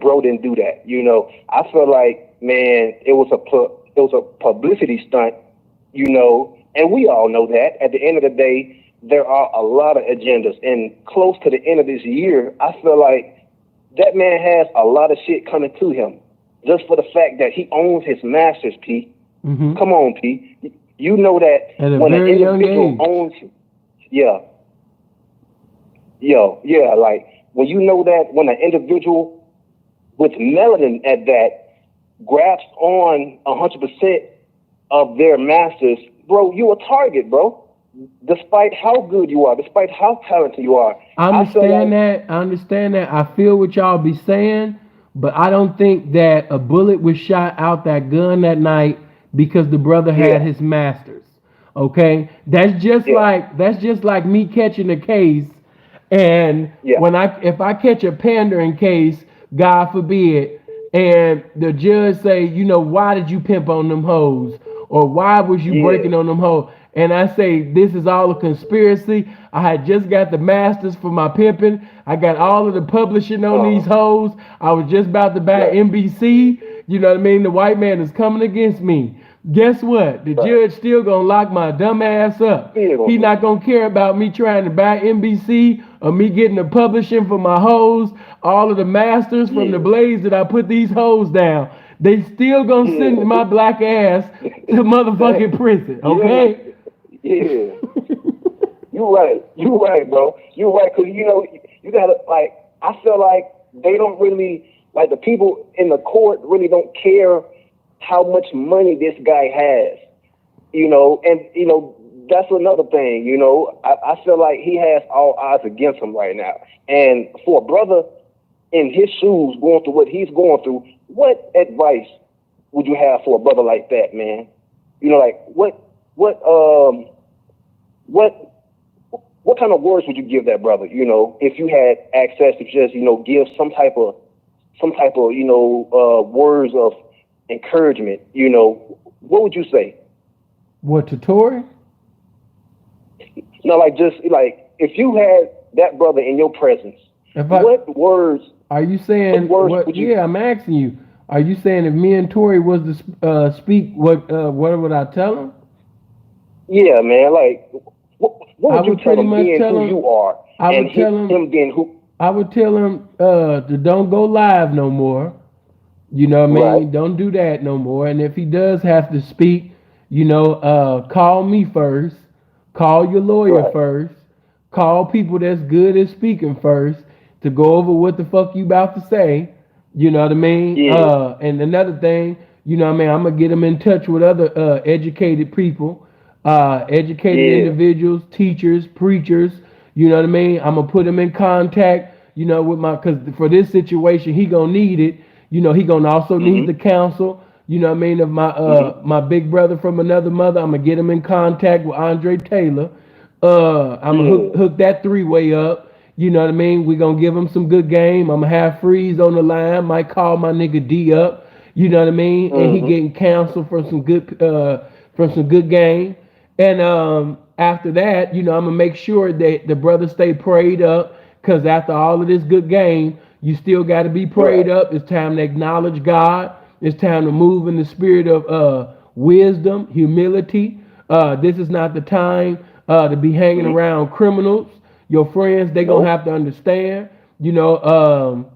bro didn't do that. You know, I feel like, man, it was a publicity stunt, you know, and we all know that. At the end of the day, there are a lot of agendas, and close to the end of this year, I feel like that man has a lot of shit coming to him, just for the fact that he owns his masters, P. Mm-hmm. Come on, P. You know that at a when an very young individual age. owns, like when you know that when an individual with melanin at that grasps on 100% of their masters, bro, you a target, bro. Despite how good you are, despite how talented you are. I understand that. I feel what y'all be saying, but I don't think that a bullet was shot out that gun that night because the brother had his masters. Okay? That's just like me catching a case, and if I catch a pandering case, God forbid, and the judge say, you know, why did you pimp on them hoes? Or why was you breaking on them hoes? And I say, this is all a conspiracy. I had just got the masters for my pimping. I got all of the publishing on these hoes. I was just about to buy NBC. You know what I mean? The white man is coming against me. Guess what? The judge still gonna lock my dumb ass up. He not gonna care about me trying to buy NBC or me getting the publishing for my hoes. All of the masters from the blaze that I put these hoes down. They still gonna send my black ass to motherfucking prison. Okay? Yeah. You're right, bro. You're right, because, you know, you gotta, like, I feel like they don't really, like, the people in the court really don't care how much money this guy has, you know, and, you know, that's another thing, you know. I feel like he has all odds against him right now. And for a brother in his shoes going through what he's going through, what advice would you have for a brother like that, man? You know, like, what kind of words would you give that brother, you know, if you had access to just, you know, give some type of, you know, words of encouragement, you know, what would you say? What, to Tory? No, like, just, like, if you had that brother in your presence, what words? Are you saying, I'm asking you, are you saying if me and Tory was to speak, what would I tell him? Yeah, man, like, what would you tell him being who you are? I would tell him being who? I would tell him to don't go live no more. You know what I mean? Don't do that no more. And if he does have to speak, you know, call me first. Call your lawyer first. Call people that's good at speaking first to go over what the fuck you about to say. You know what I mean? Yeah. And another thing, you know what I mean? I'm going to get them in touch with other educated people, educated individuals, teachers, preachers. You know what I mean? I'm going to put them in contact, you know, with because for this situation, he going to need it. You know, he going to also need the counsel, you know what I mean, of my my big brother from another mother. I'm going to get him in contact with Andre Taylor. I'm going to hook that three-way up. You know what I mean? We're going to give him some good game. I'm going to have Freeze on the line. Might call my nigga D up. You know what I mean? And he getting counsel from some good game. And after that, you know, I'm going to make sure that the brother stay prayed up, because after all of this good game, you still got to be prayed up. It's time to acknowledge God. It's time to move in the spirit of wisdom, humility. This is not the time to be hanging around criminals. Your friends, they going to have to understand, you know,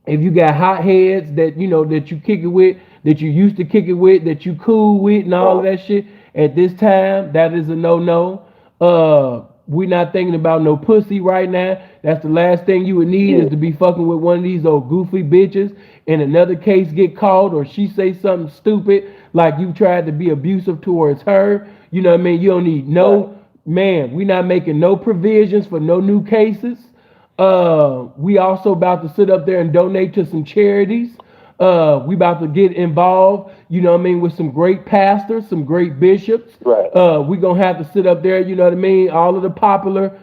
if you got hot heads that, you know, that you kick it with, that you used to kick it with, that you cool with and all of that shit, at this time, that is a no-no. We're not thinking about no pussy right now. That's the last thing you would need is to be fucking with one of these old goofy bitches and another case get called or she say something stupid like you tried to be abusive towards her. You know what I mean? You don't need man, we're not making no provisions for no new cases. We also about to sit up there and donate to some charities. We about to get involved, you know what I mean, with some great pastors, some great bishops. Right. We're going to have to sit up there, you know what I mean, all of the popular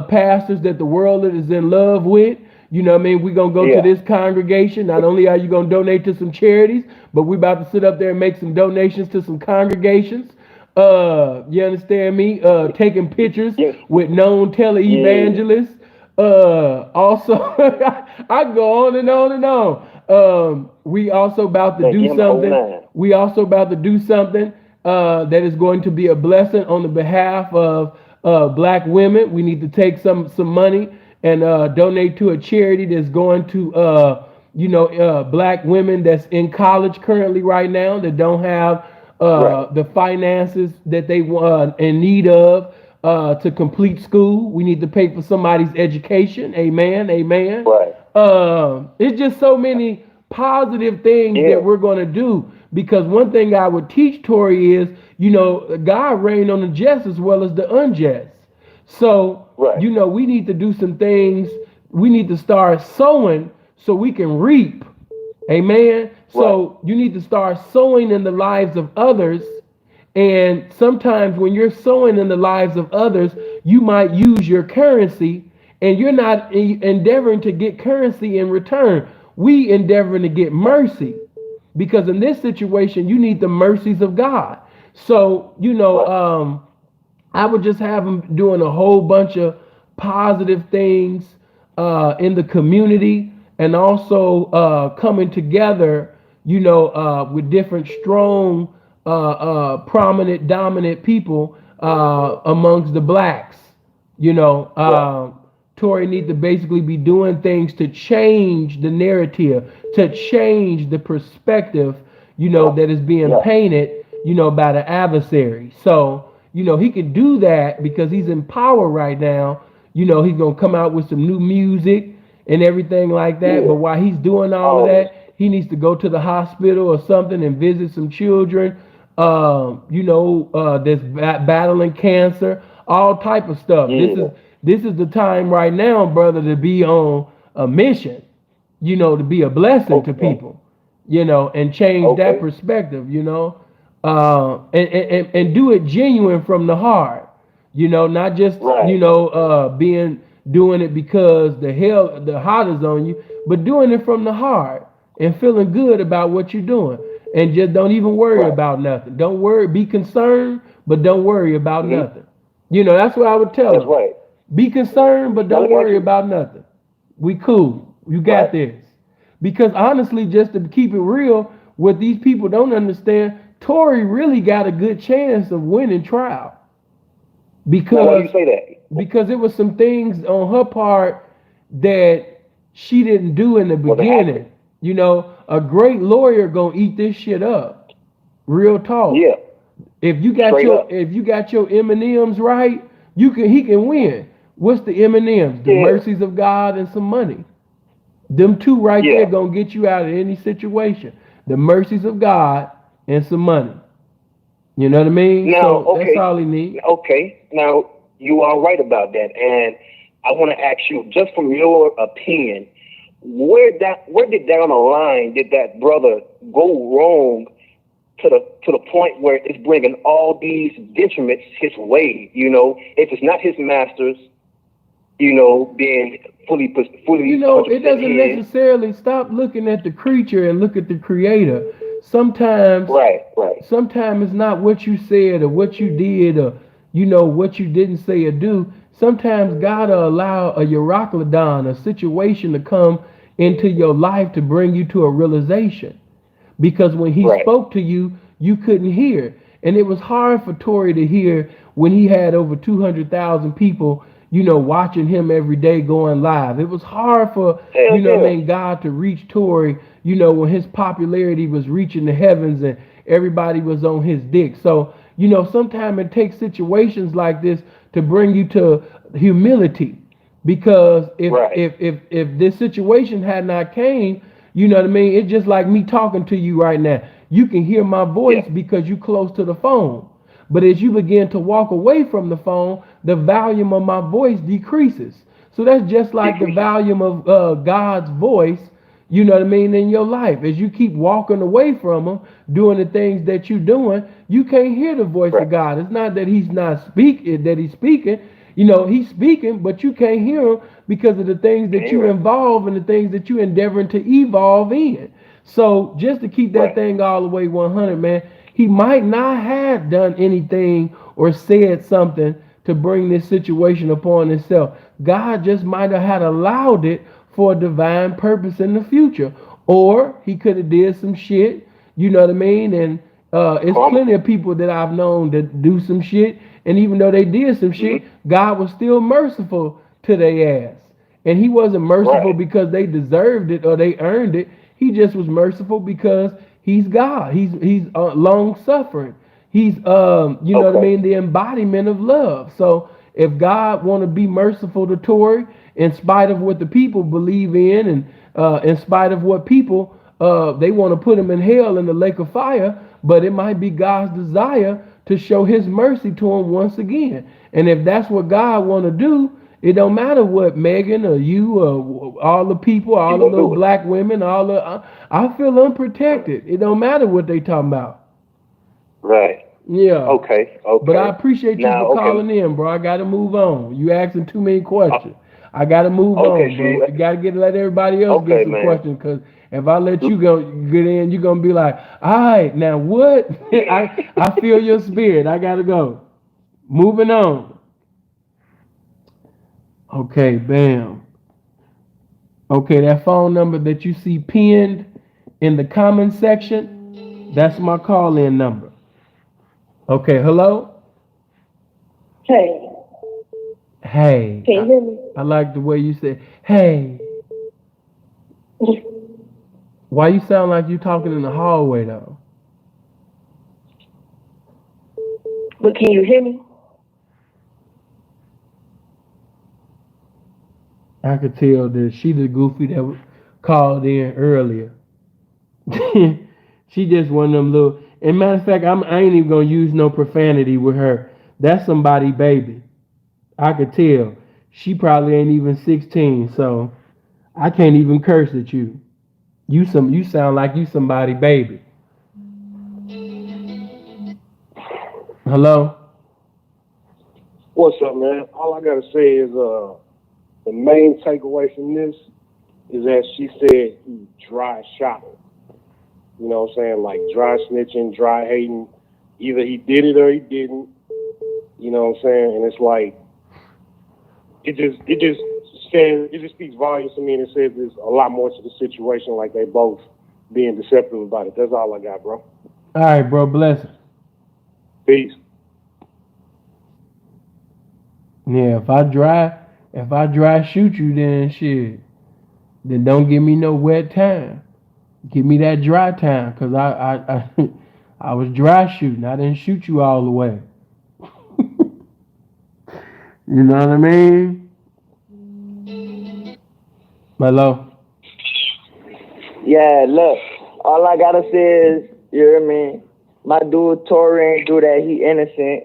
pastors that the world is in love with. You know what I mean? We're going to go to this congregation. Not only are you going to donate to some charities, but we're about to sit up there and make some donations to some congregations. You understand me? Taking pictures with known televangelists. Also, I go on and on and on. We also about to do something. We also about to do something that is going to be a blessing on the behalf of black women. We need to take some money and donate to a charity that's going to black women that's in college currently right now that don't have the finances that they want in need of to complete school. We need to pay for somebody's education. Amen. Amen. Right. It's just so many positive things that we're going to do, because one thing I would teach Tory is, God reign on the just as well as the unjust. So, we need to do some things. We need to start sowing so we can reap. Amen. So you need to start sowing in the lives of others. And sometimes when you're sowing in the lives of others, you might use your currency, and you're not endeavoring to get currency in return. We endeavoring to get mercy, because in this situation, you need the mercies of God. So, I would just have them doing a whole bunch of positive things in the community, and also coming together, with different strong, prominent, dominant people amongst the blacks. Tory need to basically be doing things to change the narrative, to change the perspective, that is being painted, by the adversary. So, he can do that because he's in power right now. He's going to come out with some new music and everything like that. But while he's doing all of that, he needs to go to the hospital or something and visit some children, that's battling cancer, all type of stuff. This is the time right now, brother, to be on a mission, to be a blessing to people, and change that perspective, and do it genuine from the heart, not just, doing it because the heart is on you, but doing it from the heart and feeling good about what you're doing. And just don't even worry about nothing. Don't worry, be concerned, but don't worry about nothing. That's what I would tell them. Right. Be concerned, but don't worry about nothing. We cool. You got this. Because honestly, just to keep it real, what these people don't understand, Tory really got a good chance of winning trial. Because now, why do you say that? Because it was some things on her part that she didn't do in the beginning. A great lawyer gonna eat this shit up. Real talk. Yeah. If you got your M&Ms right, he can win. What's the M&Ms? The mercies of God and some money. Them two right there gonna get you out of any situation. The mercies of God and some money. You know what I mean? Now, so that's all he needs. Okay. Now, you are right about that. And I want to ask you, just from your opinion, where did down the line did that brother go wrong to the point where it's bringing all these detriments his way? If it's not his masters, being fully. It doesn't necessarily stop looking at the creature and look at the creator. Sometimes, sometimes it's not what you said or what you did or what you didn't say or do. Sometimes God will allow a Euroclidon, a situation to come into your life to bring you to a realization. Because when he spoke to you, you couldn't hear. And it was hard for Tory to hear when he had over 200,000 people, watching him every day going live. It was hard for, God to reach Tory, when his popularity was reaching the heavens and everybody was on his dick. So, sometimes it takes situations like this to bring you to humility. Because if this situation had not came, it's just like me talking to you right now. You can hear my voice because you close to the phone. But as you begin to walk away from the phone, the volume of my voice decreases. So that's just like the volume of God's voice, you know what I mean, in your life. As you keep walking away from him, doing the things that you're doing, you can't hear the voice of God. It's not that he's not speaking, that he's speaking. You know, he's speaking, but you can't hear him because of the things that you involve and the things that you endeavoring to evolve in. So just to keep that thing all the way 100, man, he might not have done anything or said something to bring this situation upon himself. God just might have had allowed it for a divine purpose in the future. Or he could have did some shit, you know what I mean? And it's plenty of people that I've known that do some shit, and even though they did some shit, God was still merciful to their ass. And he wasn't merciful because they deserved it or they earned it. He just was merciful because he's God. He's long suffering. He's you know what I mean, the embodiment of love. So if God want to be merciful to Tory, in spite of what the people believe in, and in spite of what people they want to put him in hell in the lake of fire, but it might be God's desire to show his mercy to him once again. And if that's what God want to do, it don't matter what Megan or you or all the people, all the little black women, all the I feel unprotected. It don't matter what they talking about. Right. Yeah. Okay. But I appreciate you for calling in, bro. I gotta move on. You asking too many questions. I gotta move on, bro. You gotta let everybody else get some questions, because if I let you go get in, you're gonna be like, all right, now what? I feel your spirit. I gotta go. Moving on. Okay, bam. Okay, that phone number that you see pinned in the comment section, that's my call-in number. Okay, hello? Hey. Hey. Can you hear me? I like the way you said, hey. Why you sound like you talking in the hallway, though? But can you hear me? I could tell that she the goofy that called in earlier. She just one of them little. And matter of fact, I ain't even gonna use no profanity with her. That's somebody baby. I could tell. She probably ain't even 16, so I can't even curse at you. You sound like you somebody baby. Hello? What's up, man? All I gotta say is the main takeaway from this is that she said he dry shot her. You know what I'm saying? Like dry snitching, dry hating. Either he did it or he didn't. You know what I'm saying? And it's like it just speaks volumes to me, and it says there's a lot more to the situation, like they both being deceptive about it. That's all I got, bro. All right, bro. Bless it. Peace. Yeah, if I dry shoot you, then shit. Then don't give me no wet time. Give me that dry time, cause I was dry shooting. I didn't shoot you all the way. You know what I mean? Hello? Yeah, look, all I gotta say is, you hear me? My dude Tory ain't do that, he innocent.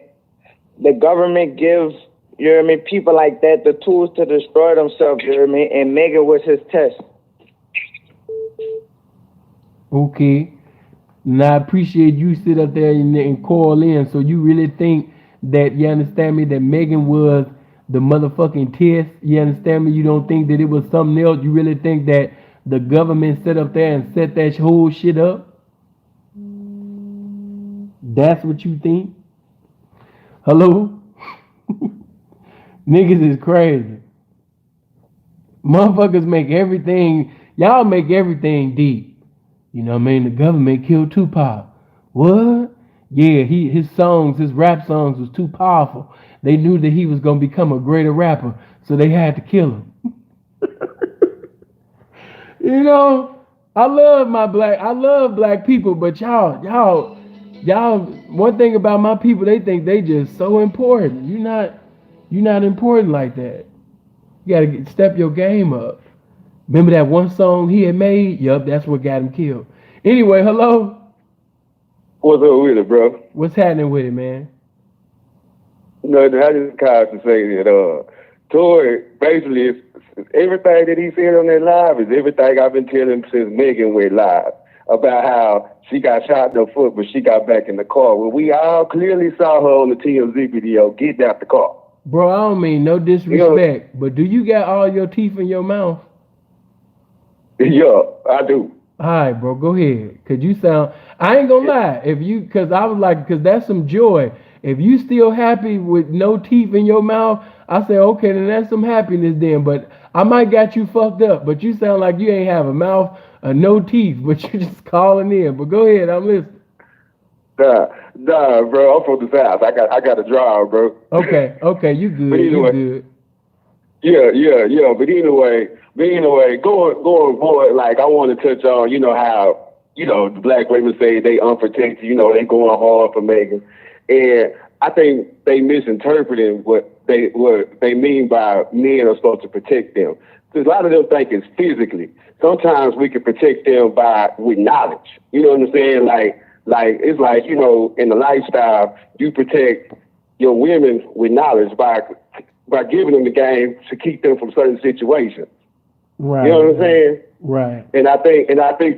The government gives, you hear me, people like that the tools to destroy themselves, you hear me? And Megan was his test. Okay. And I appreciate you sit up there and call in. So you really think that, you understand me, that Megan was the motherfucking test? You understand me? You don't think that it was something else? You really think that the government set up there and set that whole shit up? That's what you think? Hello? Niggas is crazy. Motherfuckers make everything, y'all make everything deep. You know what I mean? The government killed Tupac. What? Yeah, his rap songs was too powerful. They knew that he was gonna become a greater rapper, so they had to kill him. You know, I love black people, but y'all, one thing about my people, they think they just so important. You're not important like that. You gotta step your game up. Remember that one song he had made? Yup, that's what got him killed. Anyway, hello? What's up with it, bro? What's happening with it, man? No, I just called to say that Tory basically is everything that he said on that live is everything I've been telling him since Megan went live about how she got shot in the foot, but she got back in the car. Well, we all clearly saw her on the TMZ video getting out the car. Bro, I don't mean no disrespect, but do you got all your teeth in your mouth? Yeah, I do. All right, bro, go ahead. Cause you sound, I ain't gonna lie. Cause I was like, cause that's some joy. If you still happy with no teeth in your mouth, I say, okay, then that's some happiness then. But I might got you fucked up. But you sound like you ain't have a mouth or no teeth, but you just calling in. But go ahead, I'm listening. Nah, bro. I'm from the South. I got a drive, bro. Okay, you good. But anyway, you good. Yeah. But anyway, going forward, like I want to touch on, how, the black women say they unprotected, they going hard for Megan. And I think they misinterpreting what they mean by men are supposed to protect them. Because a lot of them think it's physically. Sometimes we can protect them with knowledge. You know what I'm saying? Like it's like, in the lifestyle, you protect your women with knowledge by giving them the game to keep them from certain situations. Right. You know what I'm saying? Right. And I think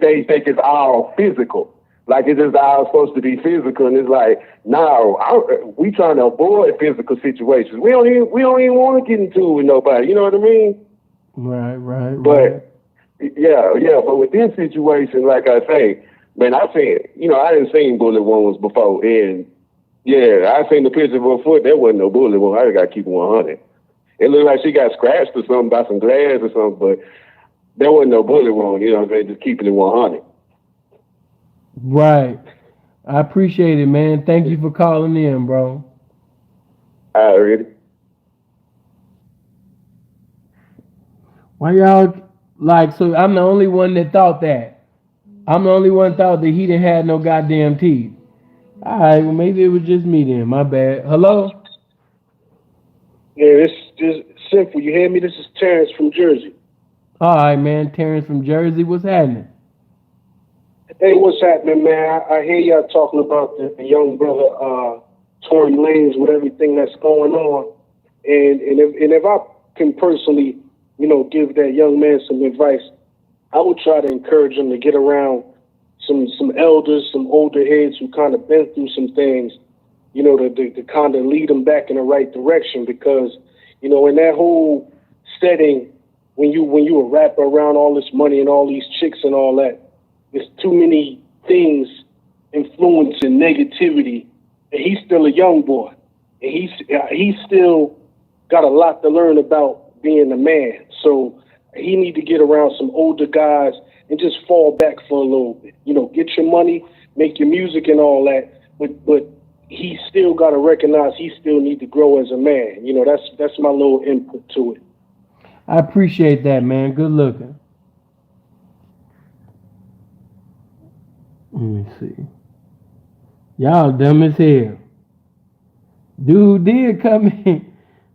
they think it's all physical. Like it's just all supposed to be physical, and it's like, no, we trying to avoid physical situations. We don't even want to get into it with nobody. You know what I mean? Right. But but with this situation, like I say, man, I didn't see bullet wounds before, and I seen the picture of her foot. There wasn't no bullet wound. I just got to keep it 100. It looked like she got scratched or something by some glass or something, but there wasn't no bullet wound. You know what I'm saying? Just keeping it 100. Right. I appreciate it, man. Thank you for calling in, bro. All right. Why y'all so I'm the only one that thought that. I'm the only one that thought that he didn't have no goddamn teeth. All right, well maybe it was just me then. My bad. Hello? Yeah, this is simple. You hear me? This is Terrence from Jersey. All right, man. Terrence from Jersey. What's happening? Hey, what's happening, man? I hear y'all talking about the young brother, Tory Lanez, with everything that's going on. And if I can personally, give that young man some advice, I would try to encourage him to get around some elders, some older heads who kind of been through some things, to kind of lead them back in the right direction. Because, in that whole setting, when you a rapper around all this money and all these chicks and all that, there's too many things influencing negativity, and he's still a young boy, and he's still got a lot to learn about being a man. So he need to get around some older guys and just fall back for a little bit. Get your money, make your music and all that, but he still got to recognize he still need to grow as a man. That's my little input to it. I appreciate that, man. Good looking. Let me see. Y'all dumb as hell. Dude did come in.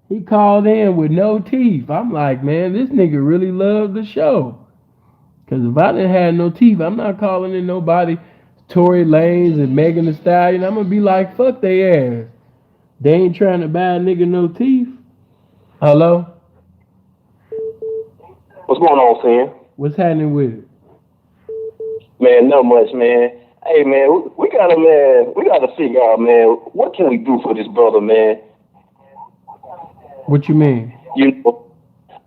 He called in with no teeth. I'm like, man, this nigga really loved the show. Because if I didn't have no teeth, I'm not calling in nobody. Tory Lanez and Megan Thee Stallion. I'm going to be like, fuck they ass. They ain't trying to buy a nigga no teeth. Hello? What's going on, Sam? What's happening with it? Man, not much, man. Hey, man, we gotta figure out, man, what can we do for this brother, man? What you mean?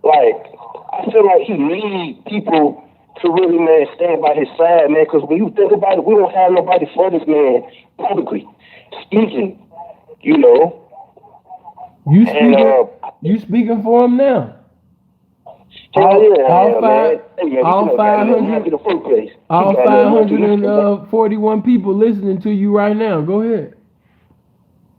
Like, I feel like he needs people to really, man, stand by his side, man, because when you think about it, we don't have nobody for this man publicly speaking, You speaking for him now? All 541 people listening to you right now. Go ahead.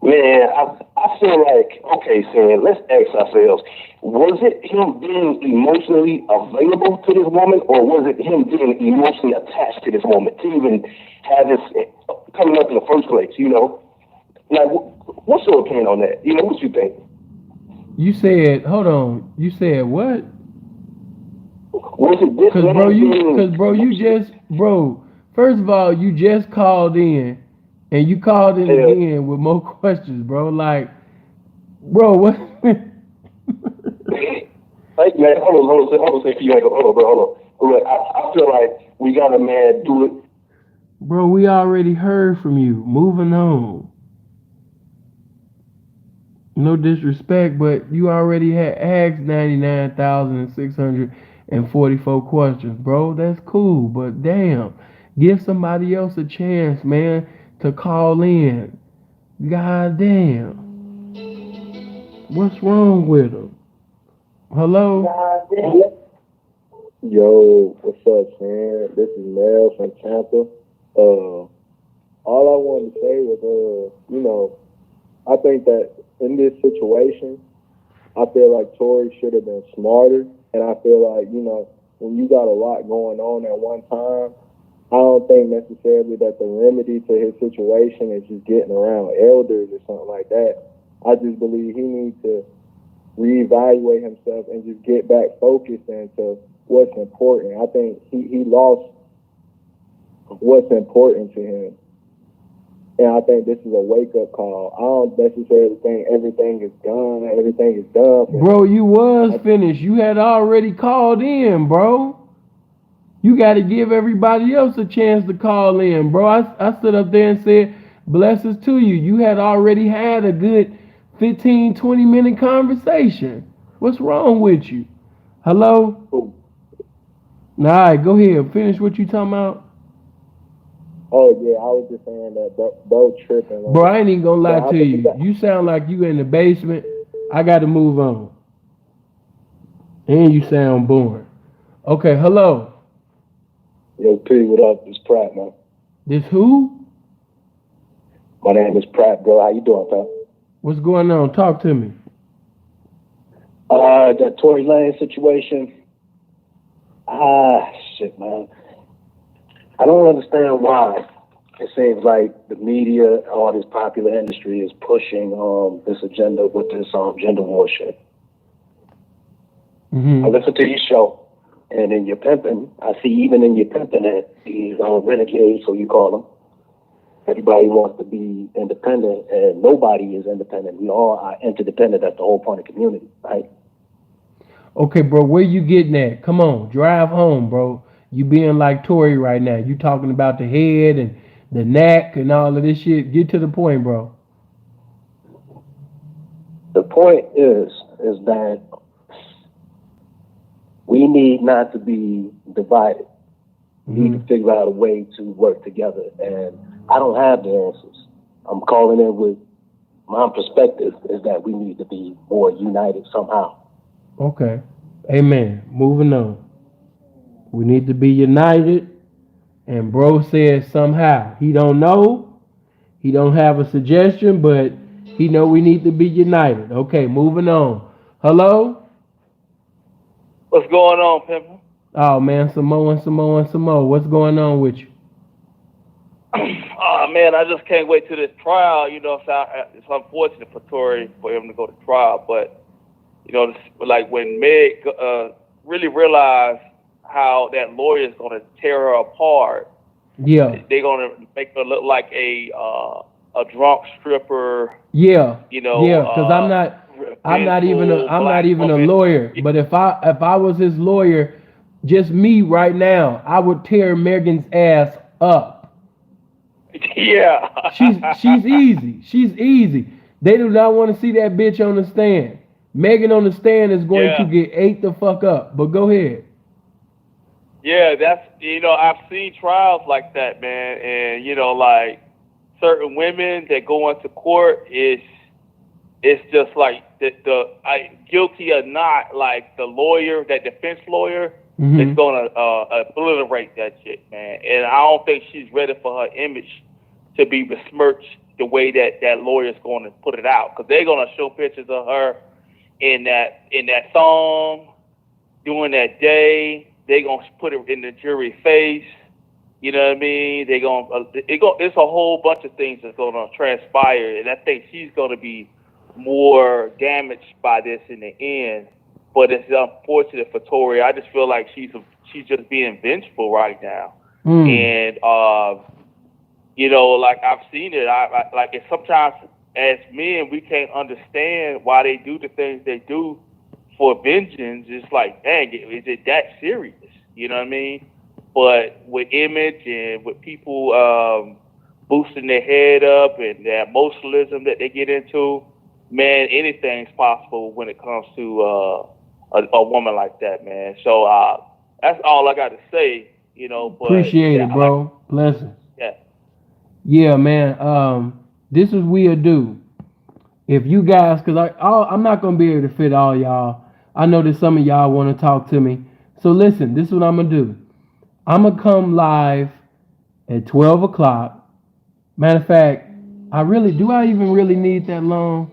Man, I feel like, okay, Sam, let's ask ourselves, was it him being emotionally available to this woman, or was it him being emotionally attached to this woman to even have this coming up in the first place, Like, what's your opinion on that? What you think? You said, hold on, you said what? Was it this? First of all, you just called in, and you called in again with more questions, bro. Like, bro, what? Thank you, man. Hold on, say you ain't hold on, bro, hold on. Look, I feel like we gotta, man, do it. Bro, we already heard from you. Moving on. No disrespect, but you already had asked 99,644 questions, bro. That's cool, but damn, give somebody else a chance, man, to call in. God damn. What's wrong with them? Hello? Yo, what's up, man? This is Mel from Tampa. All I wanted to say was, I think that in this situation, I feel like Tory should have been smarter, and I feel like, when you got a lot going on at one time, I don't think necessarily that the remedy to his situation is just getting around elders or something like that. I just believe he needs to reevaluate himself and just get back focused into what's important. I think he lost what's important to him. And I think this is a wake-up call. I don't necessarily think everything is done. Bro, you was finished. You had already called in, bro. You got to give everybody else a chance to call in, bro. I stood up there and said, blessings to you. You had already had a good 15, 20-minute conversation. What's wrong with you? Hello? All right, go ahead. Finish what you talking about. Oh, yeah, I was just saying that bro tripping. Bro, I ain't even gonna lie to you. You sound like you in the basement. I got to move on. And you sound boring. Okay, hello. Yo, P, what up? It's Pratt, man. This who? My name is Pratt, bro. How you doing, pal? What's going on? Talk to me. That Tory Lanez situation. Shit, man. I don't understand why it seems like the media, all this popular industry is pushing this agenda with this gender war shit. Mm-hmm. I listen to your show, and in your pimping, I see even in your pimping that these renegades, so you call them, everybody wants to be independent, and nobody is independent. We all are interdependent. That's the whole point of community, right? Okay, bro, where you getting at? Come on, drive home, bro. You being like Tory right now. You talking about the head and the neck and all of this shit. Get to the point, bro. The point is that we need not to be divided. We need to figure out a way to work together. And I don't have the answers. I'm calling in with my perspective is that we need to be more united somehow. Okay. Amen. Moving on. We need to be united. And bro says somehow. He don't know. He don't have a suggestion, but he know we need to be united. Okay, moving on. Hello? What's going on, Pimpin'? Oh man, Samoa. What's going on with you? Oh man, I just can't wait to this trial. It's unfortunate for Tory for him to go to trial, but like when Meg really realized how that lawyer is going to tear her apart. Yeah. They're going to make her look like a drunk stripper. Yeah. Yeah, because I'm not even a lawyer. But if I was his lawyer, just me right now, I would tear Megan's ass up. Yeah. She's easy. She's easy. They do not want to see that bitch on the stand. Megan on the stand is going to get ate the fuck up. But go ahead. Yeah, that's I've seen trials like that, man, and like certain women that go into court it's just like guilty or not, like the lawyer, that defense lawyer is gonna obliterate that shit, man. And I don't think she's ready for her image to be besmirched the way that lawyer's going to put it out, because they're gonna show pictures of her in that song during that day. They gonna put it in the jury face. You know what I mean? It's a whole bunch of things that's gonna transpire, and I think she's gonna be more damaged by this in the end. But it's unfortunate for Tory. I just feel like she's just being vengeful right now, and like I've seen it. I like it sometimes as men we can't understand why they do the things they do for vengeance, it's like, dang, is it that serious? You know what I mean? But with image and with people boosting their head up and their emotionalism that they get into, man, anything's possible when it comes to a woman like that, man. So that's all I got to say, you know. But Appreciate yeah, it, bro. Blessings. yeah. Yeah, man. This is we'll do. If you guys, cause I'm not gonna be able to fit all y'all. I know that some of y'all want to talk to me. So listen, this is what I'm gonna do. I'm gonna come live at 12 o'clock. Matter of fact, I even really need that long?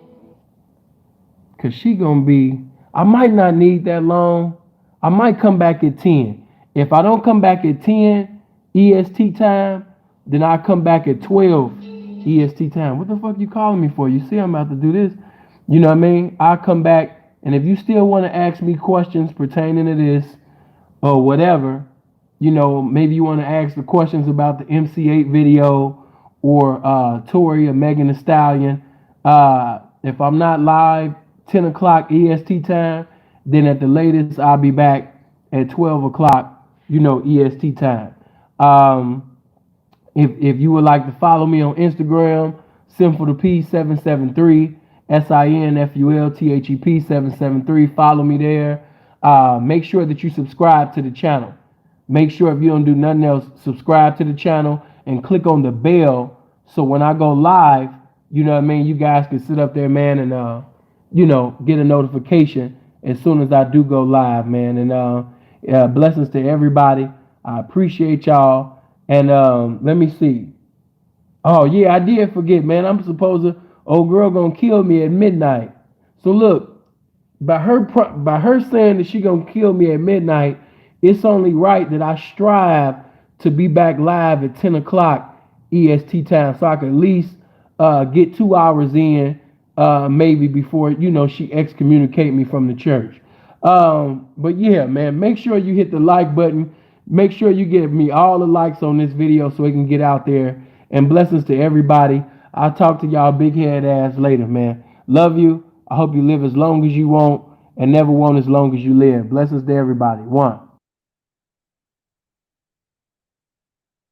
Cause she gonna be, I might not need that long. I might come back at 10. If I don't come back at 10 EST time, then I come back at 12 EST time. What the fuck you calling me for? You see I'm about to do this. You know what I mean? I'll come back, and if you still want to ask me questions pertaining to this or whatever, you know, maybe you want to ask the questions about the MC8 video or Tory or Megan Thee Stallion. If I'm not live 10 o'clock EST time, then at the latest I'll be back at 12 o'clock, you know, EST time. If you would like to follow me on Instagram, Sinful to P 773, SINFULTHEP 773. Follow me there. Make sure that you subscribe to the channel. Make sure if you don't do nothing else, subscribe to the channel and click on the bell so when I go live, you know what I mean, you guys can sit up there, man, and you know, get a notification as soon as I do go live, man. And blessings to everybody. I appreciate y'all. And let me see. Oh yeah, I did forget, man. I'm supposed to. Old girl gonna kill me at midnight. So look, by her saying that she gonna kill me at midnight, it's only right that I strive to be back live at 10 o'clock EST time, so I can at least get 2 hours in, maybe before she excommunicate me from the church. But yeah, man, make sure you hit the like button. Make sure you give me all the likes on this video so it can get out there. And blessings to everybody. I'll talk to y'all big head ass later, man. Love you. I hope you live as long as you want and never want as long as you live. Blessings to everybody. One.